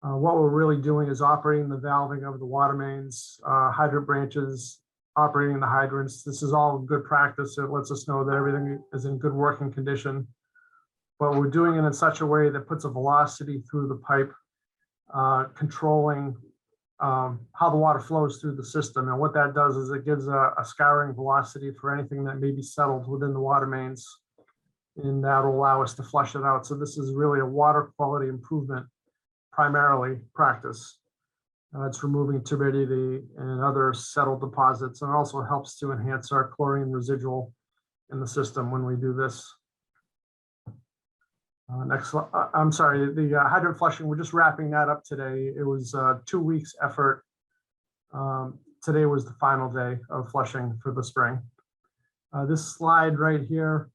Speaker 5: What we're really doing is operating the valving of the water mains, hydrant branches, operating the hydrants. This is all good practice. It lets us know that everything is in good working condition. But we're doing it in such a way that puts a velocity through the pipe, controlling how the water flows through the system. And what that does is it gives a scouring velocity for anything that may be settled within the water mains. And that will allow us to flush it out. So this is really a water quality improvement, primarily practice. It's removing turbidity and other settled deposits, and also helps to enhance our chlorine residual in the system when we do this. Next, I'm sorry, the hydrant flushing, we're just wrapping that up today. It was 2 weeks effort. Today was the final day of flushing for the spring. This slide right here,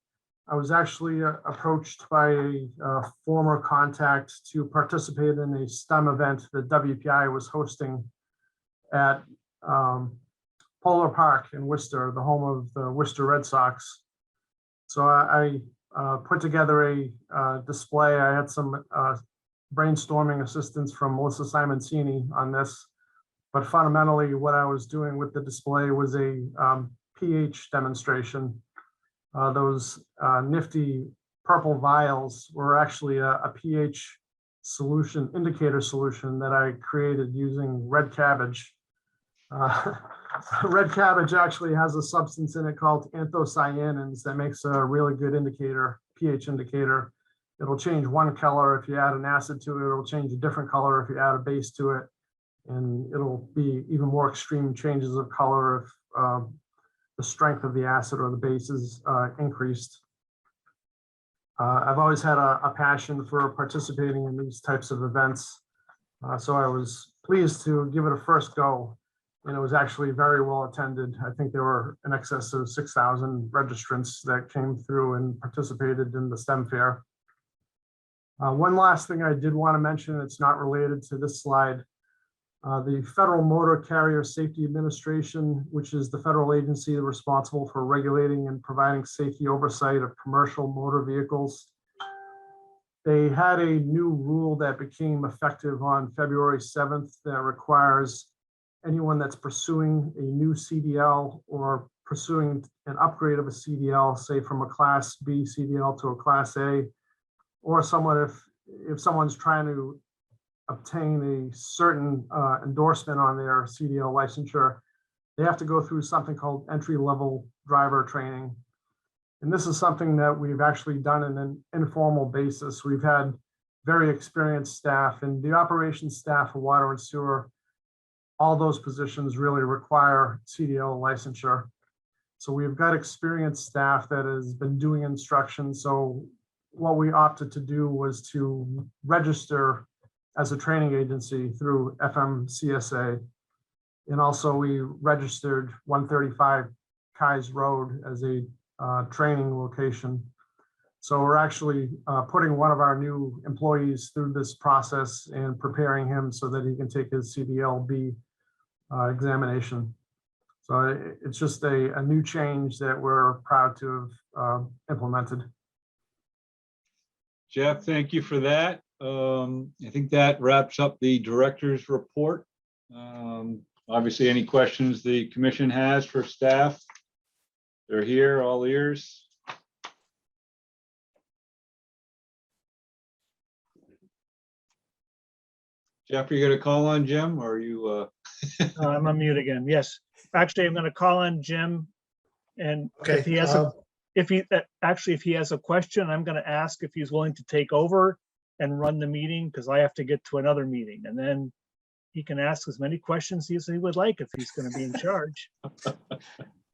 Speaker 5: I was actually approached by a former contact to participate in a STEM event that WPI was hosting at Polar Park in Worcester, the home of the Worcester Red Sox. So I put together a display. I had some brainstorming assistance from Melissa Simoncini on this, but fundamentally what I was doing with the display was a pH demonstration. Those nifty purple vials were actually a pH solution, indicator solution that I created using red cabbage. Red cabbage actually has a substance in it called anthocyanins that makes a really good indicator, pH indicator. It'll change one color if you add an acid to it. It'll change a different color if you add a base to it. And it'll be even more extreme changes of color if the strength of the acid or the base is increased. I've always had a passion for participating in these types of events. So I was pleased to give it a first go. And it was actually very well attended. I think there were in excess of 6,000 registrants that came through and participated in the STEM fair. One last thing I did want to mention, it's not related to this slide. The Federal Motor Carrier Safety Administration, which is the federal agency responsible for regulating and providing safety oversight of commercial motor vehicles, They had a new rule that became effective on February 7th that requires anyone that's pursuing a new CDL or pursuing an upgrade of a CDL, say from a Class B CDL to a Class A, or someone if someone's trying to obtain a certain endorsement on their CDL licensure, they have to go through something called entry-level driver training. And this is something that we've actually done in an informal basis. We've had very experienced staff, and the operations staff of water and sewer, all those positions really require CDL licensure. So we've got experienced staff that has been doing instruction. So what we opted to do was to register as a training agency through FMCSA. And also we registered 135 Kais Road as a training location. So we're actually putting one of our new employees through this process and preparing him so that he can take his CDLB examination. So it's just a new change that we're proud to have implemented.
Speaker 4: Jeff, thank you for that. I think that wraps up the director's report. Obviously, any questions the commission has for staff? They're here, all ears. Jeff, are you going to call on Jim, or are you?
Speaker 1: I'm on mute again. Yes, actually, I'm going to call on Jim, and
Speaker 3: Okay,
Speaker 1: if he has if he has a question, I'm going to ask if he's willing to take over and run the meeting, because I have to get to another meeting, and then he can ask as many questions as he would like if he's going to be in charge.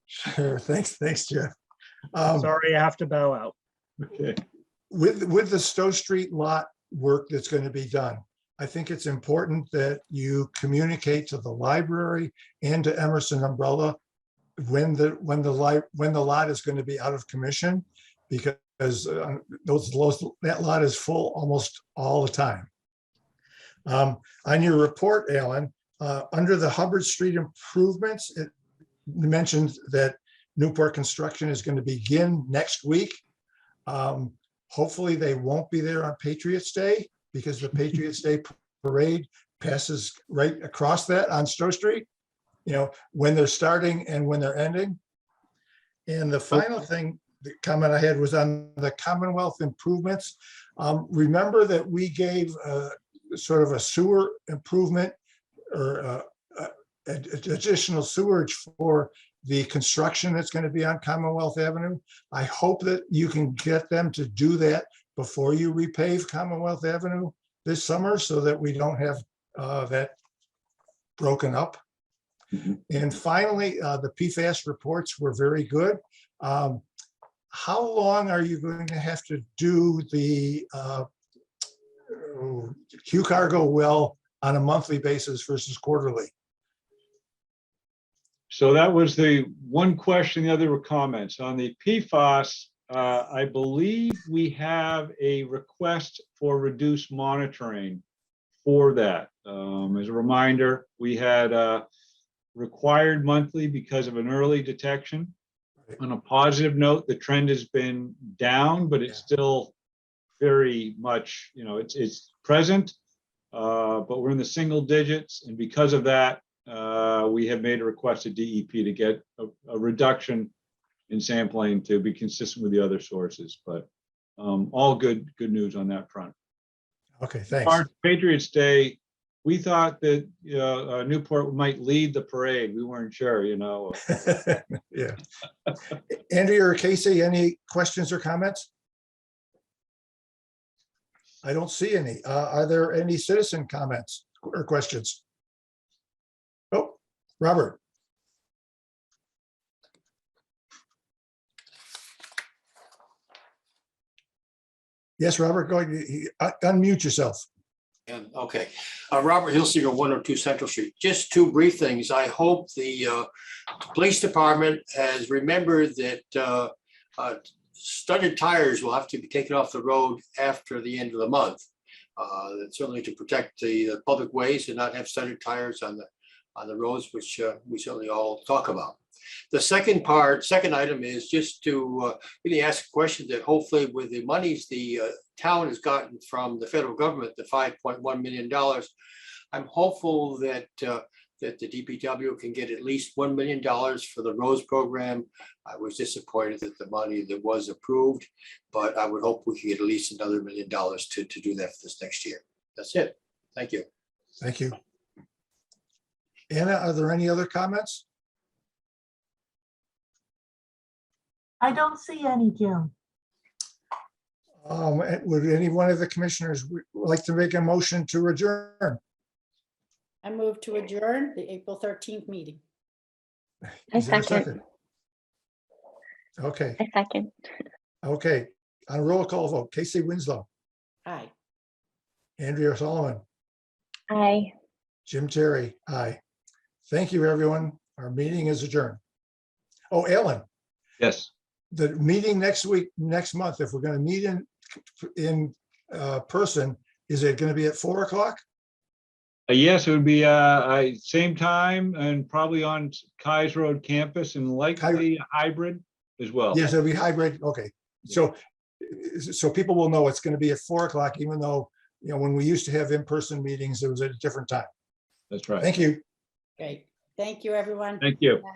Speaker 3: Sure, thanks, Jeff.
Speaker 1: Sorry, I have to bow out.
Speaker 4: Okay.
Speaker 3: With the Stowe Street lot work that's going to be done, I think it's important that you communicate to the library and to Emerson Umbrella when the lot is going to be out of commission, because that lot is full almost all the time. On your report, Alan, under the Hubbard Street improvements, it mentioned that Newport construction is going to begin next week. Hopefully they won't be there on Patriots Day, because the Patriots Day parade passes right across that on Stowe Street, when they're starting and when they're ending. And the final thing, the comment I had was on the Commonwealth improvements. Remember that we gave sort of a sewer improvement or additional sewerage for the construction that's going to be on Commonwealth Avenue. I hope that you can get them to do that before you repave Commonwealth Avenue this summer, so that we don't have that broken up. And finally, the PFAS reports were very good. How long are you going to have to do the Q Cargo well on a monthly basis versus quarterly?
Speaker 4: So that was the one question. The other were comments on the PFAS. I believe we have a request for reduced monitoring for that. As a reminder, we had required monthly because of an early detection. On a positive note, the trend has been down, but it's still very much, it's present, but we're in the single digits. And because of that, we have made a request to DEP to get a reduction in sampling to be consistent with the other sources, but all good news on that front.
Speaker 3: Okay, thanks.
Speaker 4: As far as Patriots Day, we thought that Newport might lead the parade. We weren't sure,
Speaker 3: Yeah. Andy or Casey, any questions or comments? I don't see any. Are there any citizen comments or questions? Oh, Robert. Yes, Robert, go ahead. Unmute yourself.
Speaker 14: Okay. Robert Hilsiger, 102 Central Street. Just two brief things. I hope the police department has remembered that studded tires will have to be taken off the road after the end of the month. Certainly to protect the public ways and not have studded tires on the roads, which we certainly all talk about. The second item is just to really ask a question that hopefully with the monies the town has gotten from the federal government, the $5.1 million. I'm hopeful that that the DPW can get at least $1 million for the roads program. I was disappointed that the money that was approved, but I would hope we could get at least another $1 million to do that for this next year. That's it. Thank you.
Speaker 3: Thank you. Anna, are there any other comments?
Speaker 6: I don't see any, Jim.
Speaker 3: Would any one of the commissioners like to make a motion to adjourn?
Speaker 2: I move to adjourn the April 13th meeting.
Speaker 9: I
Speaker 3: Is there a
Speaker 9: second.
Speaker 3: Okay,
Speaker 9: I second.
Speaker 3: okay. On a roll call vote, Casey Winslow,
Speaker 2: Aye.
Speaker 3: Andrea Solomon,
Speaker 9: Aye.
Speaker 3: Jim Terry, aye. Thank you, everyone. Our meeting is adjourned. Oh, Ellen,
Speaker 4: Yes.
Speaker 3: the meeting next week, next month, if we're going to meet in person, is it going to be at 4 o'clock?
Speaker 4: Yes, it would be same time and probably on Kai's Road campus and likely hybrid as well.
Speaker 3: Yes, it'll be hybrid. Okay. So people will know it's going to be at 4 o'clock, even though, you know, when we used to have in-person meetings, it was at a different time.
Speaker 4: That's right.
Speaker 3: Thank you.
Speaker 2: Great. Thank you, everyone.
Speaker 4: Thank you.
Speaker 2: Bye.